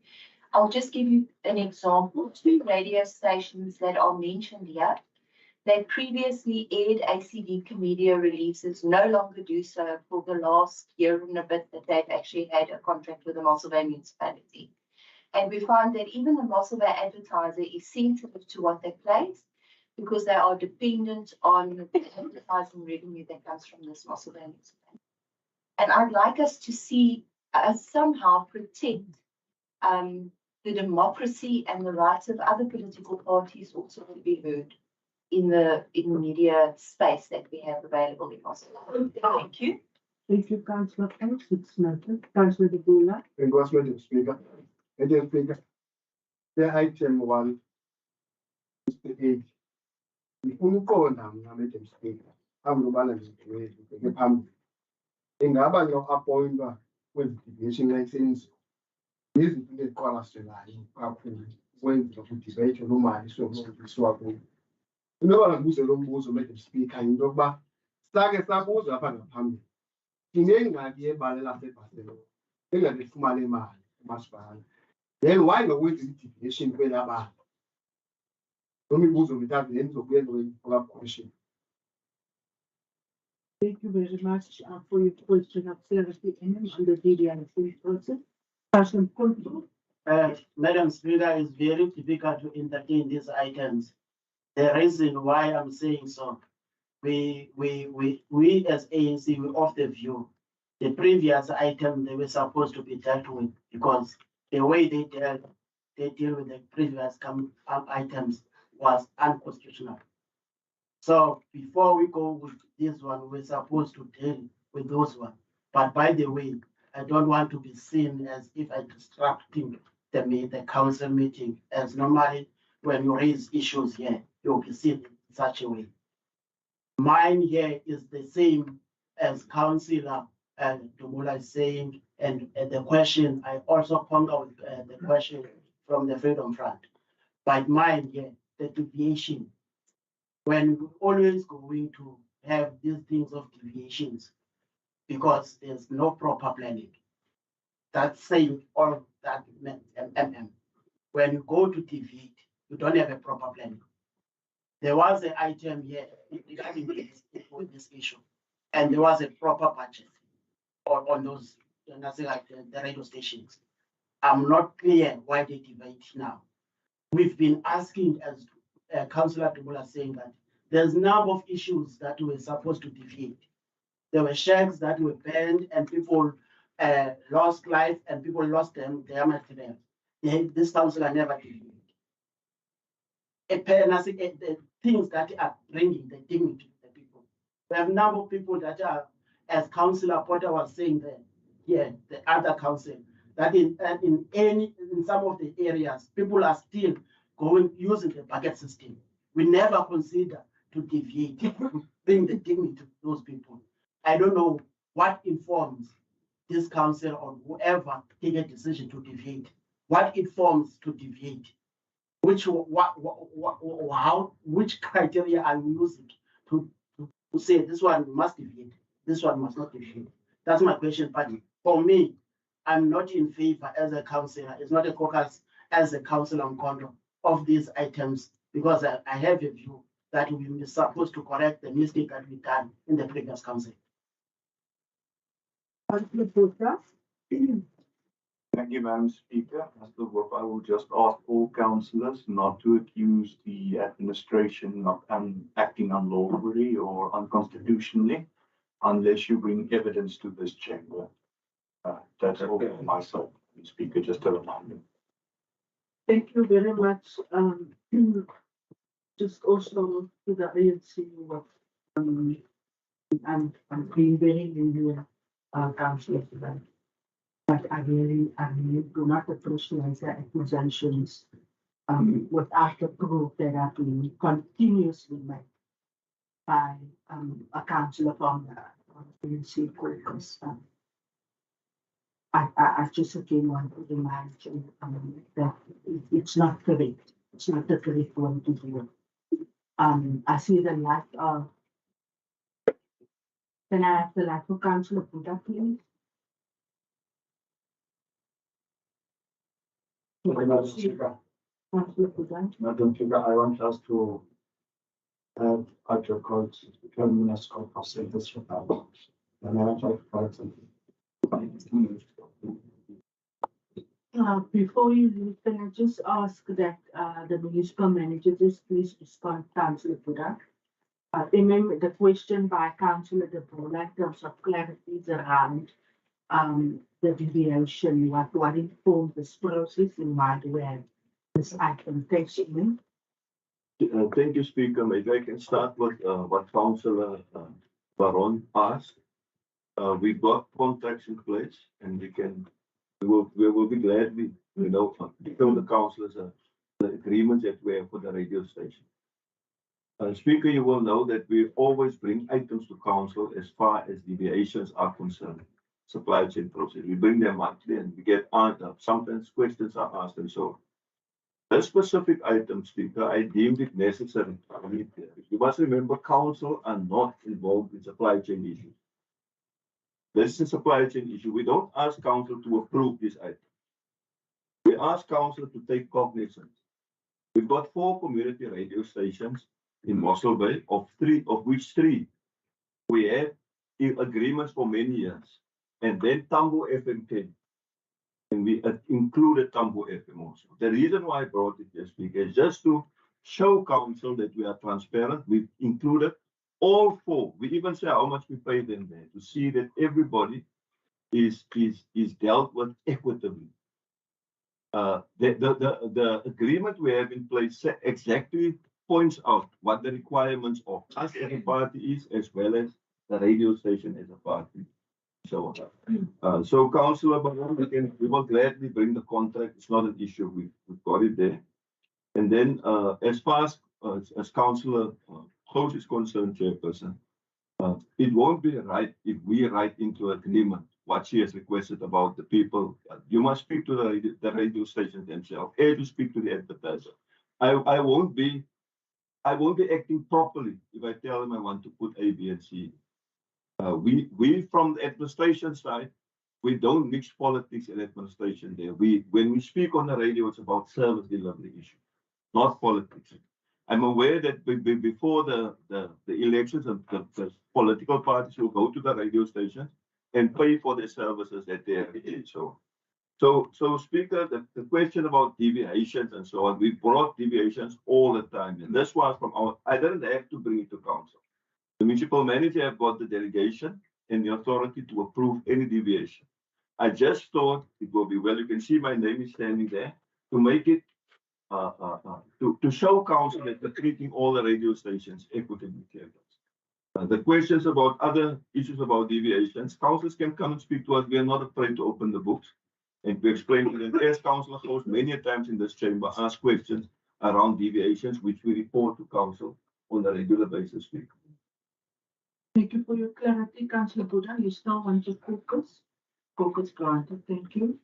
I'll just give you an example. 2 radio stations that are mentioned here that previously aired ACDP media releases no longer do so for the last year and a bit that they've actually had a contract with the Mossel municipality. And we find that even the Mossel advertiser is sensitive to what they place because they are dependent on the advertising revenue that comes from this Mossel municipality. And I'd like us to see us somehow protect the democracy and the rights of other political parties also to be heard in the media space that we have available in Mossel. Thank you. Thank you, Councillor Hans. It's noted. Councillor De Bula. Inkosi Madam Speaker. Madam Speaker. The item 1, Mr. 8. Ngifuna ukuqonda mna Madam Speaker. Angibana ngibheke phambili. Ingaba ngiyo-appointwa kwezi-deviation license izinto eziqwalaselayo kakhulu ukwenzela kudibeyithwe nomali sokuswa kuyo. Into abangabuze lo mbuzo Madam Speaker yinto yokuba sake sabuza apha ngaphambili. Sinengxaki yebala laseBarcelona engalifumana imali kumasipala. Then why ngokwenza i-deviation kwelaa bala? Lo mibuzo mithathu endizokuyenza kwe-follow-up question. Thank you very much for your question of clarity on the DDIC process. Councillor Kuntu. Madam Speaker, it's very difficult to entertain these items. The reason why I'm saying so, we as ANC, we're of the view the previous item they were supposed to be dealt with because the way they deal with the previous items was unconstitutional. So before we go with this one, we're supposed to deal with those ones. But by the way, I don't want to be seen as if I'm disrupting the council meeting, as normally when you raise issues here, you'll be seen in such a way. Mine here is the same as Councillor Dumula is saying, and the question, I also concur with the question from the Freedom Front. But mine here, the deviation, when we're always going to have these things of deviations, because there's no proper planning. That's saying all that when you go to deviate, you don't have a proper planning. There was an item here regarding this issue, and there was a proper budget on those, nothing like the radio stations. I'm not clear why they debate now. We've been asking, as Councillor Dumula saying, that there's a number of issues that were supposed to deviate. There were shacks that were burned and people lost life and people lost their material. This councillor never deviated. The things that are bringing the dignity to the people. We have a number of people that are, as Councillor Potter was saying there, here, the other council, that in some of the areas, people are still using the bucket system. We never consider to deviate, bring the dignity to those people. I don't know what informs this council or whoever take a decision to deviate, what it forms to deviate, which which criteria are you using to say this one must deviate, this one must not deviate? That's my question. But for me, I'm not in favor as a councillor. It's not a caucus as a councillor on control of these items because I have a view that we were supposed to correct the mistake that we done in the previous council. Thank you, Madam Speaker. As the work, I will just ask all councillors not to accuse the administration of acting unlawfully or unconstitutionally unless you bring evidence to this chamber. That's all from myself, Speaker, just a reminder. Thank you very much. Just also to the ANC, what I'm being very lenient, councillor today. But I really do not appreciate the accusations without the proof that have been continuously made by a councillor from the ANC caucus. I just again want to remind you that it's not correct. It's not the correct way to do it. I see the light of. Can I have the light for Councillor Buddha, please? Madam Speaker, Councillor Buddha. Madam Speaker, I want us to have at your court, 12 minutes call for this for that. And I want to call something. Before you leave, can I just ask that the municipal manager just please respond, Councillor Buddha. Remember the question by Councillor De Bola in terms of clarities around the deviation, what informed this process and why do we have this item? Thank you. Thank you, Speaker. Maybe I can start with what Councillor Baron asked. We've got contracts in place, and we will be glad to tell the councillors the agreements that we have for the radio station. Speaker, you will know that we always bring items to council as far as deviations are concerned. Supply chain process, we bring them monthly and we get answers. Sometimes questions are asked and so on. This specific item, Speaker, I deemed it necessary. You must remember, council are not involved in supply chain issues. This is a supply chain issue. We don't ask council to approve this item. We ask council to take cognizance. We've got 4 community radio stations in Mossel Bay, of which 3 we have agreements for many years. And then Tambo FM came. And we included Tambo FM also. The reason why I brought it here, Speaker, is just to show council that we are transparent. We've included all 4. We even say how much we pay them there to see that everybody is dealt with equitably. The agreement we have in place exactly points out what the requirements of us as a party is, as well as the radio station as a party. So Councillor Baron, we will gladly bring the contract. It's not an issue. We've got it there. And then as far as Councillor Close is concerned, Chairperson, it won't be right if we write into agreement what she has requested about the people. You must speak to the radio stations themselves, and to speak to the advertiser. I won't be acting properly if I tell them I want to put A, B, and C. We from the administration side, we don't mix politics and administration there. When we speak on the radio, it's about service delivery issue, not politics. I'm aware that before the elections, the political parties will go to the radio stations and pay for the services that they have. So Speaker, the question about deviations and so on, we brought deviations all the time. And this was I didn't have to bring it to council. The municipal manager have got the delegation and the authority to approve any deviation. I just thought it will be well. You can see my name is standing there to make it to show council that we're treating all the radio stations equitably. The questions about other issues about deviations, councillors can come and speak to us. We are not afraid to open the books and to explain to them. As Councillor Close many times in this chamber ask questions around deviations, which we report to council on a regular basis. Thank you for your clarity, Councillor Buddha. You still want to focus? Focus granted. Thank you.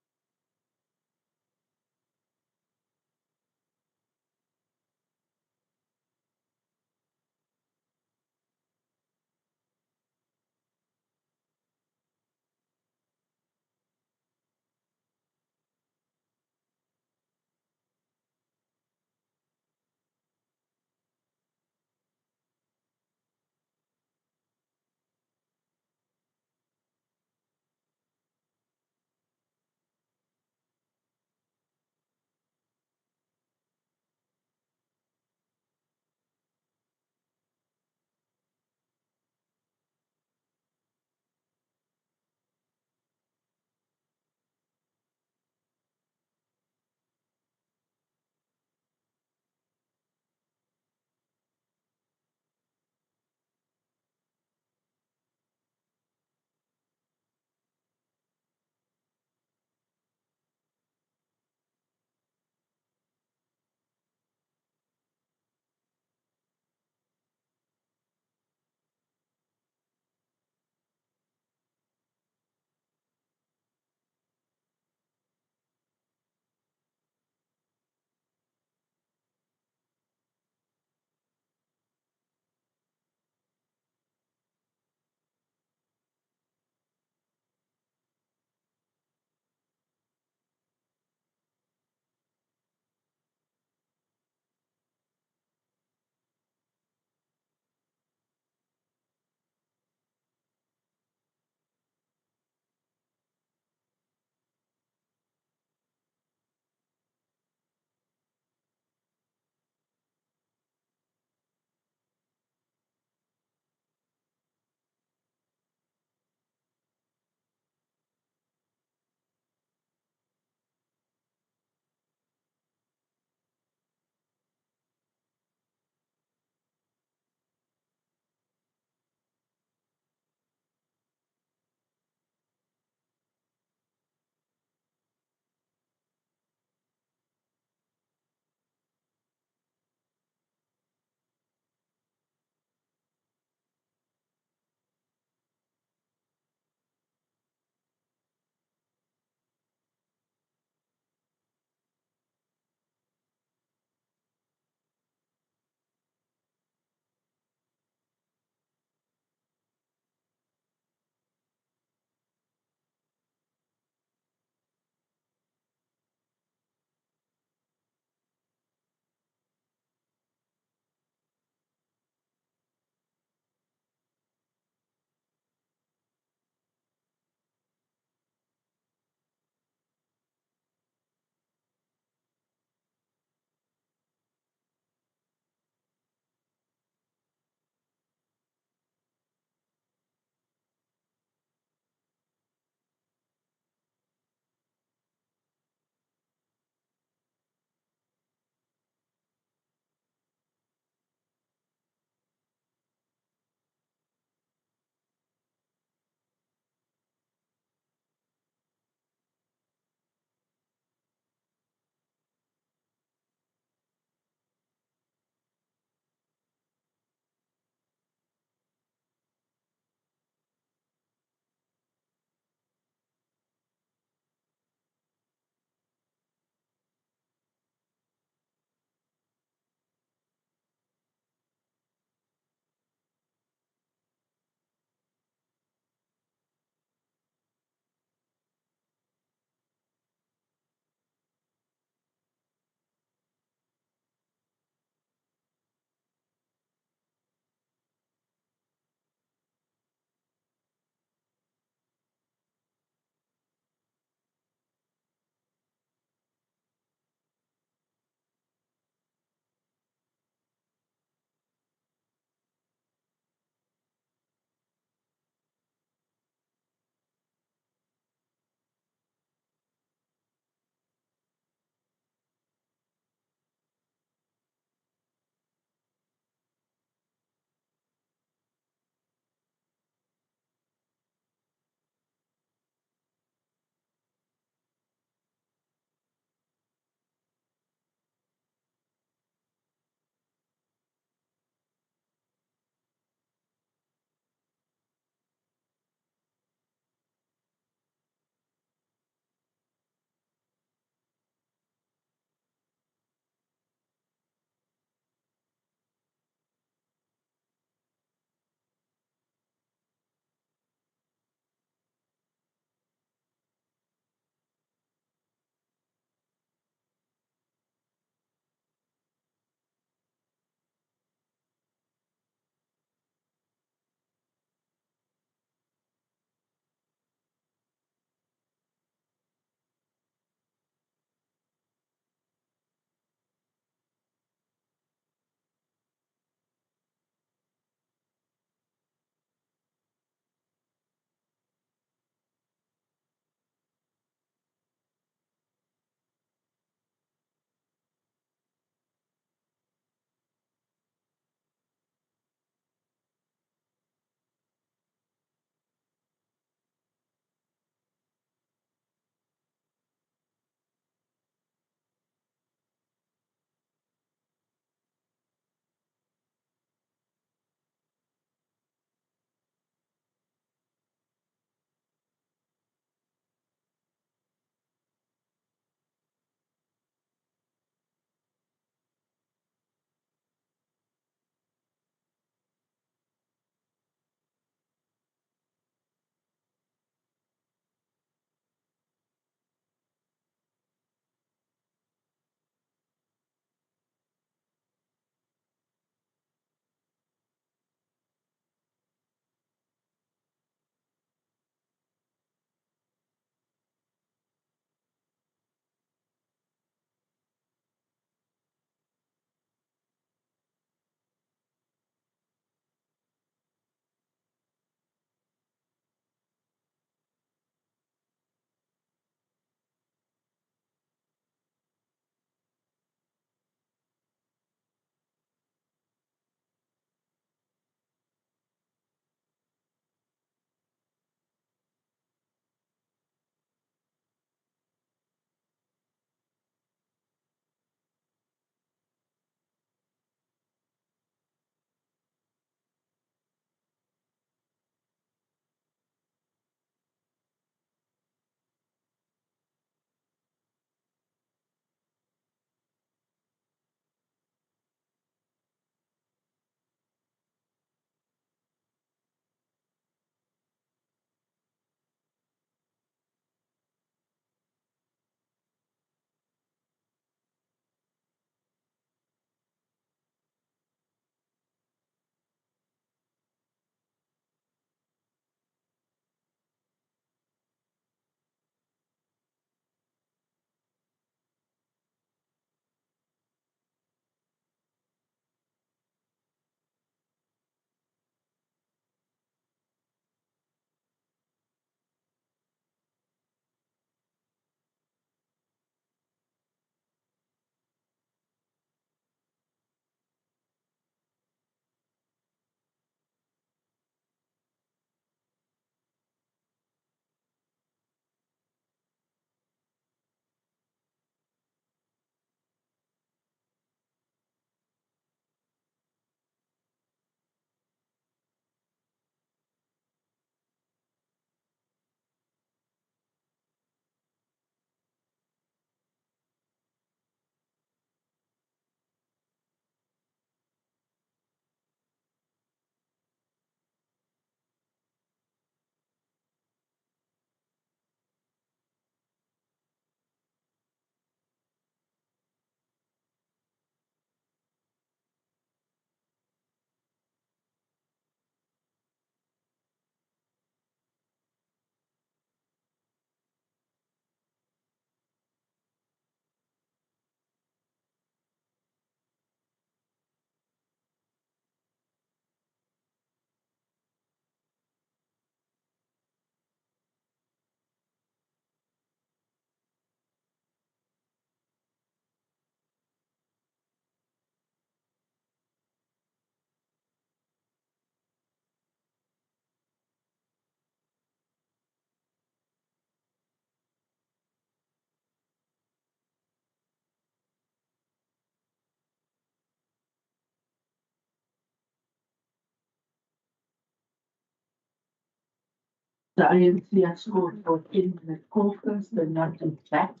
The ANC has scored for 10-minute caucus, the not in fact.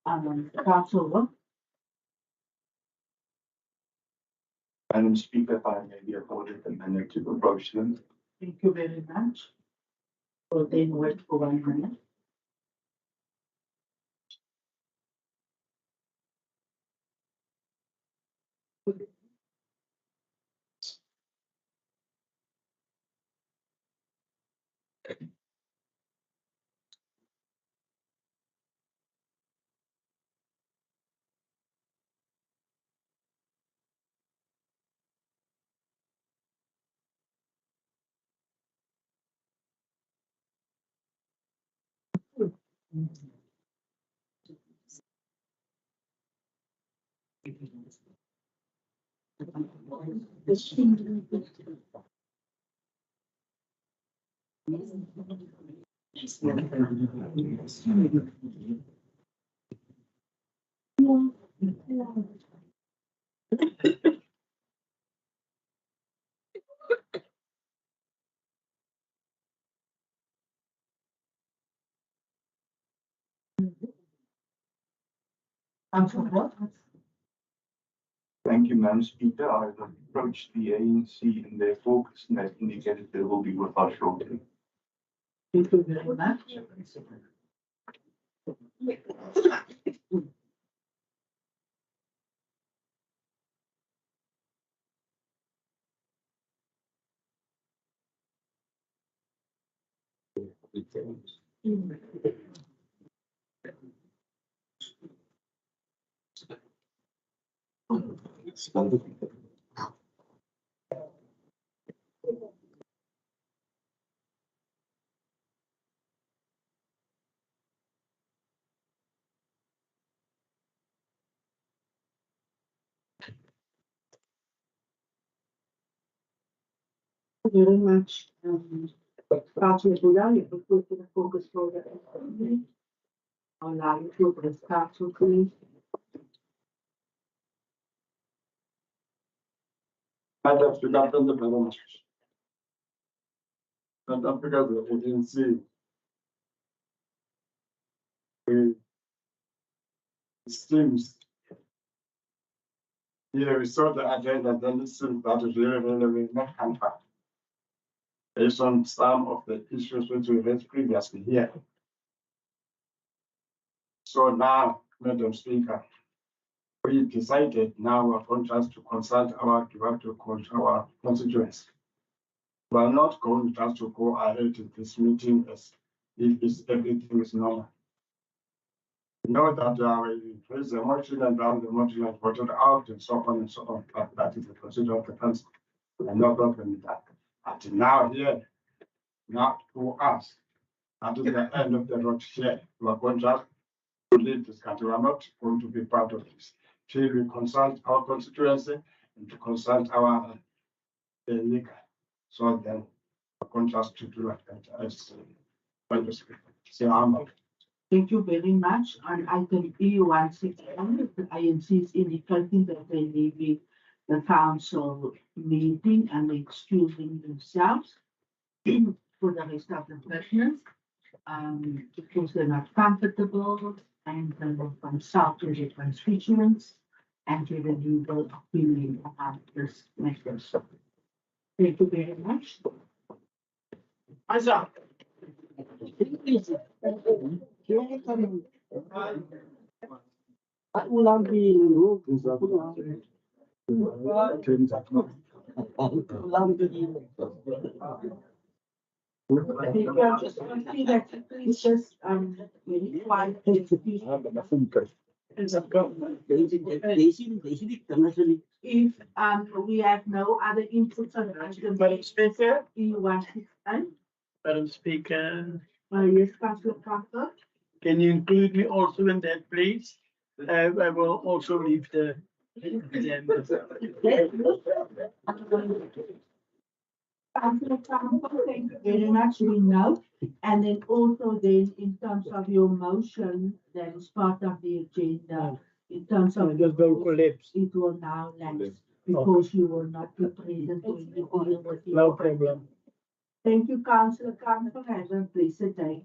Councillor, Madam Speaker, if I may be afforded a minute to approach them. thank you very much. We'll then wait for 1 minute. Councillor, Thank you, Madam Speaker. I have approached the ANC in their caucus and they've indicated they will be with us shortly. thank you very much. Thank you very much. Councillor Buya, you have put the focus for the assembly. I'll allow you to address council, please. Madam Speaker, thank you very much. Madam Speaker, the agency. It seems. Yeah, we saw the agenda, then it seems that is really not contact. Based on some of the issues which we raised previously here. So now, Madam Speaker, we decided now we're going just to consult our constituents. We are not going just to go ahead in this meeting as if everything is normal. We know that we raise the motion and then the motion is voted out and so on and so on, but that is the procedure of the council. And no problem with that. But now here, not to us, that is the end of the road here. We are going just to leave this country. We are not going to be part of this. Till we consult our constituency and to consult our legal. So then we're going just to do like that as say Thank you very much. On item E161, the ANC is indicating that they may be the council meeting and excusing themselves for the rest of the business. Because they're not comfortable and they will consult with their constituents and give a legal opinion about this matter. Thank you very much. Isaac. Please just really quiet. If we have no other inputs on item Madam Speaker, E169. Madam Speaker, Yes, Councillor Parker. can you include me also in that, please? I will also leave the agenda. Councillor Parker, thank you very much. We know. And then also then in terms of your motion that is part of the agenda, in terms of Just will collapse. it will now lapse because you will not be present when you deal with No problem. Thank you, Councillor Campbell. Have a blessed day.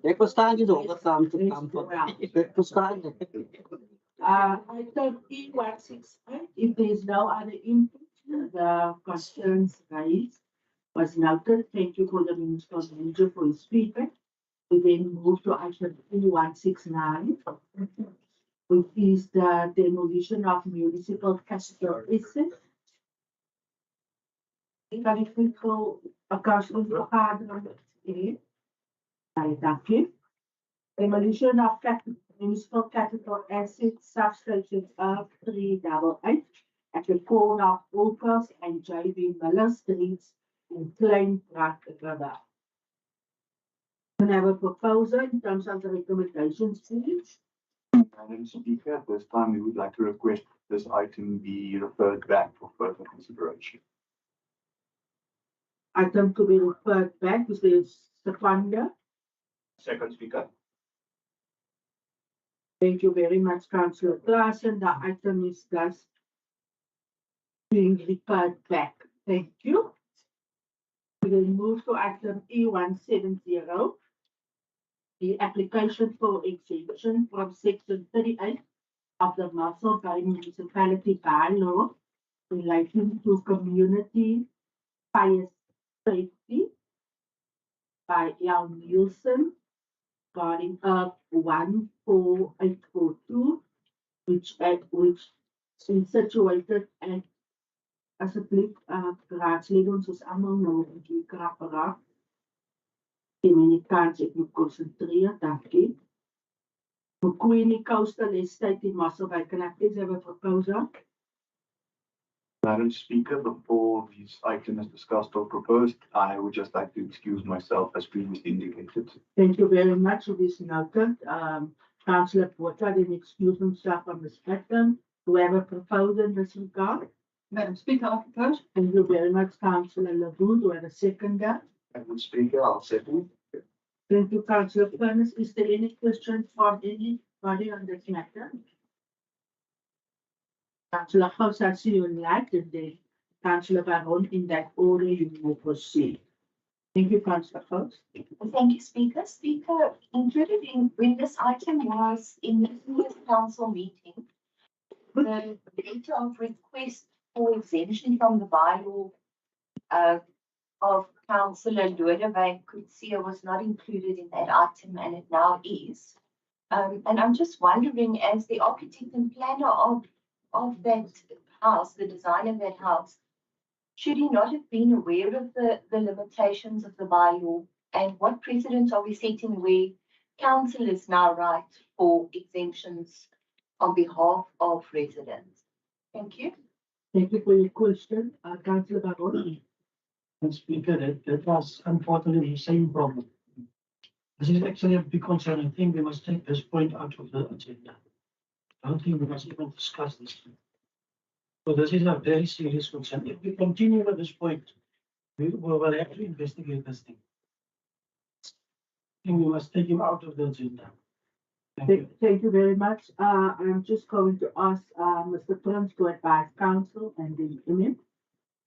Ik versta niet hoor, ik versta niet. Item E168, if there is no other input, the concerns raised was noted. Thank you for the municipal manager for his feedback. We then move to item E169, which is the demolition of municipal capital assets. Kan ik niet voor Councillor vergadering dank u. Demolition of municipal capital assets, substation of 388 at the corner of Opals and J.B. Miller Streets in Klein River. Can I have a proposal in terms of the recommendations, please? Madam Speaker, at this time, we would like to request this item be referred back for further consideration. Item to be referred back, is there seconder? Second Speaker. Thank you very much, Councillor Klassen. The item is thus being referred back. Thank you. We will move to item E170, the application for exemption from section 38 of the Mossel Bay Municipality bylaw relating to community fire safety by L. Nielsen regarding 14842, which is situated at asseblief raadslede ons is almal nou 'n bietjie krap raak. Ek moet konsentreer, dankie. McQueenie Coastal Estate in Mossel Bay. Can I please have a proposal? Madam Speaker, before this item is discussed or proposed, I would just like to excuse myself as previously indicated. Thank you very much. It is noted. Councillor Porter didn't excuse himself on this item. Do we have a proposal in this regard? Madam Speaker, I propose. Thank you very much, Councillor Lagoon. Do we have a seconder? Madam Speaker, I'll second. Thank you, Councillor Furness. Is there any questions from anybody on this matter? Councillor House, I see you in light, and then Councillor Baron, in that order, you will proceed. Thank you, Councillor House. Thank you, Speaker. Speaker, included in when this item was in the previous council meeting, the letter of request for exemption from the bylaw of Councillor Lodewyk Coetzee was not included in that item, and it now is. And I'm just wondering, as the architect and planner of that house, the design of that house, should he not have been aware of the limitations of the bylaw? And what precedent are we setting where councillors now write for exemptions on behalf of residents? Thank you. Thank you for your question. Councillor Baron. Speaker, that was unfortunately the same problem. This is actually a big concern. I think we must take this point out of the agenda. I don't think we must even discuss this. So this is a very serious concern. If we continue with this point, we will have to investigate this thing. I think we must take him out of the agenda. Thank you very much. I'm just going to ask Mr. Prince to advise council and the image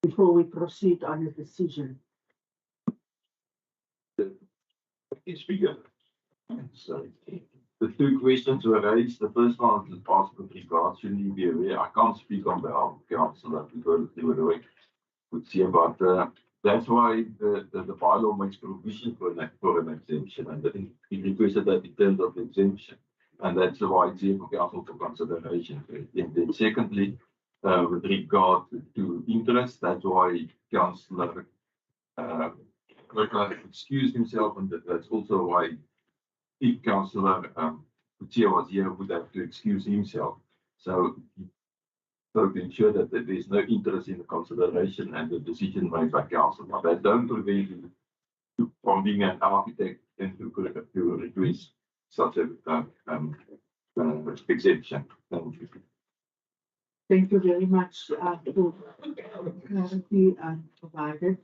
before we proceed on the decision. Speaker. Sorry. The two questions were raised. The first one is asked with regards to be aware. I can't speak on behalf of council because they were awake. Would see about that's why the bylaw makes provision for an exemption, and I think he requested that in terms of exemption, and that's why it's here for council for consideration. And then secondly, with regard to interest, that's why councillor excused himself, and that's also why if councillor Coetzee was here, would have to excuse himself. So to ensure that there is no interest in the consideration and the decision made by council. But that don't prevent you from being an architect and to request such a exemption. Thank you. Thank you very much for clarity provided.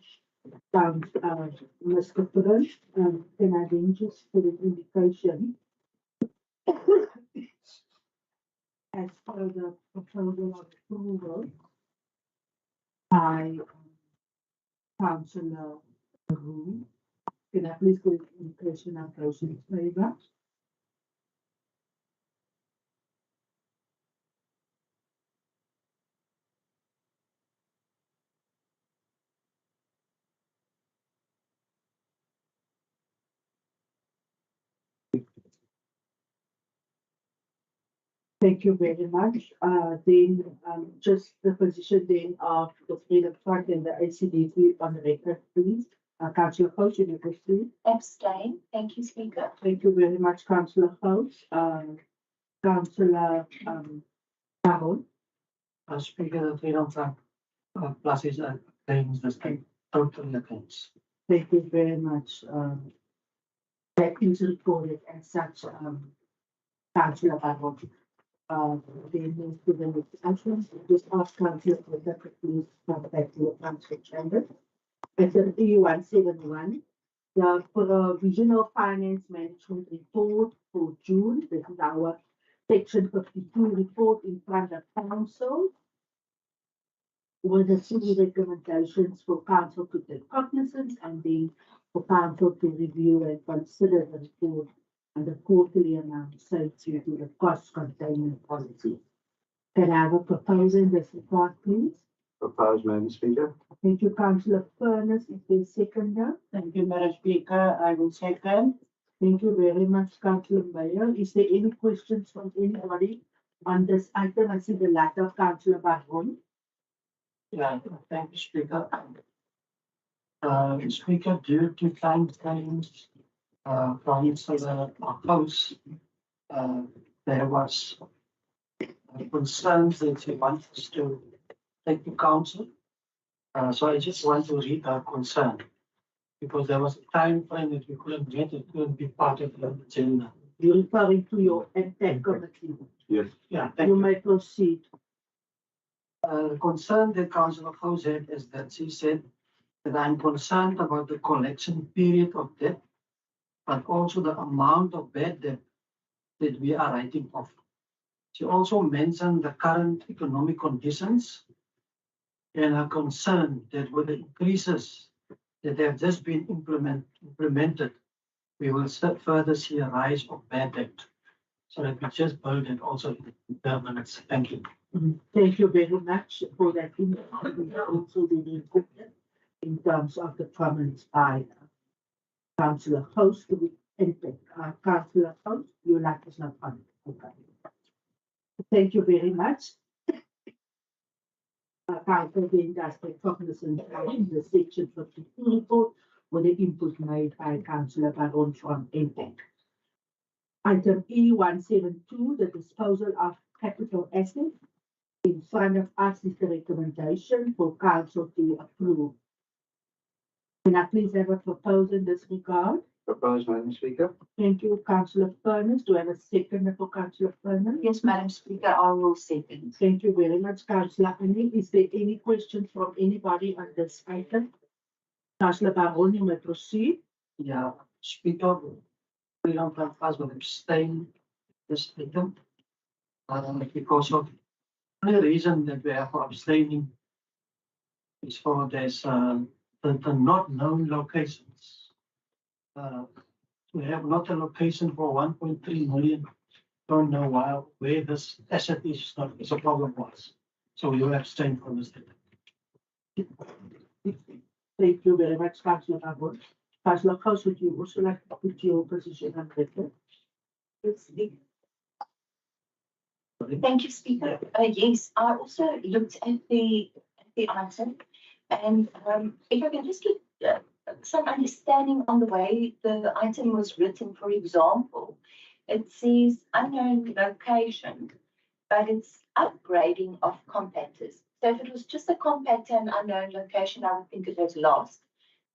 Mr. Prince, can I then just for the indication as per the proposal of approval by Councillor the room. Can I please go in question and closing favor? Thank you very much. Just the position then of the Freedom Front and the ACDP on the record, please. Councillor House, you may proceed. Abstain. Thank you, Speaker. Thank you very much, Councillor House. Councillor Baron. Speaker, the Freedom Front places claims the state totally against. Thank you very much. That is recorded as such, Councillor Baron. Then move to the next item. Just ask Councillor Brenda to please come back to the Council Chamber. Item E171, the Provisional Finance Management Report for June. This is our Section 52 report in front of Council, with the city recommendations for Council to take cognizance and then for Council to review and consider the report and the quarterly amount associated to the cost containment policy. Can I have a proposal in this regard, please? Proposed, Madam Speaker. Thank you, Councillor Furness. Is there a seconder? Thank you, Madam Speaker. I will second. Thank you very much, Councillor Mayor. Is there any questions from anybody on this item? I see the light of Councillor Baron. Yeah, thank you, Speaker. Speaker, due to time claims from the House, there was concerns that he wants us to take to Council. So I just want to read our concern, because there was a time frame that we couldn't get, it couldn't be part of the agenda. You're referring to your intent committee. Yes. Yeah, thank You you. may proceed. The concern that Councillor House had is that she said that I'm concerned about the collection period of debt, but also the amount of bad debt that we are writing off. She also mentioned the current economic conditions and are concerned that with the increases that have just been implemented, we will further see a rise of bad debt. So let me just build it also in the minutes. Thank you. Thank you very much for that. Also very important in terms of the comments by Councillor Host to the impact. Councillor Host, your light is not on. Okay. Thank you very much. Council then does take cognizance in the section 52 report with the input made by Councillor Baron from NPAC. Item E172, the disposal of capital assets. In front of us is the recommendation for Council to approve. Can I please have a proposal in this regard? Proposed, Madam Speaker. Thank you, Councillor Furness. Do I have a second for Councillor Furness? Yes, Madam Speaker, I will second. Thank you very much, Councillor Annie. Is there any questions from anybody on this item? Councillor Baron, you may proceed. Yeah, Speaker, we don't have us will abstain this item. Because of the reason that we have for abstaining is for there's the not known locations. We have not a location for 1.3 million. Don't know where this asset is a problem was. So we will abstain from this item. Thank you very much, Councillor Baron. Councillor House, would you also like to put your position on record? Thank you, Speaker. Yes, I also looked at the item, and if I can just get some understanding on the way the item was written. For example, it says unknown location, but it's upgrading of compactors. So if it was just a compactor and unknown location, I would think it was lost.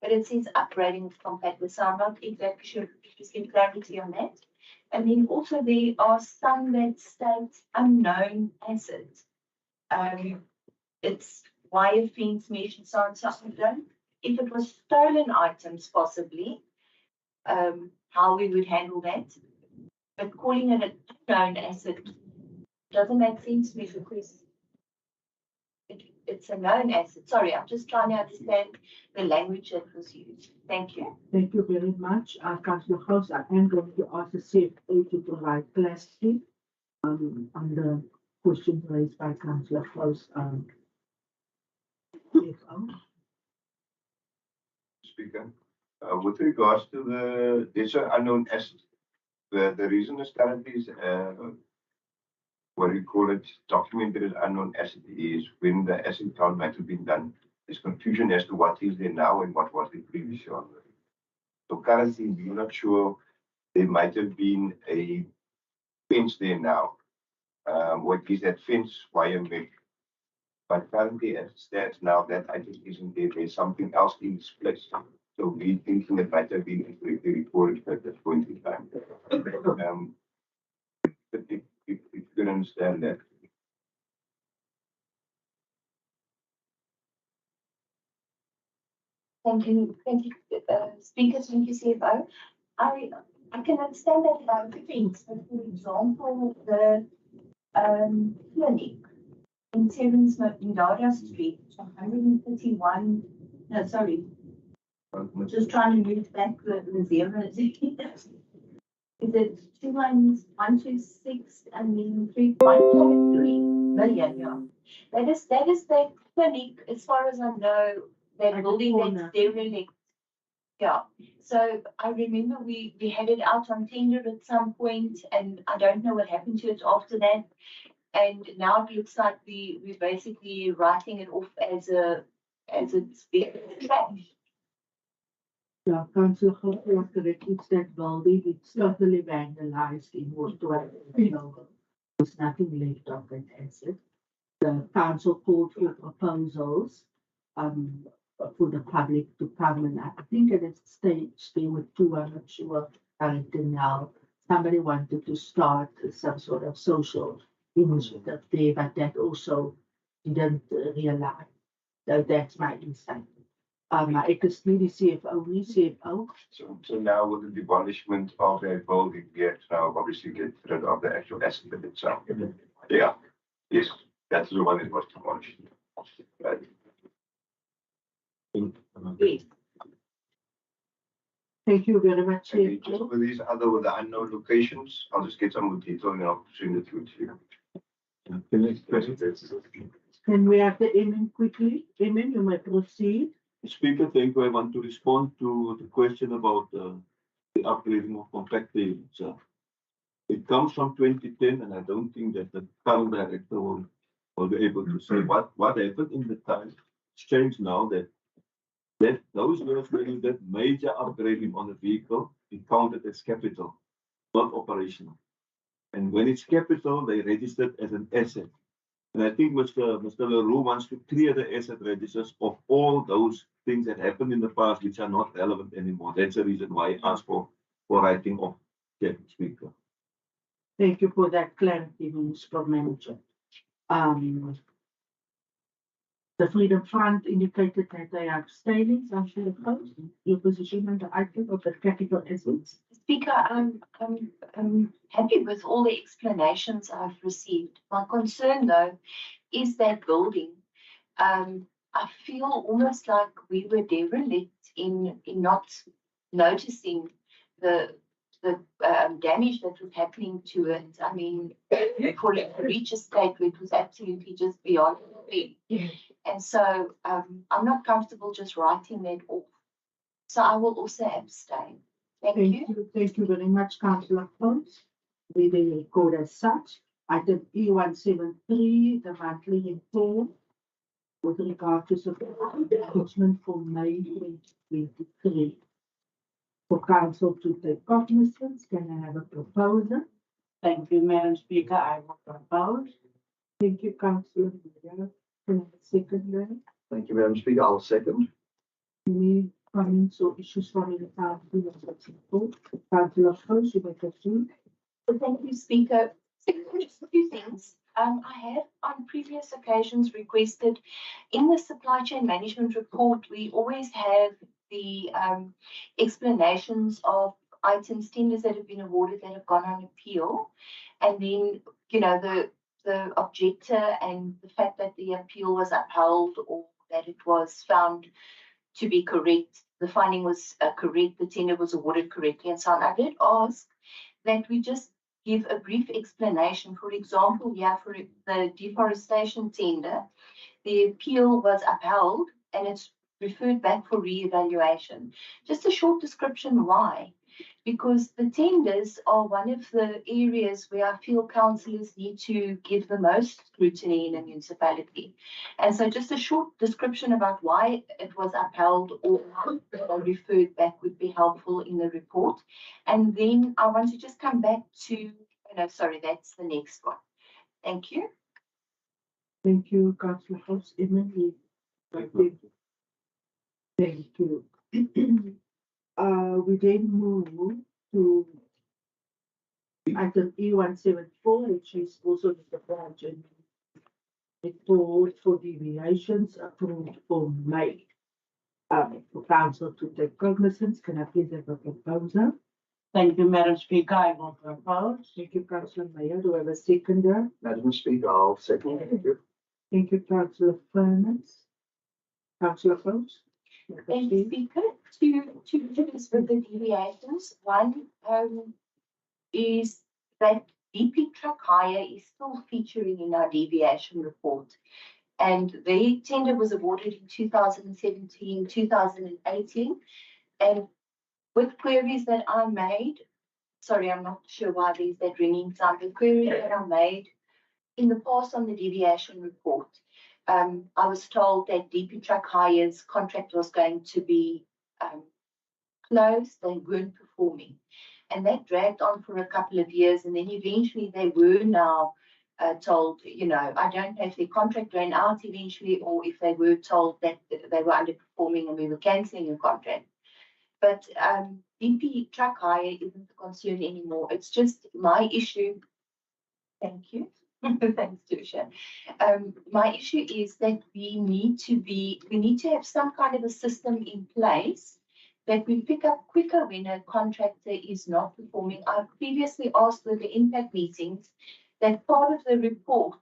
But it says upgrading of compactors, so I'm not exactly sure. Just get clarity on that. And then also there are some that state unknown assets. It's wire fence mesh and so on. So I don't, if it was stolen items possibly, how we would handle that. But calling it an unknown asset doesn't make sense to me because it's a known asset. Sorry, I'm just trying to understand the language that was used. Thank you. Thank you very much. Councillor House, I am going to ask the CFO to provide clarity on the question raised by Councillor House. CFO. Speaker, with regards to there's an unknown asset. The reason is currently is, what do you call it, documented unknown asset is when the asset count might have been done. There's confusion as to what is there now and what was there previously on. So currently, we're not sure. There might have been a fence there now. What is that fence? Wire mesh. But currently, as it stands now, that item isn't there. There's something else in this place. So we're thinking it might have been incorrectly reported at that point in time. But if you can understand that. Thank you, Speaker, thank you, CFO. I can understand that about things, but for example, the clinic in Sevens Mindara Street, 131, no, sorry. Just trying to move back the zero. Is it 126 and then 1.3 million? Yeah. That is the clinic, as far as I know, that building that's derelict. Yeah. So I remember we had it out on tender at some point, and I don't know what happened to it after that. And now it looks like we're basically writing it off as it's being trash. Yeah, Councillor Hope was correct. It's that building. It's totally vandalized in Woodward. There's nothing left of that asset. The council called for proposals for the public to come, and I think at this stage they were too, I'm not sure now. Somebody wanted to start some sort of social initiative there, but that also didn't realize. So that's my insight. Ek is nie die CFO nie, CFO. So now with the demolishment of that building, we have to now obviously get rid of the actual asset itself. Yeah. Yes, that's the one that was demolished. Right. Yes. Thank you very much, CFO. Just with these other with the unknown locations, I'll just get some more detail and I'll send it through to you. The next question. Can we have the MM quickly? MM, you may proceed. Speaker, thank you. I want to respond to the question about the upgrading of compact tables. It comes from 2010, and I don't think that the current director will be able to say what happened in the time. It's changed now that those years where you did major upgrading on a vehicle, it counted as capital, not operational. And when it's capital, they registered as an asset. And I think Mr. Leroux wants to clear the asset registers of all those things that happened in the past which are not relevant anymore. That's the reason why I asked for writing of the speaker. Thank you for that clarity, Municipal Manager. The Freedom Front indicated that they are abstaining. Councillor opposed your position on the item of the capital assets. Speaker, I'm happy with all the explanations I've received. My concern, though, is that building. I feel almost like we were derelict in not noticing the damage that was happening to it. I mean, for it to reach a state where it was absolutely just beyond repair. And so I'm not comfortable just writing that off. So I will also abstain. Thank you. Thank you very much, Councillor Pons. We will record as such. Item E173, the monthly report with regard to support engagement for May 2023. For Council to take cognizance, can I have a proposal? Thank you, Madam Speaker. I will propose. Thank you, Councillor. Can I have a second? Thank you, Madam Speaker. I'll second. Any comments or issues from the council? Councillor House, you may proceed. Thank you, Speaker. Just a few things. I have on previous occasions requested in the supply chain management report, we always have the explanations of items, tenders that have been awarded that have gone on appeal. And then, the the objector and the fact that the appeal was upheld or that it was found to be correct, the finding was correct, the tender was awarded correctly and so on. I did ask that we just give a brief explanation. For example, yeah, for the deforestation tender, the appeal was upheld and it's referred back for re-evaluation. Just a short description why. Because the tenders are one of the areas where I feel councillors need to give the most scrutiny in a municipality. And so just a short description about why it was upheld or referred back would be helpful in the report. And then I want to just come back to, no, sorry, that's the next one. Thank you. Thank you, Councillor House. Emily. Thank you. Thank you. We then move to item E174, which is also the budget report for deviations approved for May. For council to take cognizance, can I please have a proposal? Thank you, Madam Speaker. I will propose. Thank you, Councillor Mayor. Do I have a seconder? Madam Speaker, I'll second. Thank you. Thank you, Councillor Furness. Councillor Fox. Thank you, Speaker. Two things with the deviations. One is that DP truck hire is still featuring in our deviation report. And the tender was awarded in 2017, 2018. And with queries that I made, sorry, I'm not sure why there's that ringing sound, the queries that I made in the past on the deviation report, I was told that DP truck hire's contract was going to be closed. They weren't performing. And that dragged on for a couple of years. And then eventually they were now told, you know, I don't know if their contract ran out eventually or if they were told that they were underperforming and we were cancelling the contract. But DP truck hire isn't the concern anymore. It's just my issue. Thank you. Thanks, Tusha. My issue is that we need to have some kind of a system in place that we pick up quicker when a contractor is not performing. I previously asked with the impact meetings that part of the report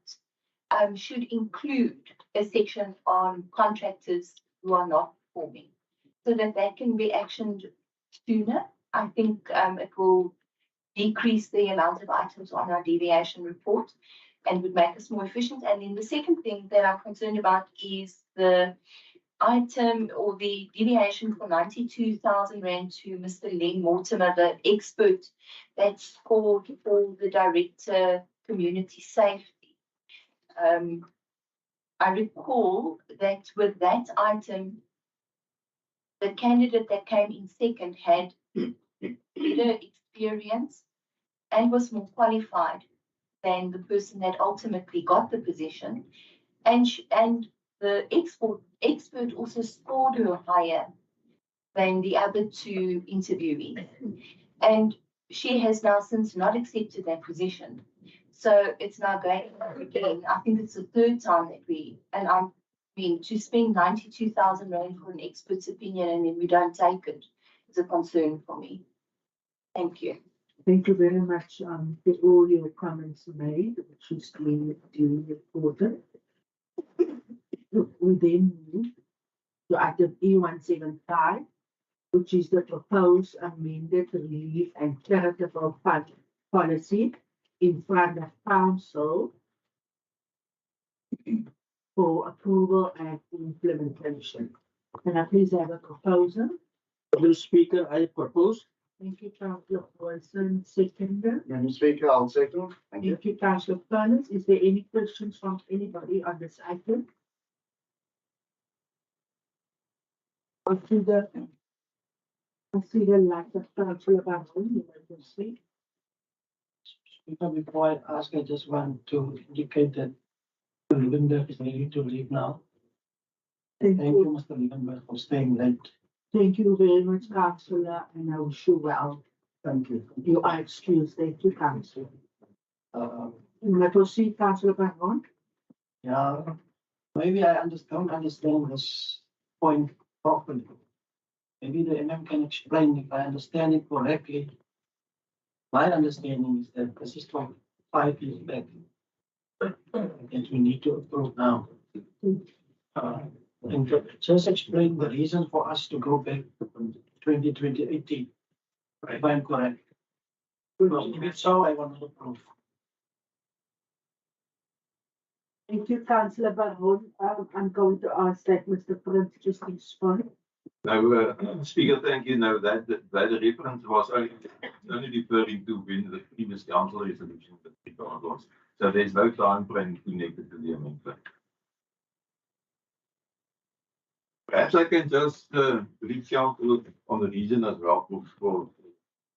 should include a section on contractors who are not performing so that can be actioned sooner. I think it will decrease the amount of items on our deviation report and would make us more efficient. And then the second thing that I'm concerned about is the item or the deviation for 92,000 Rand to Mr. Len Mortimer, the expert that's called for the Director Community Safety. I recall that with that item, the candidate that came in second had better experience and was more qualified than the person that ultimately got the position. And the expert also scored her higher than the other two interviewees. And she has now since not accepted that position. So it's now going again. I think it's the third time that to spend 92,000 Rand for an expert's opinion and then we don't take it is a concern for me. Thank you. Thank you very much for all your comments made, which is duly reported. We then move to item E175, which is the proposed amended relief and charitable fund policy in front of council for approval and implementation. Can I please have a proposal? Madam Speaker, I propose. Thank you, Councillor Wilson. Seconder. Madam Speaker, I'll second. Thank you. Thank you, Councillor Furness. Is there any questions from anybody on this item? I see the light of Councillor Baron. You may proceed. Speaker, before I ask, I just want to indicate that Linda is ready to leave now. Thank you, Mr. Lindenberg, for staying late. Thank you very much, Councillor, and I wish you well. Thank you. You are excused. Thank you, Councillor. You may proceed, Councillor Baron. Yeah, maybe I don't understand this point properly. Maybe the MM can explain if I understand it correctly. My understanding is that this is from 5 years back. that we need to approve now. And just explain the reason for us to go back to 2018, if I'm correct. If it's so, I want to approve. Thank you, Councillor Baron. I'm going to ask that Mr. Prince just respond. Now, Speaker, thank you. Now that the reference was only referring to when the previous council resolution that we was. So there's no time frame connected to the amendment. Perhaps I can just reach out on the reason as well for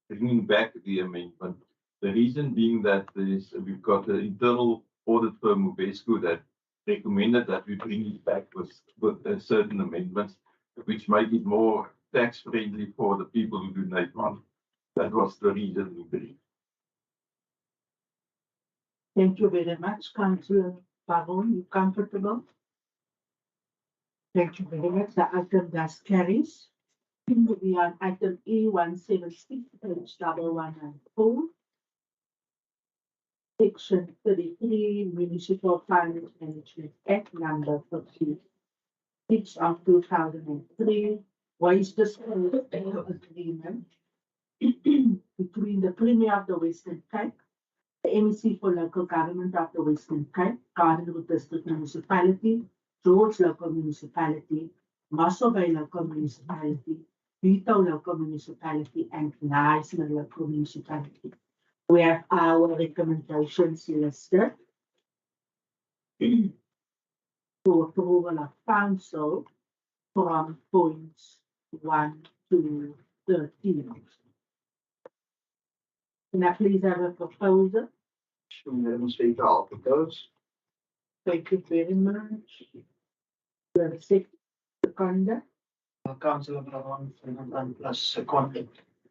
bringing back the amendment. The reason being that we've got the internal audit firm Ubesco that recommended that we bring it back with certain amendments, which make it more tax friendly for the people who donate money. That was the reason we bring. Thank you very much, Councillor Baron. You comfortable? Thank you very much. The item thus carries. We are on item E176, page 1194. Section 33, Municipal Finance Management Act number 56 of 2003, waste disposal agreement between the Premier of the Western Cape, the MEC for Local Government of the Western Cape, Gardenwood District Municipality, George Local Municipality, Mossel Bay Local Municipality, Vito Local Municipality, and Knysna Local Municipality. We have our recommendations listed for approval of council from points 1 to 13. Can I please have a proposal? Sure, Madam Speaker, I'll propose. Thank you very much. We have a second. Councillor Baron, plus second.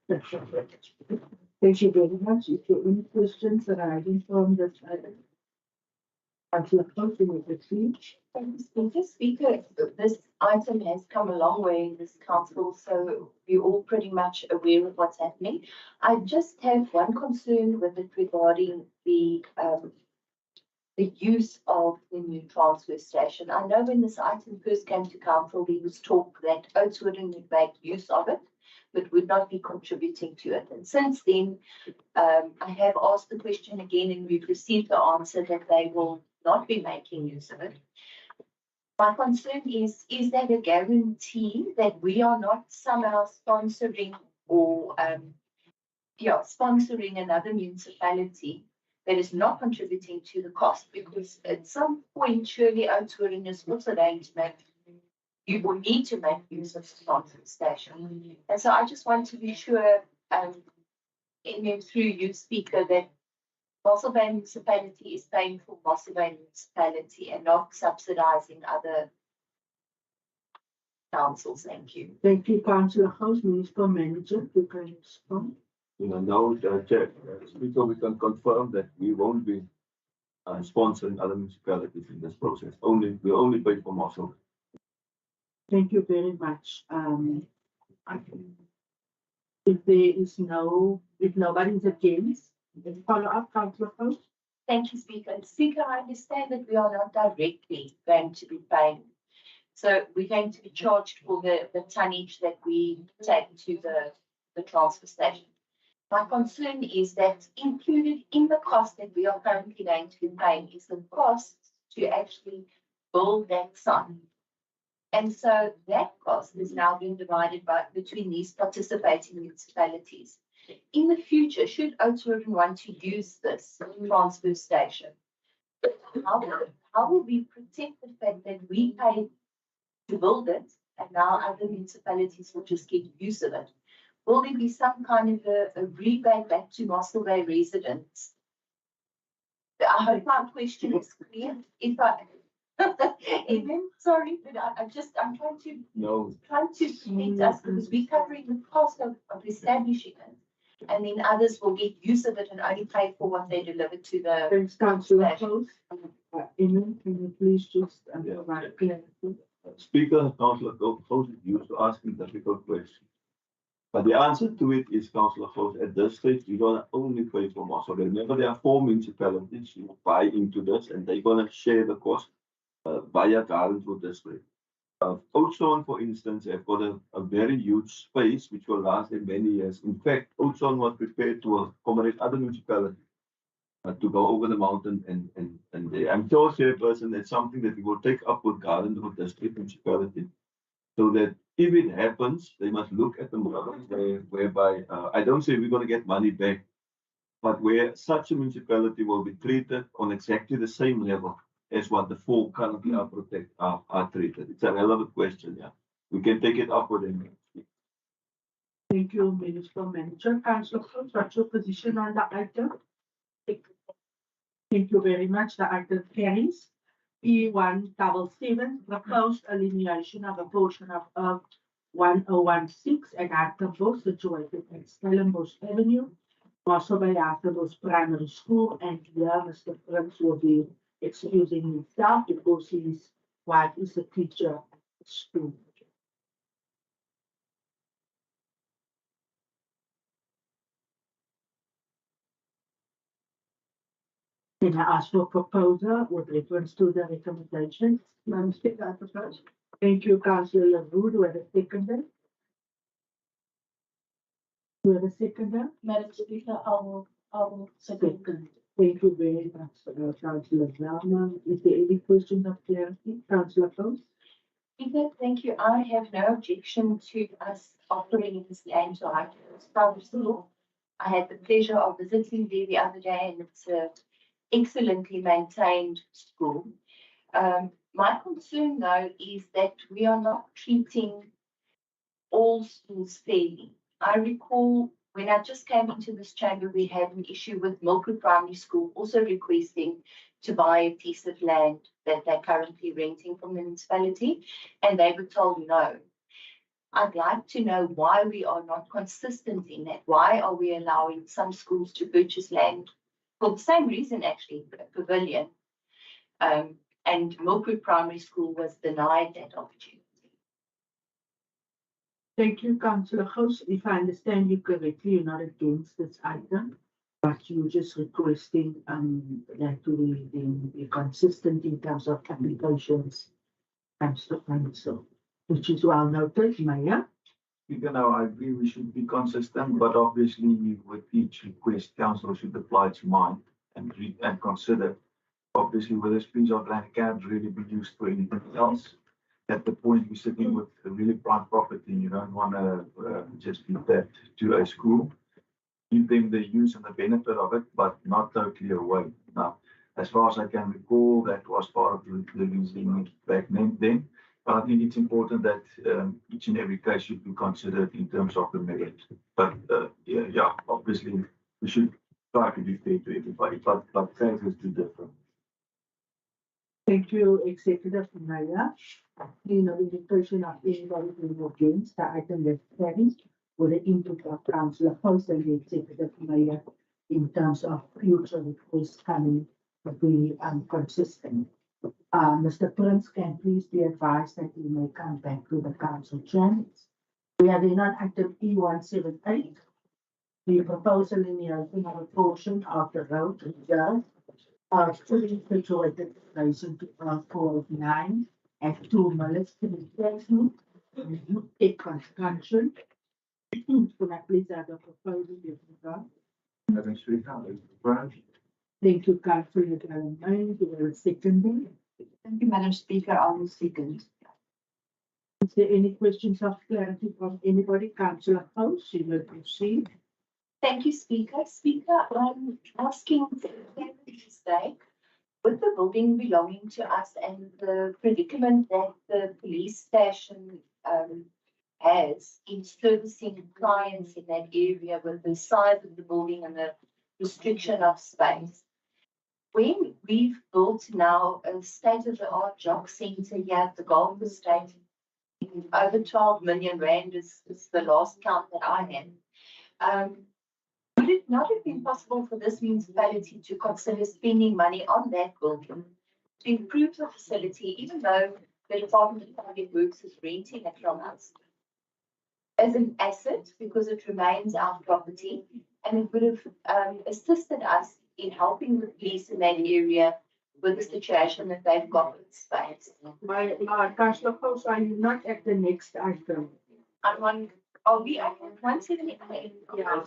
Thank you very much. If there are any questions arising from this item, Councillor Close, you may proceed. Mr. Speaker, this item has come a long way in this council, so we're all pretty much aware of what's happening. I just have one concern with it regarding the use of the new transfer station. I know when this item first came to council, there was talk that Oudtshoorn would make use of it, but would not be contributing to it. And since then, I have asked the question again, and we've received the answer that they will not be making use of it. My concern is that a guarantee that we are not somehow sponsoring or sponsoring another municipality that is not contributing to the cost? Because at some point, surely Oudtshoorn is also going to you will need to make use of the transfer station. And so I just want to be sure, through you, Speaker, that Mossel Bay Municipality is paying for Mossel Bay Municipality and not subsidizing other councils. Thank you. Thank you, Councillor House, Municipal Manager. You can respond. No, Chair, Speaker, we can confirm that we won't be sponsoring other municipalities in this process. We only pay for Mossel. Thank you very much. If nobody's against, let's follow up, Councillor House. Thank you, Speaker. Speaker, I understand that we are not directly going to be paying. So we're going to be charged for the tonnage that we take to the transfer station. My concern is that included in the cost that we are currently going to be paying is the cost to actually build that site. And so that cost is now being divided between these participating municipalities. In the future, should Oudtshoorn want to use this transfer station, how will we protect the fact that we paid to build it and now other municipalities will just get use of it? Will there be some kind of a rebate back to Mossel Bay residents? I hope my question is clear. Sorry, but I'm trying to meet us because we're covering the cost of establishing it. And then others will get use of it and only pay for what they deliver to the. Thanks, Councillor Close. Eamon, can you please just provide clarity? Speaker, Councillor Close is used to asking difficult questions. But the answer to it is, Councillor Gous, at this stage, we're gonna only pay for Mossel. Remember, there are 4 municipalities who buy into this, and they're gonna share the cost via Gardenwood District. Oudtshoorn, for instance, have got a very huge space which will last them many years. In fact, Oudtshoorn was prepared to accommodate other municipalities to go over the mountain and there. I'm sure, Chairperson, that's something that we will take up with Gardenwood District Municipality, so that if it happens, they must look at the model whereby, I don't say we're going to get money back, but where such a municipality will be treated on exactly the same level as what the 4 currently are treated. It's a relevant question, yeah. We can take it up with them. Thank you, Municipal Manager. Councillor Gous, what's your position on the item? Thank you very much. The item carries. E177, proposed elimination of a portion of 1016 at Hartenbos, situated at Stellenbosch Avenue, also by Hartenbos Primary School, and here Mr. Prince will be excusing himself because his wife is a teacher at the school. Can I ask for a proposal with reference to the recommendations? Madam Speaker, I propose. Thank you, Councillor Leroux. Do we have a seconder? Do we have a seconder? Madam Speaker, I will second. Thank you very much, Councillor Zalma. Is there any questions of clarity? Councillor Gous? Speaker, thank you. I have no objection to us offering this land to Hartenbos Primary School. I had the pleasure of visiting there the other day, and it's a excellently maintained school. My concern, though, is that we are not treating all schools fairly. I recall when I just came into this chamber, we had an issue with Milford Primary School also requesting to buy a piece of land that they're currently renting from the municipality, and they were told no. I'd like to know why we are not consistent in that. Why are we allowing some schools to purchase land for the same reason, actually, a pavilion? And Milford Primary School was denied that opportunity. Thank you, Councillor Gous. If I understand you correctly, you're not against this item, but you're just requesting that we be consistent in terms of applications comes to council, which is well noted, Mayor. I agree we should be consistent, but obviously with each request, council should apply its mind and read and consider. Obviously, with this piece of land can't really be used for anything else. At the point we're sitting with a really prime property, you don't want to just give that to a school. Give them the use and the benefit of it, but not totally away. Now, as far as I can recall, that was part of the reasoning back then. But I think it's important that each and every case should be considered in terms of the merit. But yeah, obviously we should try to be fair to everybody, but cases do differ. Thank you, Executive Mayor. The notification of anybody who against the item that carries with the input of Councillor Gous and the Executive Mayor in terms of future requests coming to be consistent. Mr. Prince can please be advised that he may come back to the council chambers. We are then on item E178. The proposal in the opening of a portion of the road reserve fully situated in relation to 409 at 2 Millet Street, take construction. Can I please have a proposal? Madam Speaker, Thank you, Councillor Galamain. You are seconding. Thank you, Madam Speaker. I will second. Is there any questions of clarity from anybody? Councillor Gous, you will proceed. Thank you, Speaker. Speaker, I'm asking today, with the building belonging to us and the predicament that the police station has in servicing clients in that area with the size of the building and the restriction of space. When we've built now a state-of-the-art job centre here at the Golf Estate, over 12 million rand is the last count that I had. Would it not have been possible for this municipality to consider spending money on that building to improve the facility, even though the Department of Public Works is renting it from us? as an asset because it remains our property and it would have assisted us in helping the police in that area with the situation that they've got with space. Councillor Coast, are you not at the next item? I'm on, are we at 178? Yeah.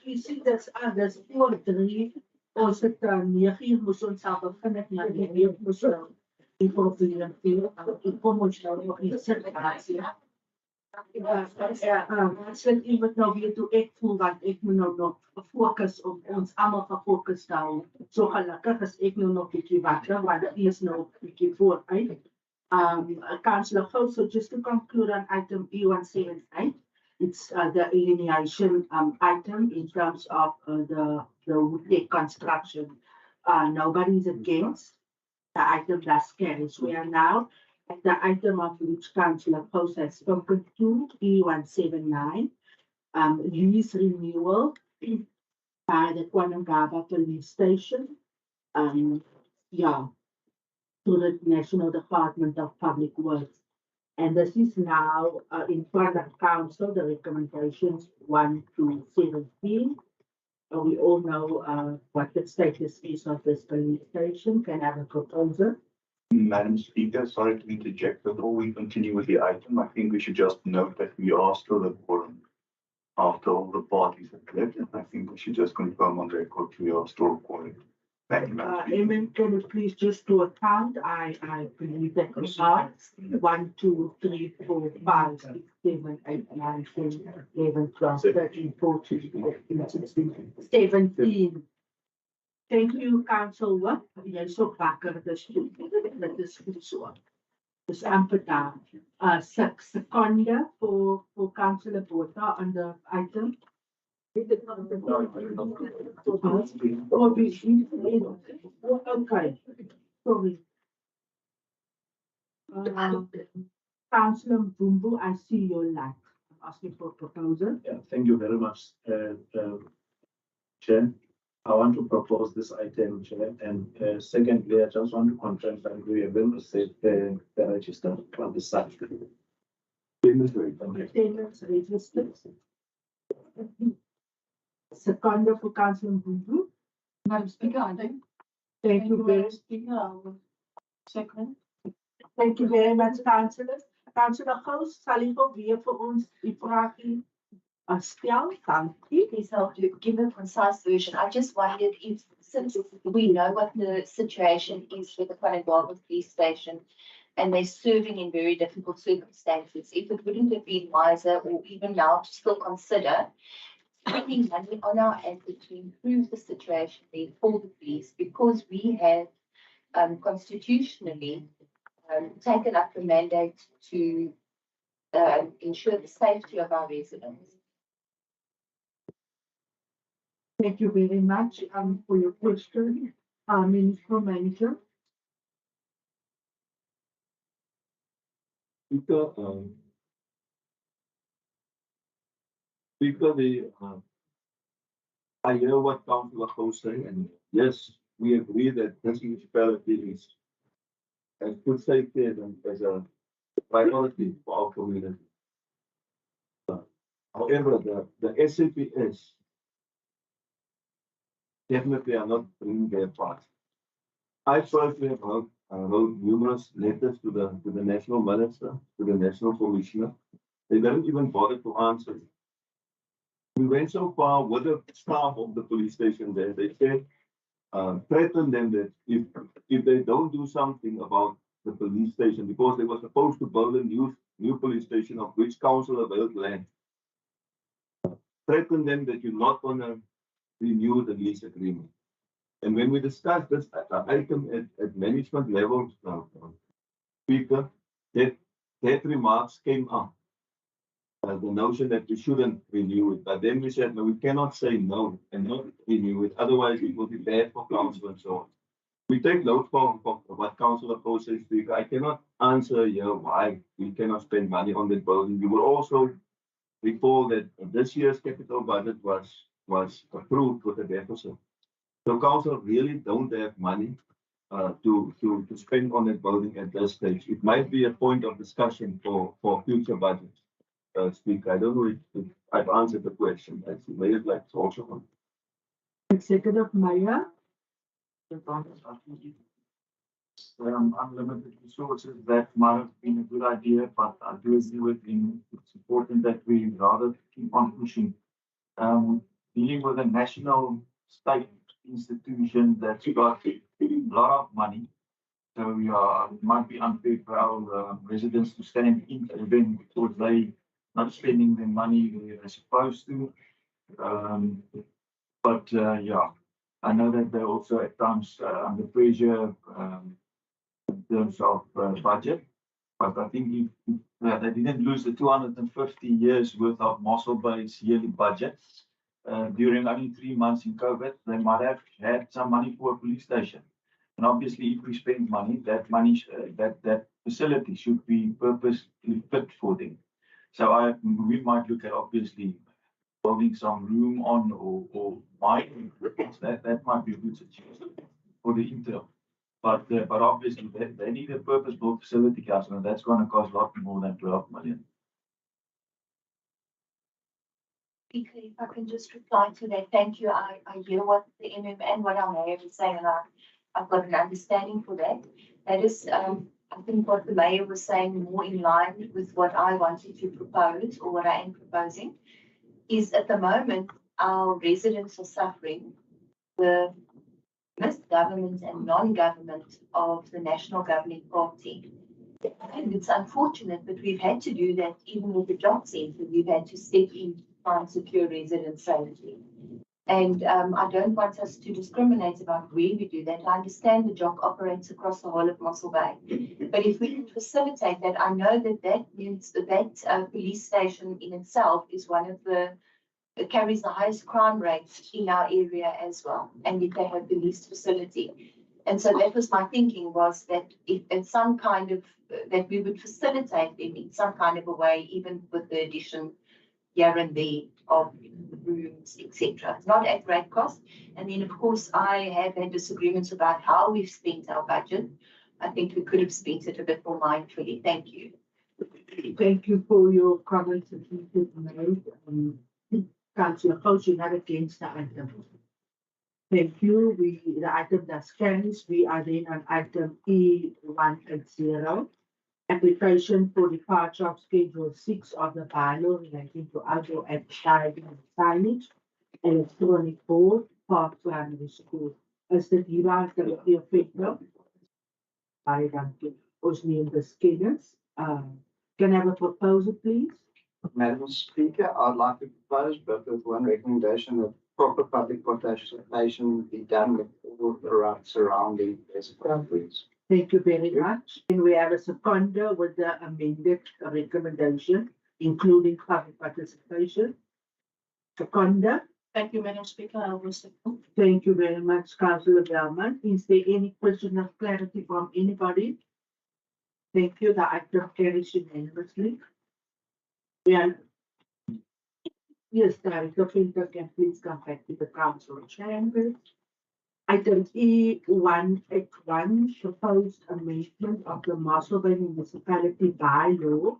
You see, there's 4-3. Ons het 9 moes ons al begin het, maar die week moes die probeer veel. Ek kom ons nou nog in situasie. As iemand nou weet hoe ek voel, want ek moet nou nog fokus op ons allemaal gefokus hou. So gelukkig is ek nou nog bietjie wakker, want die is nou bietjie vooruit. Councillor Gou, so just to conclude on item E178, it's the alienation item in terms of the wood construction. Nobody's against. The item does carry. So we are now at the item of which Councillor Post has spoken to, E179, lease renewal by the Kwanangaba Police Station. Yeah, to the National Department of Public Works. And this is now in front of council, the recommendations 1 to 17. We all know what the status is of this police station. Can I have a proposal? Madam Speaker, sorry to interject, but before we continue with the item, I think we should just note that we are still a quorum after all the parties have left. And I think we should just confirm on record we are still a quorum. Thank you, Madam Speaker. Amen. Can you please just do a count? I believe that we are 1, 2, 3, 4, 5, 6, 7, 8, 9, 10, 11, 12, 13, 14, 15, 16, 17. Thank you, Councillor. Jy is so wakker, dit is goed so. Dis amper daar. 6 seconde for Councillor Botha on the item. Okay. Sorry. Councillor Bumbu, I see your light. I'm asking for a proposal. Yeah, thank you very much, Chair. I want to propose this item, Chair. And secondly, I just want to confirm that we are going to set the register on the site. Payments registered. Second for Councillor Bumbu. Madam Speaker, I think. Thank you very much. Second. Thank you very much, Councillor. Councillor Gous, sal u weer vir ons die vraagie stel? Dankie. Please help to give a concise version. I just wondered if, since we know what the situation is with the Kwanangaba police station and they're serving in very difficult circumstances, if it wouldn't have been wiser or even now to still consider spending money on our assets to improve the situation there for the police, because we have constitutionally taken up the mandate to ensure the safety of our residents. Thank you very much for your question, Municipal Manager. I hear what Councillor Gous saying, and yes, we agree that this municipality has put safety as a priority for our community. However, the SAPS definitely are not bringing their part. I personally have wrote numerous letters to the National Minister, to the National Commissioner. They didn't even bother to answer. We went so far with the staff of the police station there. They said, threatened them that if they don't do something about the police station, because they were supposed to build a new police station of which council availed land, threatened them that you're not going to renew the lease agreement. And when we discussed this item at management level, Speaker, that remarks came up. The notion that we shouldn't renew it. But then we said, no, we cannot say no and not renew it. Otherwise, it will be bad for council and so on. We take note for what Councillor Gous says, Speaker. I cannot answer here why we cannot spend money on that building. You will also recall that this year's capital budget was approved with a deficit. So council really don't have money to spend on that building at this stage. It might be a point of discussion for future budget. Speaker, I don't know if I've answered the question. I see Mayor like to also on. Executive Mayor. Unlimited resources, that might have been a good idea, but I do agree with him. It's important that we rather keep on pushing. Dealing with a national state institution that's got a lot of money. So it might be unfair for our residents to stand in the event because they not spending their money where they're supposed to. Yeah, I know that they're also at times under pressure in terms of budget. But I think if they didn't lose the 250 years worth of Mossel Bay's yearly budget during only 3 months in COVID, they might have had some money for a police station. And obviously, if we spend money, that money, that facility should be purposely fit for them. So we might look at obviously building some room on or mining. That might be a good suggestion for the interim. But obviously they need a purpose-built facility, council, and that's going to cost a lot more than 12 million. Speaker, if I can just reply to that, thank you. I hear what the MM and what our mayor is saying, and I've got an understanding for that. That is, I think what the mayor was saying more in line with what I wanted to propose or what I am proposing is at the moment our residents are suffering the government and non-government of the National Governing Party. And it's unfortunate, but we've had to do that even with the job centre. We've had to step in to try and secure resident safety. And I don't want us to discriminate about where we do that. I understand the job operates across the whole of Mossel Bay. But if we can facilitate that, I know that means that police station in itself is one of the it carries the highest crime rates in our area as well, and if they have the least facility. And so that was my thinking, was that if in some kind of, that we would facilitate them in some kind of a way, even with the addition here and there of rooms, etc. Not at great cost. And then, of course, I have had disagreements about how we've spent our budget. I think we could have spent it a bit more mindfully. Thank you. Thank you for your comments that you made. Councillor Coach, you're not against the item. Thank you. The item does carries. We are then on item E180. Application for departure of Schedule 6 of the bylaw relating to outdoor advertising and signage, electronic board, Park Primary School. Is dit hieraan directly effective? Baie dankie. Ons neem dus kennis. Can I have a proposal, please? Madam Speaker, I'd like to propose, but with one recommendation, that proper public participation be done with all the surrounding properties. Thank you very much. And we have a seconder with the amended recommendation, including public participation. Seconder. Thank you, Madam Speaker. I will second. Thank you very much, Councillor Bellman. Is there any question of clarity from anybody? Thank you. The item carries unanimously. Yes, Director Finter can please come back to the council chamber. Item E181, proposed amendment of the Mossel Bay Municipality bylaw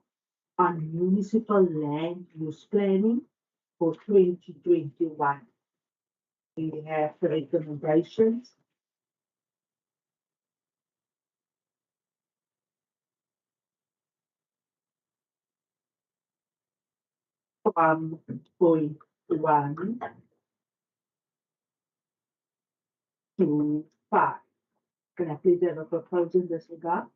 on municipal land use planning for 2021. We have the recommendations. Point 1 to 5. Can I please have a proposal in this regard?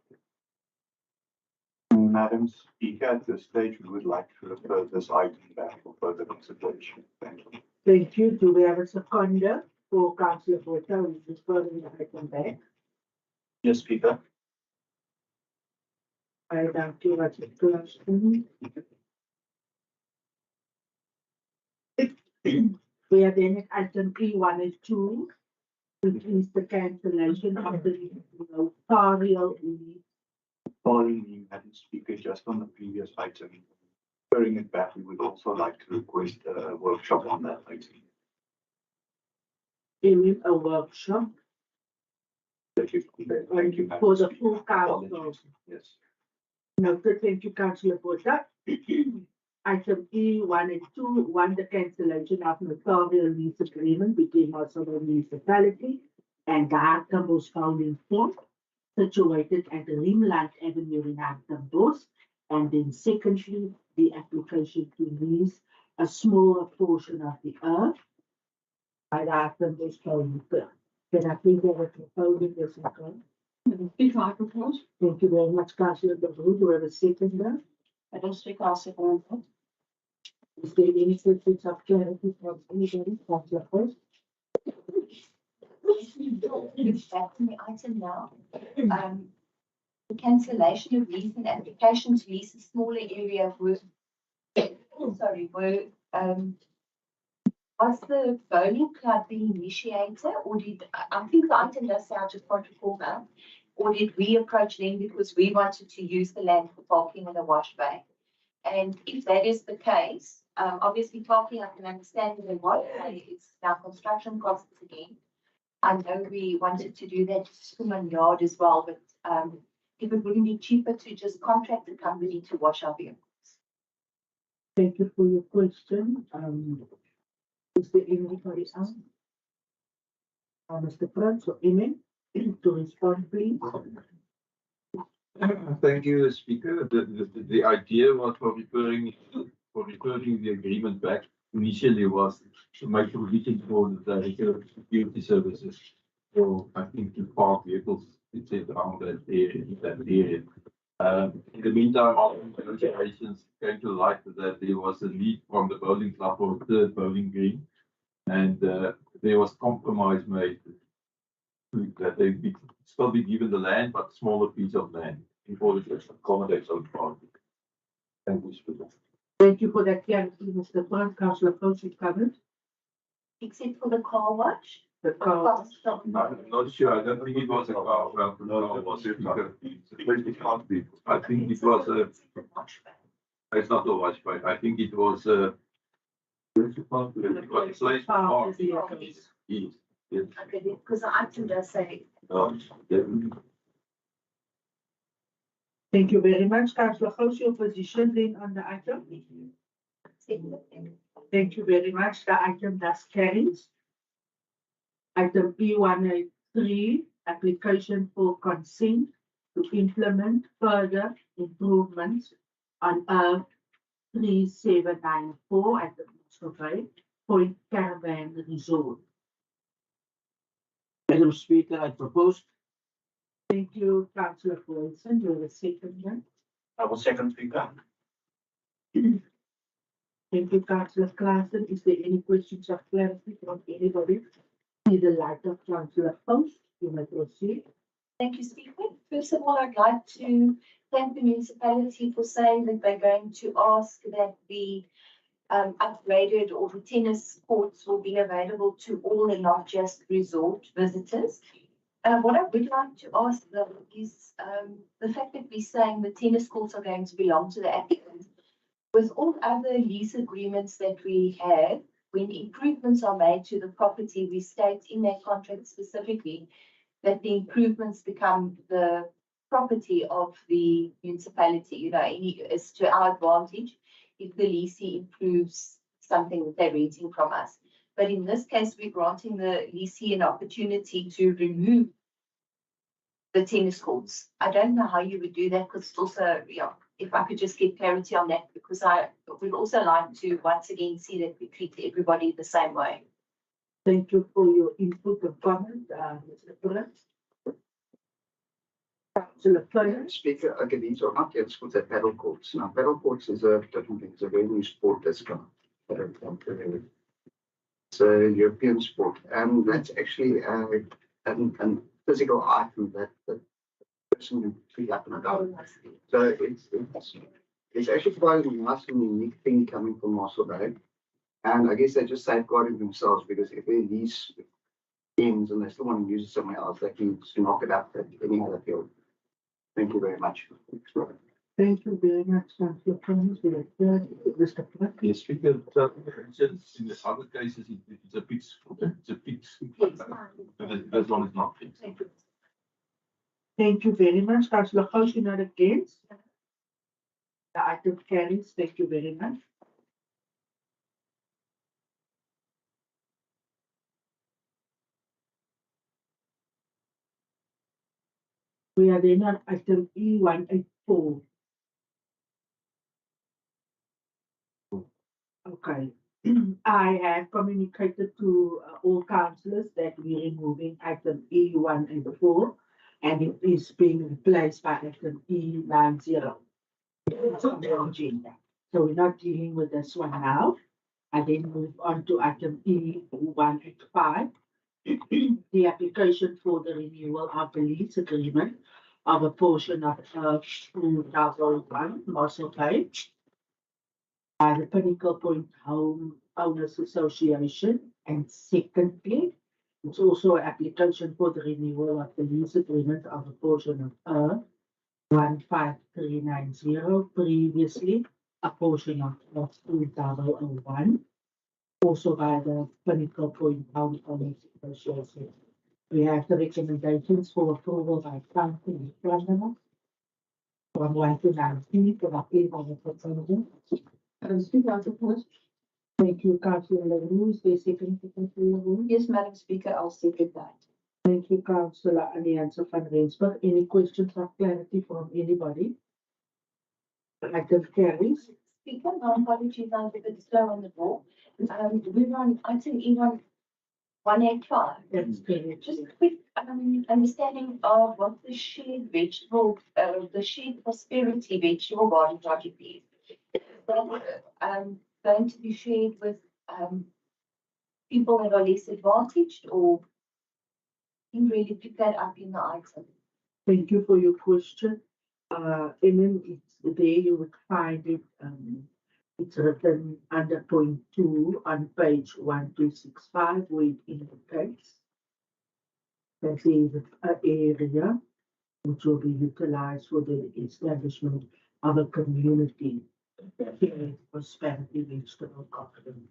Madam Speaker, at this stage, we would like to refer this item back for further consideration. Thank you. Thank you. Do we have a seconder for Councillor Porter, who is referring the item back? Yes, Speaker. I thank you. What's the question? We are then at item E182, which is the cancellation of the notarial leave. Following you, Madam Speaker, just on the previous item, referring it back, we would also like to request a workshop on that item. You mean a workshop? Thank you. Thank you. For the full council. Yes. Noted, thank you, Councillor Botha. Item E1 and 2, one, the cancellation of notarial lease agreement between Mossel Municipality and the Hartkambosch Founding Fund, situated at Rimland Avenue in Hartkambosch. And then secondly, the application to lease a smaller portion of the earth by the Hartkambosch Founding Fund. Can I please have a proposal, yes, Speaker, I propose. Thank you very much, Councillor Babu. Do we have a second there? I don't speak, I'll second. Is there any questions of clarity from anybody? Councillor first. Back to the item now. The cancellation of lease and application to lease a smaller area of work. Sorry, was the bowling club the initiator, or did, I think the item does say, I just can't recall now, or did we approach them because we wanted to use the land for parking in the wash bay? And if that is the case, obviously parking, I can understand in the wash bay, it's now construction costs again. I know we wanted to do that to my yard as well, but if it wouldn't be cheaper to just contract the company to wash our vehicles. Thank you for your question. Is there anybody else? Mr. Prince or Emin, to respond, please. Thank you, Speaker. The idea was for referring the agreement back initially was to make provision for the Director of Security Services. So I think to park vehicles, etc. around that area. In the meantime, all the negotiations came to light that there was a need from the bowling club for a third bowling green, and there was compromise made that they still be given the land, but smaller piece of land in order to accommodate some parking. Thank you, Speaker. Thank you for that clarity, Mr. Prince. Councillor Post, you covered. Except for the car wash. The car wash. I'm not sure. I don't think it was a car. Well, no, it was it can't be. I think it was a. It's not a wash bay. I think it was a. Yes. Okay, because the item does say. Thank you very much, Councillor Gous. Your position then on the item. Thank you very much. The item thus carries. Item P183, application for consent to implement further improvements on 3794 at the Municipality Point Caravan Resort. Madam Speaker, I propose. Thank you, Councillor Wilson. You have a second here. I will second, Speaker. Thank you, Councillor Claassen. Is there any questions of clarity from anybody? See the light of Councillor Post. You may proceed. Thank you, Speaker. First of all, I'd like to thank the municipality for saying that they're going to ask that the upgraded or the tennis courts will be available to all and not just resort visitors. What I would like to ask them is the fact that we're saying the tennis courts are going to belong to the applicant. With all other lease agreements that we have, when improvements are made to the property, we state in that contract specifically that the improvements become the property of the municipality. You know, it's to our advantage if the leasee improves something that they're renting from us. But in this case, we're granting the leasee an opportunity to remove the tennis courts. I don't know how you would do that, because it's also, yeah, if I could just get clarity on that, because I would also like to once again see that we treat everybody the same way. Thank you for your input and comment, Mr. Prince. Councillor Flynn. Speaker, okay, these are not yet schools, they're paddle courts. Now, paddle courts is a different thing. It's a very new sport that's come. It's a European sport, and that's actually a physical item that the person can pick up and down. So it's actually quite a nice and unique thing coming from Mossel Bay. And I guess they're just safeguarding themselves, because if they lease ends and they still want to use it somewhere else, they can just knock it up at any other field. Thank you very much. Thank you very much, Councillor Prince. Mr. Prince. Yes, Speaker. In the other cases, it's a fixed. This one is not fixed. Thank you very much, Councillor House. You're not against? The item carries. Thank you very much. We are then on item E184. Okay. I have communicated to all councillors that we're removing item E184 and it is being replaced by item E90. It's on the agenda. So we're not dealing with this one now. I then move on to item E185. The application for the renewal of the lease agreement of a portion of 2001 Mossel page by the Pinnacle Point Home Owners Association. And secondly, it's also an application for the renewal of the lease agreement of a portion of 15390, previously a portion of 2001, also by the Pinnacle Point Home Owners Association. We have the recommendations for approval by council from 1 to 19 for appeal by the proposal. Thank you, Councillor Leroux. Is there a second for Councillor Leroux? Yes, Madam Speaker, I'll second that. Thank you, Councillor Alianza van Rensburg. Any questions or clarity from anybody? Item carries. Speaker, my apologies, I'm a bit slow on the ball. We're on item E185. That's correct. Just a quick understanding of what the shared vegetable, the shared prosperity vegetable garden project is. Going to be shared with people that are less advantaged, or you really pick that up in the item? Thank you for your question. Emin, it's there you would find it. It's written under point 2 on page 1265, where it indicates that there is an area which will be utilized for the establishment of a community prosperity vegetable garden.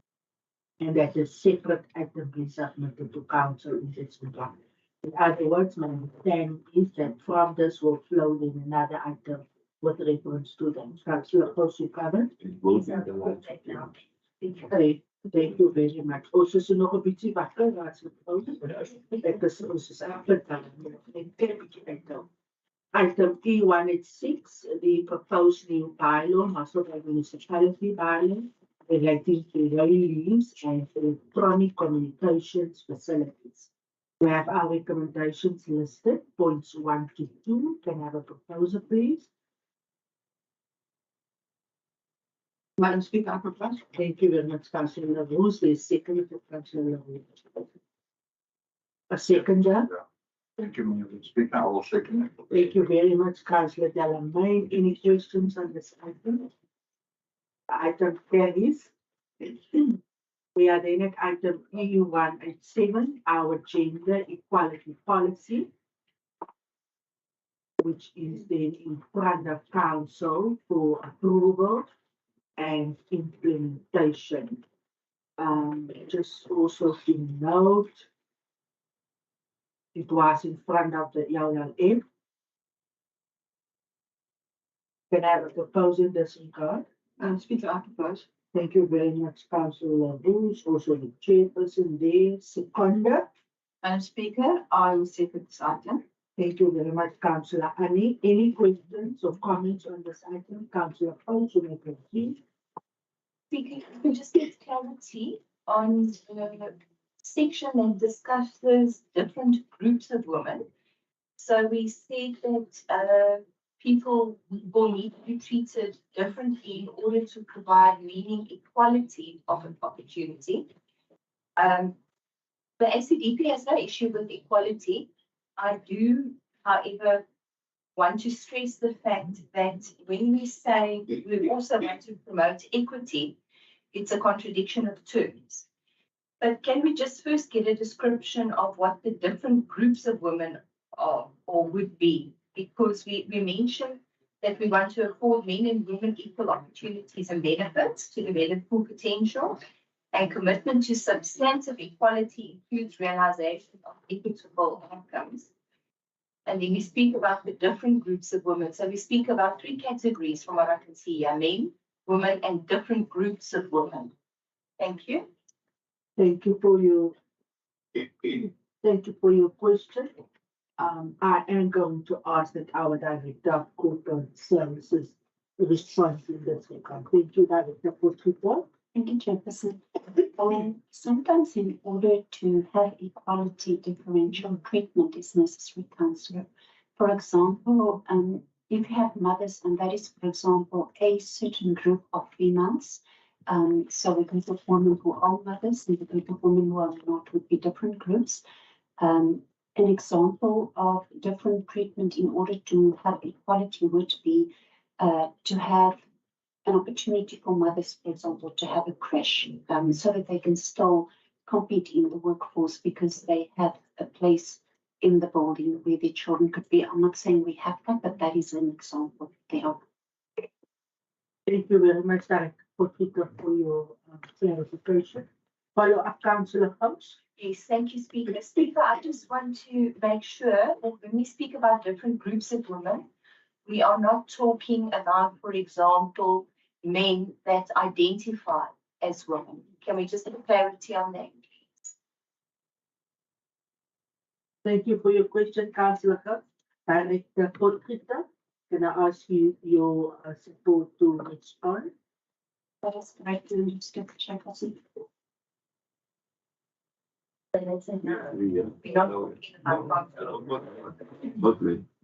And that a separate item be submitted to council in this regard. In other words, my understanding is that from this will flow in another item with reference to them. Councillor, close you covered? It will be the last. Okay, thank you very much. Also, so nog 'n bietjie wakker, wat se ek is ons is afgetaan. Item E186, the proposed new bylaw, Mossel Municipality bylaw, relating to rail leaves and electronic communications facilities. We have our recommendations listed, points 1 to 2. Can I have a proposer, please? Madam Speaker, I propose. Thank you very much, Councillor Leroux. There's second for Councillor Leroux. A seconder? Thank you, Madam Speaker. I will second it. Thank you very much, Councillor Delamain. Any questions on this item? The item carries. We are then at item E187, our gender equality policy, which is then in front of council for approval and implementation. Just also to note, it was in front of the LLM. Can I have a proposal in this regard? Speaker, I propose. Thank you very much, Councillor Leroux, also the chairperson there, seconder. Madam Speaker, I will second this item. Thank you very much, Councillor Annie. Any questions or comments on this item? Councillor Pons, you may proceed. Speaker, if we just get clarity on the section that discusses different groups of women. So we said that people will need to be treated differently in order to provide meaning equality of an opportunity. The ACDP has no issue with equality. I do, however, want to stress the fact that when we say we also want to promote equity, it's a contradiction of terms. But can we just first get a description of what the different groups of women are or would be? Because we mentioned that we want to afford men and women equal opportunities and benefits to develop full potential, and commitment to substantive equality includes realization of equitable outcomes. And then we speak about the different groups of women. So we speak about 3 categories from what I can see here: men, women, and different groups of women. Thank you. Thank you for your question. I am going to ask that our Director of Corporate Services respond to this regard. Thank you, Director, for report. Thank you, Chairperson. Sometimes in order to have equality, differential treatment is necessary, Councillor. For example, if you have mothers, and that is, for example, a certain group of females, so a group of women who are mothers and a group of women who are not would be different groups. An example of different treatment in order to have equality would be to have an opportunity for mothers, for example, to have a creche, so that they can still compete in the workforce because they have a place in the building where their children could be. I'm not saying we have that, but that is an example there. Thank you very much, Director, for your clarification. Follow-up, Councillor House. Yes, thank you, Speaker. Speaker, I just want to make sure that when we speak about different groups of women, we are not talking about, for example, men that identify as women. Can we just have clarity on that, please? Thank you for your question, Councillor House. Director Potgieter, can I ask you your support to respond? That is correct, Mr. Chairperson.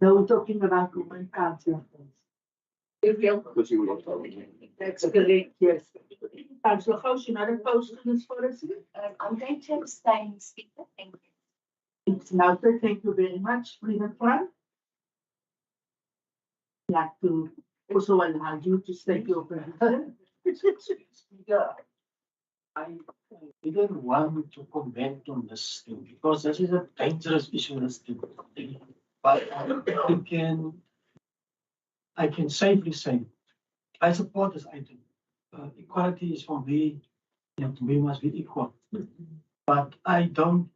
No, we're talking about women, Councillor. That's correct, yes. Councillor House, you're not opposed to this policy? I'm going to abstain, Speaker. Thank you. It's noted. Thank you very much, Freedom Front. I'd like to also allow you to state your position. Speaker, I didn't want to comment on this thing because this is a dangerous issue. This thing. But I can safely say I support this item. Equality is for me, and we must be equal. But I don't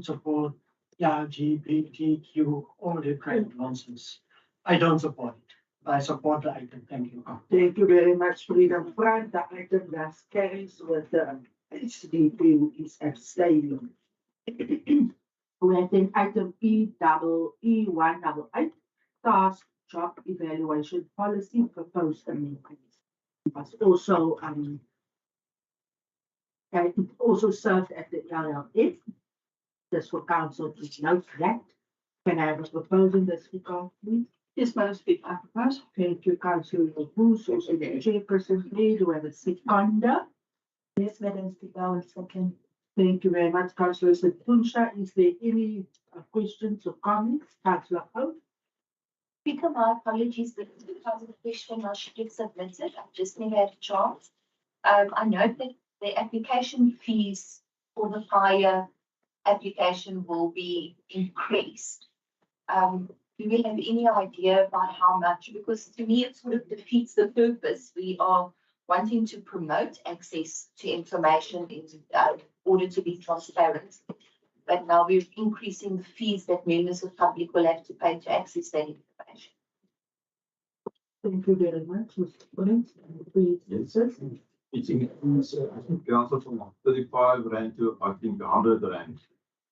support LGBTQ, all that kind of nonsense. I don't support it. I support the item. Thank you. Thank you very much, Freedom Front. The item that carries with the HDP is abstaining. We attend item E188, task job evaluation policy proposed amendments. It was also it also served at the LLF. This for council to note that. Can I have a proposal in this regard, please? Yes, Madam Speaker, I propose. Thank you, Councillor Bruce, also the chairperson. Please, do we have a seconder? Yes, Madam Speaker, I will second. Thank you very much, Councillor Setunsha. Is there any questions or comments? Councillor Hope? Speaker, my apologies, but because of the question I should have submitted, I just never had a chance. I note that the application fees for the fire application will be increased. Do we have any idea about how much? Because to me, it sort of defeats the purpose. We are wanting to promote access to information in order to be transparent. But now we're increasing the fees that members of the public will have to pay to access that information. Thank you very much, Mr. Collins. Yes. It's increased, I think, council from 35 rand to, I think, 100 rand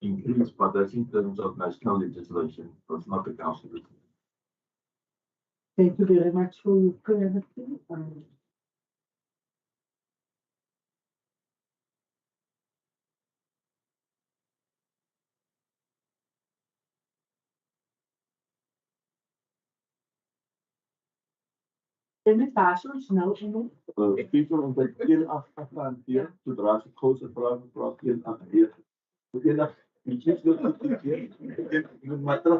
increase, but that's in terms of national legislation. It's not the council. Thank you very much for your clarity. Dit is ons nou genoeg. People om by 1 te hanteer, zodra ze koos en praat 1 hanteer. Moet je maar terug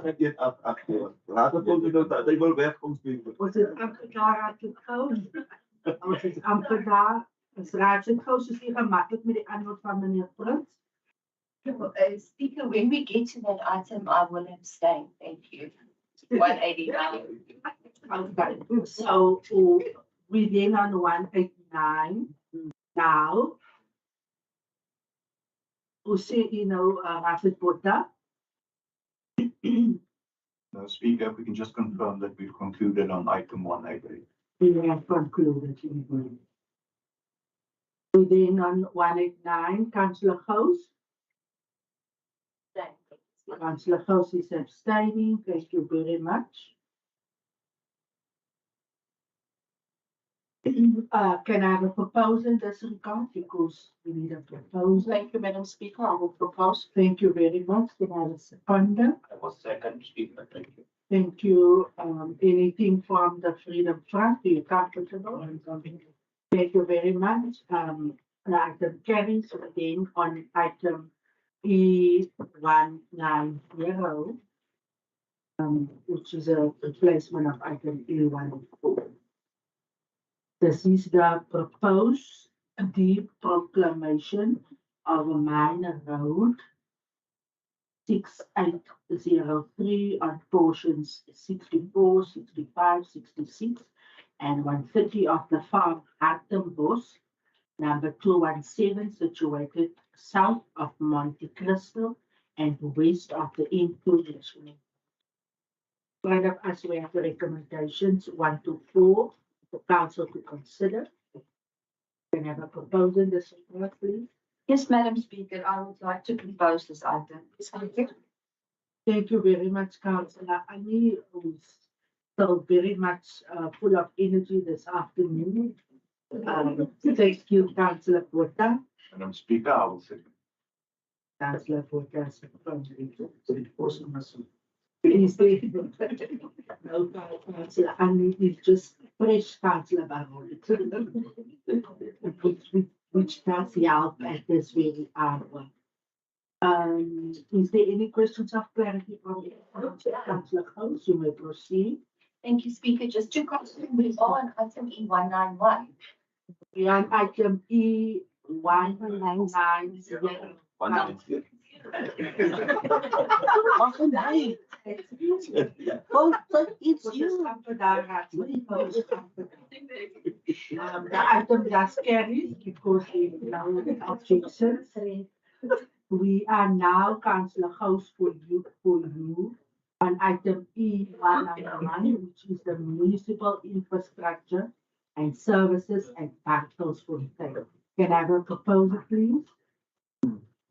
naar 1 hanteer. Laat het ons doen dat hij wil wegkomt. Ons het amper raad gekous. Ons is amper daar. Ons raad gekous is nie gemakkelijk met die antwoord van meneer Prins. Speaker, when we get to that item, I will abstain. Thank you. 189. Okay, so we then on 189 now. We see, Rasid Bota. No, Speaker, if we can just confirm that we've concluded on item 188. We have concluded. We then on 189, Councillor House. Councillor House is abstaining. Thank you very much. Can I have a proposal in this regard? Because we need a proposal. Thank you, Madam Speaker. I will propose. Thank you very much. Can I have a seconder? I was second speaker, thank you. Thank you. Anything from the Freedom Front? Are you comfortable? Thank you very much. Item carries again on item E190, which is a replacement of item E104. This is the proposed deed proclamation of a minor road 6803 on portions 64, 65, 66, and 130 of the farm Hartenbos, number 217, situated south of Monte Cristo and west of the N2 Right up as we have the recommendations 1 to 4 for council to consider. Can I have a proposal in this regard, please? Yes, Madam Speaker, I would like to propose this item. Thank you very much, Councillor Annie, who's still very much full of energy this afternoon. Thank you, Councillor Porta. Madam Speaker, I will second. Councillor Porta, is there no Councillor Annie is just fresh Councillor Baron, which does help at this very hour. Is there any questions of clarity from Councillor House? You may proceed. Thank you, Speaker. Just to confirm, we are on item E191. We are on item E190. It's you. The item just carries because there is no objections. We are now, Councillor House, for you on item E191, which is the municipal infrastructure and services and titles for sale. Can I have a proposal, please?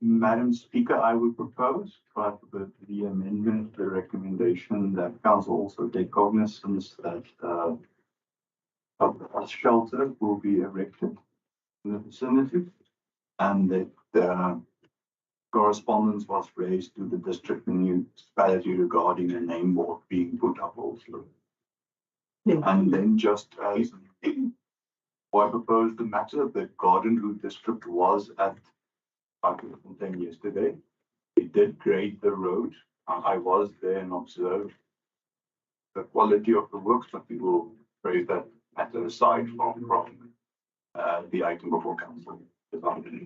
Madam Speaker, I would propose, but with the amendment, the recommendation that council also take cognizance that a shelter will be erected in the vicinity, and that correspondence was raised to the district municipality regarding a name board being put up also. And then just as I proposed the matter, the Garden Route District was at Fontaine yesterday. We did grade the road. I was there and observed the quality of the works, but we will raise that matter aside from the item before council.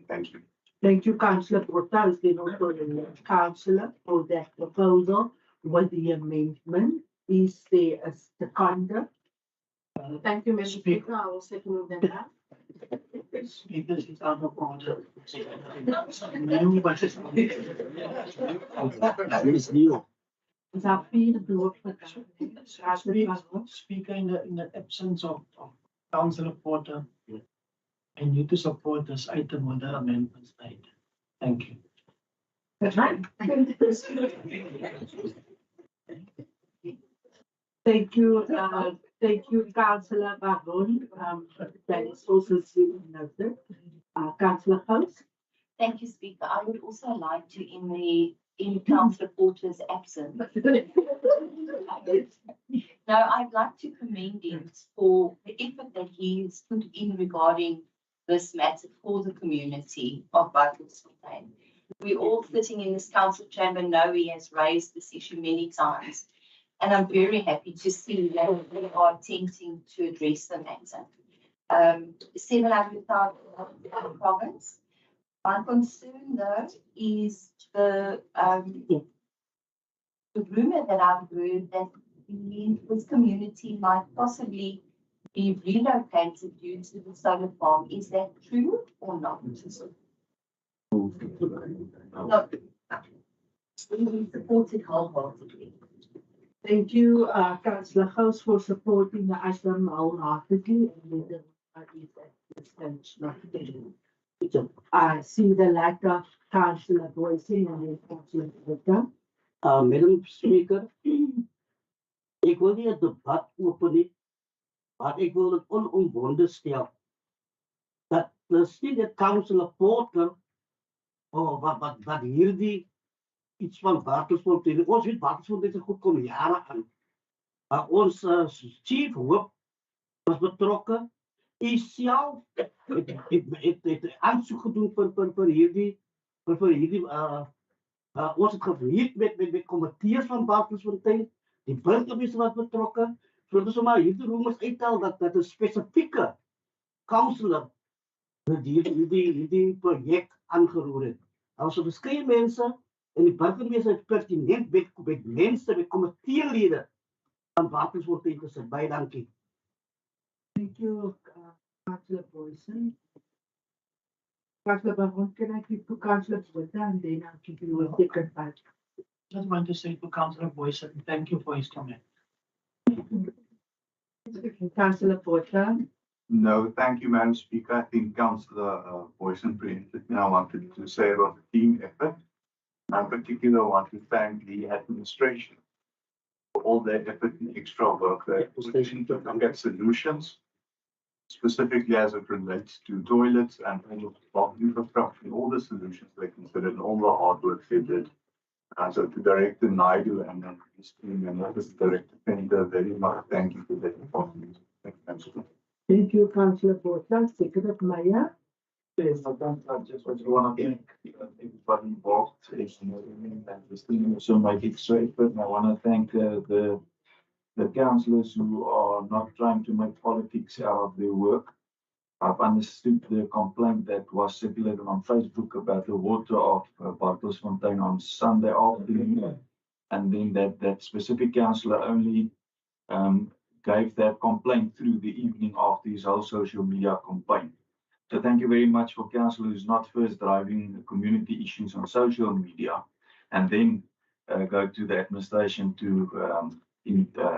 Thank you. Thank you, Councillor Porta. Is there no Councillor for that proposal with the amendment? Is there a seconder? Thank you, Mr. Speaker. I will second that. Speaker, is out of order. Speaker, in the absence of Councillor Porter, I need to support this item with the amendments made. Thank you. Thank you, Councillor Baron. That is also noted. Councillor House. Thank you, Speaker. I would also like to, in Councillor Porter's absence. Now, I'd like to commend him for the effort that he's put in regarding this matter for the community of Buckelsfontein. We all sitting in this council chamber know he has raised this issue many times. And I'm very happy to see that we are attempting to address the matter. 700,000 province. My concern, though, is the rumor that I've heard that this community might possibly be relocated due to the solar farm. Is that true or not? We support it wholeheartedly. Thank you, Councillor House, for supporting the item wholeheartedly and with the parties at this stage not today. I see the light of Councillor Boysen and then Councillor Victor. Madam Speaker, ik wil nie 'n debat open nie, maar ek wil dit onomwonde stel dat misschien het Councillor Porter wat hierdie iets van Bartelsfontein, ons weet Bartelsfontein is goed kom jare aan. Maar ons chief hoop was betrokke. Hy self het aansoek gedoen vir hierdie ons het geweet met komitees van Bartelsfontein, die burgemeester was betrokke. So dis maar hierdie rumors uithaal dat 'n spesifieke councillor die projek aangeroer het. Daar was verskeie mense en die burgemeester het pertinent met mense, met komiteelede van Bartelsfontein gesit. Baie dankie. Thank you, Councillor Boysen. Councillor Baron, can I keep to Councillor Victor and then I'll give you a second part. Just want to say to Councillor Boysen, thank you for his comment. Councillor Porter. No, thank you, Madam Speaker. I think Councillor Boysen preempted me. I wanted to say about the team effort. I particularly want to thank the administration for all their effort and extra work they're putting to look at solutions, specifically as it relates to toilets and all of infrastructure, all the solutions they considered and all the hard work they did. So to Director Naidu and his team and Office Director Pender, very much thank you for that performance. Thank you. Thank you, Councillor Porter. Secretary Maya. Yes, I just want to thank everybody involved. And this thing also make it straight, but I want to thank the councillors who are not trying to make politics out of their work. I've understood the complaint that was circulated on Facebook about the water of Bartelsfontein on Sunday afternoon. And then that specific councillor only gave that complaint through the evening after his whole social media campaign. So thank you very much for council who's not first driving the community issues on social media and then go to the administration to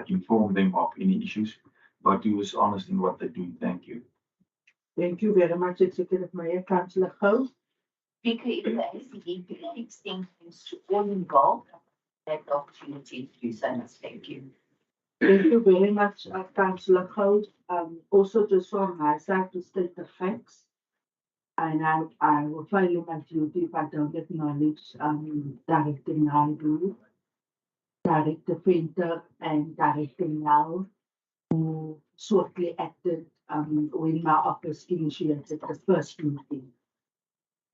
inform them of any issues, but who is honest in what they do. Thank you. Thank you very much, Executive Mayor. Councillor House. Speaker, if the ACD could extend things to all involved, that opportunity to do so. Thank you. Thank you very much, Councillor House. Also, just from my side to state the facts. And I will finally my duty if I don't acknowledge Director Naidu, Director Penter, and Director Now, who shortly acted when my office initiated the first meeting.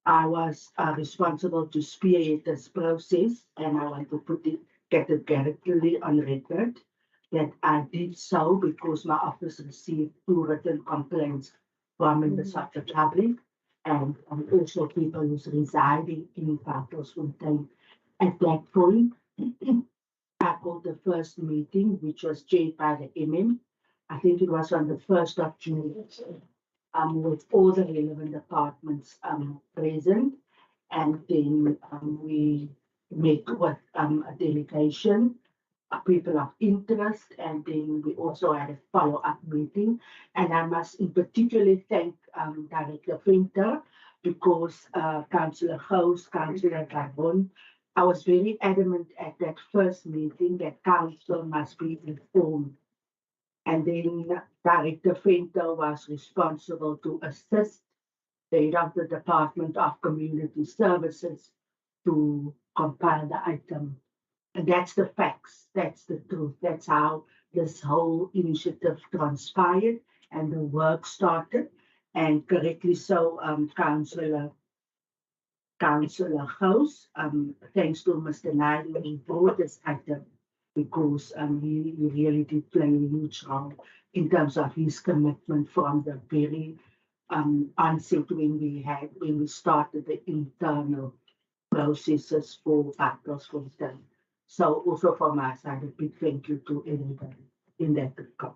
I was responsible to spearhead this process, and I want to get it categorically on record that I did so because my office received 2 written complaints from members of the public and also people who's residing in Bartelsfontein. At that point, I called the first meeting, which was chaired by the MM. I think it was on the 1st of June, with all the relevant departments present. And then we met with a delegation, people of interest, and then we also had a follow-up meeting. And I must in particular thank Director Penter because Councillor House, Councillor Gabon, I was very adamant at that first meeting that council must be informed. And then Director Penter was responsible to assist the head of the Department of Community Services to compile the item. And that's the facts, that's the truth, that's how this whole initiative transpired and the work started. And correctly so, Councillor House, thanks to Mr. Naidu, he brought this item because he really did play a huge role in terms of his commitment from the very onset when we started the internal processes for Bartelsfontein. So also from my side, a big thank you to everybody in that regard.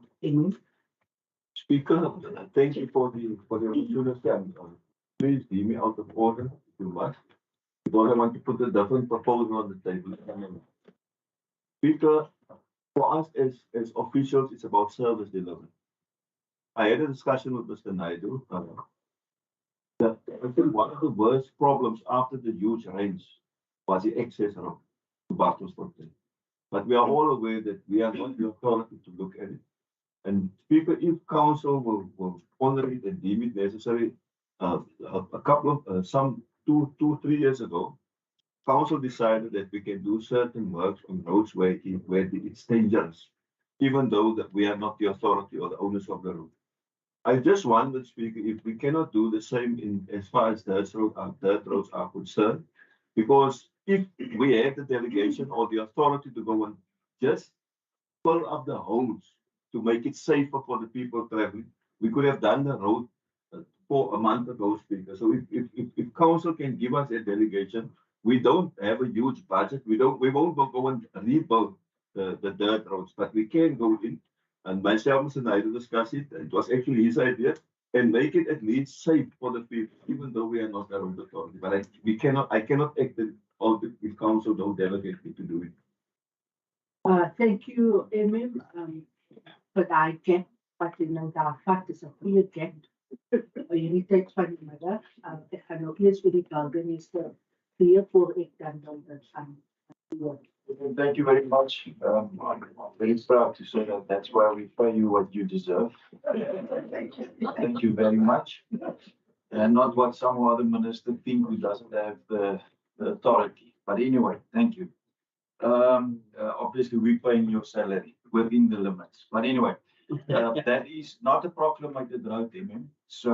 Speaker, thank you for the opportunity and please leave me out of order if you must. Because I want to put a different proposal on the table. Speaker, for us as officials, it's about service delivery. I had a discussion with Mr. Naidu. That I think one of the worst problems after the huge rains was the access road to Bartelsfontein. But we are all aware that we are not the authority to look at it. And Speaker, if council will honor it and deem it necessary, a couple of, 3 years ago, council decided that we can do certain works on roads where it's dangerous, even though that we are not the authority or the owners of the road. I just wondered, Speaker, if we cannot do the same in as far as dirt roads are concerned, because if we had the delegation or the authority to go and just fill up the holes to make it safer for the people traveling, we could have done the road for a month ago, Speaker. So if council can give us a delegation, we don't have a huge budget. We won't go and rebuild the dirt roads, but we can go in. And myself and I discussed it. It was actually his idea, and make it at least safe for the people, even though we are not the road authority. But I cannot act if council don't delegate me to do it. Thank you, Emil. But I get wat jy nou daar vat is 'n goeie get. Jy tyd van die middag. Ek gaan nou eers vir die burgemeester gee voor ek dan dit aan. Thank you very much. I'm very proud to say that that's why we pay you what you deserve. Thank you very much. And not what some other minister think who doesn't have the authority. But anyway, thank you. Obviously we're paying your salary within the limits. But anyway, that is not a proclamated road, so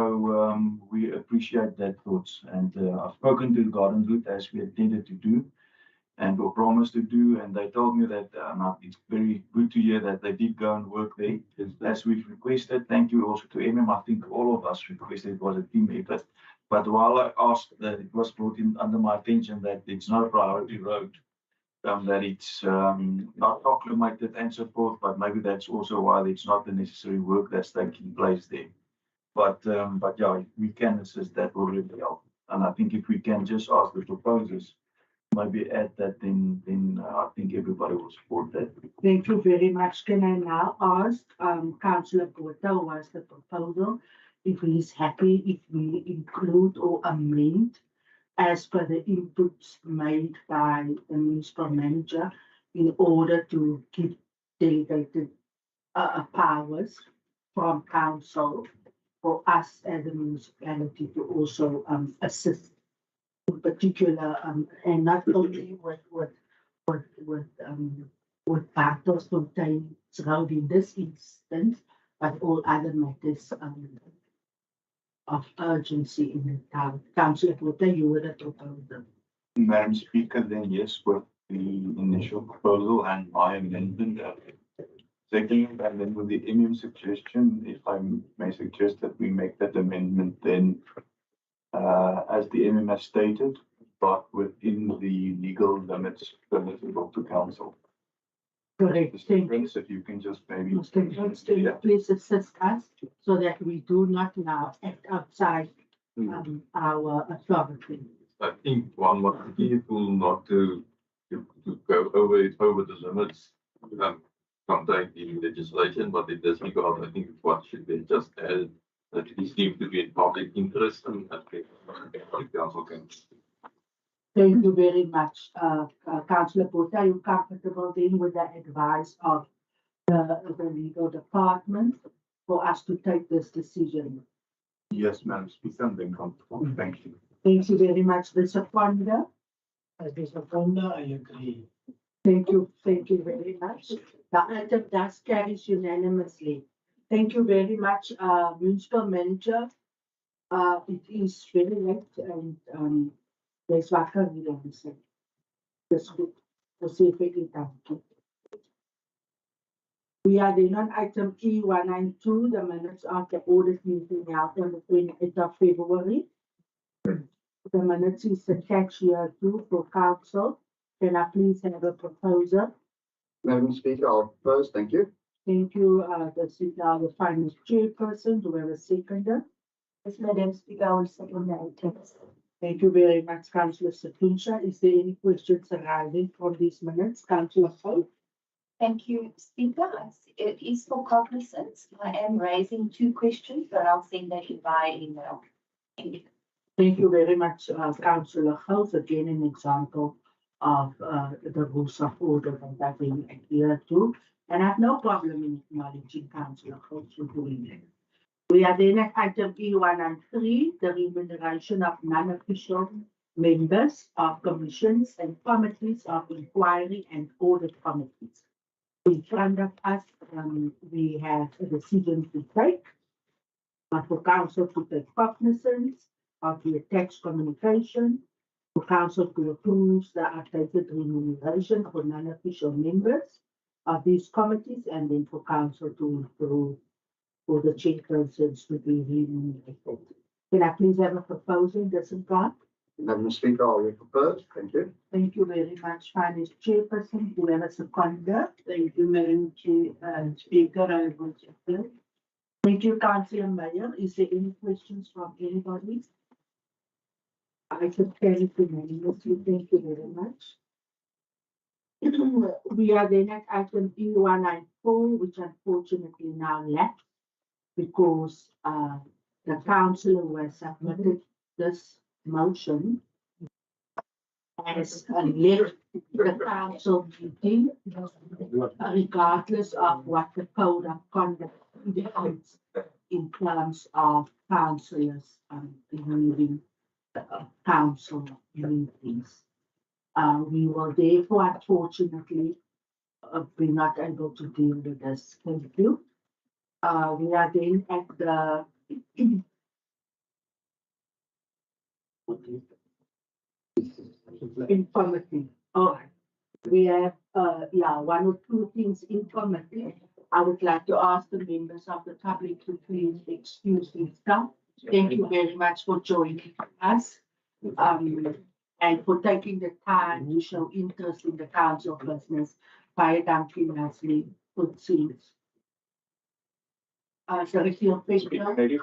we appreciate that thoughts. And I've spoken to the Garden Route as we intended to do and will promise to do. And they told me that it's very good to hear that they did go and work there as we've requested. Thank you also to I think all of us requested it was a team effort. But while I asked that it was brought in under my attention that it's not a priority road, that it's not proclamated and so forth, but maybe that's also why it's not the necessary work that's taking place there. But yeah, if we can assist, that will really help. And I think if we can just ask the proposers, maybe add that, then I think everybody will support that. Thank you very much. Can I now ask Councillor Botha, who has the proposal, if he is happy if we include or amend as per the inputs made by the municipal manager in order to keep delegated powers from council for us as a municipality to also assist in particular and not only with Bartelsfontein road in this instance, but all other matters of urgency in the town. Councillor Botha, you were the proposer. Madam Speaker, then yes, with the initial proposal and my amendment. Second, and then with the suggestion, if I may suggest that we make that amendment then, as the has stated, but within the legal limits permissible to council. Correct. Thank you. If you can just maybe. Mr. Prince, can you please assist us so that we do not now act outside our authority? I think one must be careful not to go over the limits contained in legislation, but in this regard, I think what should be just added that it seems to be in public interest and that the council can. Thank you very much, Councillor Botha. Are you comfortable then with the advice of the legal department for us to take this decision? Yes, Madam Speaker, I'm very comfortable. Thank you. Thank you very much, Mr. Fonda. Mr. Fonda, I agree. Thank you very much. The item does carries unanimously. Thank you very much, Municipal Manager. It is very late and there's wakker we don't say. That's good. We are then on item E192, the minutes of the audit meeting held on the 28th of February. The minutes is attached here too for council. Can I please have a proposal? Madam Speaker, I'll first, thank you. Thank you, the finance chairperson. Do we have a seconder? Yes, Madam Speaker, I will second the item. Thank you very much, Councillor Sakunsha. Is there any questions arising from these minutes? Councillor Hope? Thank you, Speaker. It is for cognizance. I am raising 2 questions, but I'll send that in via email. Thank you. Thank you very much, Councillor Hope. Again, an example of the rules of order that I've been adhered to. And I have no problem in acknowledging Councillor Hope for doing it. We are then at item E1 and 3, the remuneration of non-official members of commissions and committees of inquiry and audit committees. In front of us, we have a decision to take, for council to take cognizance of the attached communication, for council to approve the updated remuneration for non-official members of these committees, and then for council to approve for the chairpersons to be remunerated. Can I please have a proposal, this regard? Madam Speaker, I will propose. Thank you. Thank you very much, Finance Chairperson. Do you have a seconder? Thank you, Madam Speaker. I will second. Thank you, Councillor Mayor. Is there any questions from anybody? I can carry to unanimously. Thank you very much. We are then at item E194, which unfortunately now left because the councillor who has submitted this motion has left the council meeting regardless of what the code of conduct indicates in terms of councillors leaving council meetings. We will therefore, unfortunately, be not able to deal with this. Thank you. We are then at the in committee. Oh, we have 1 or 2 things in committee. I would like to ask the members of the public to please excuse themselves. Thank you very much for joining us and for taking the time to show interest in the council business. Baie dankie, Leslie. Good seeing. Sorry,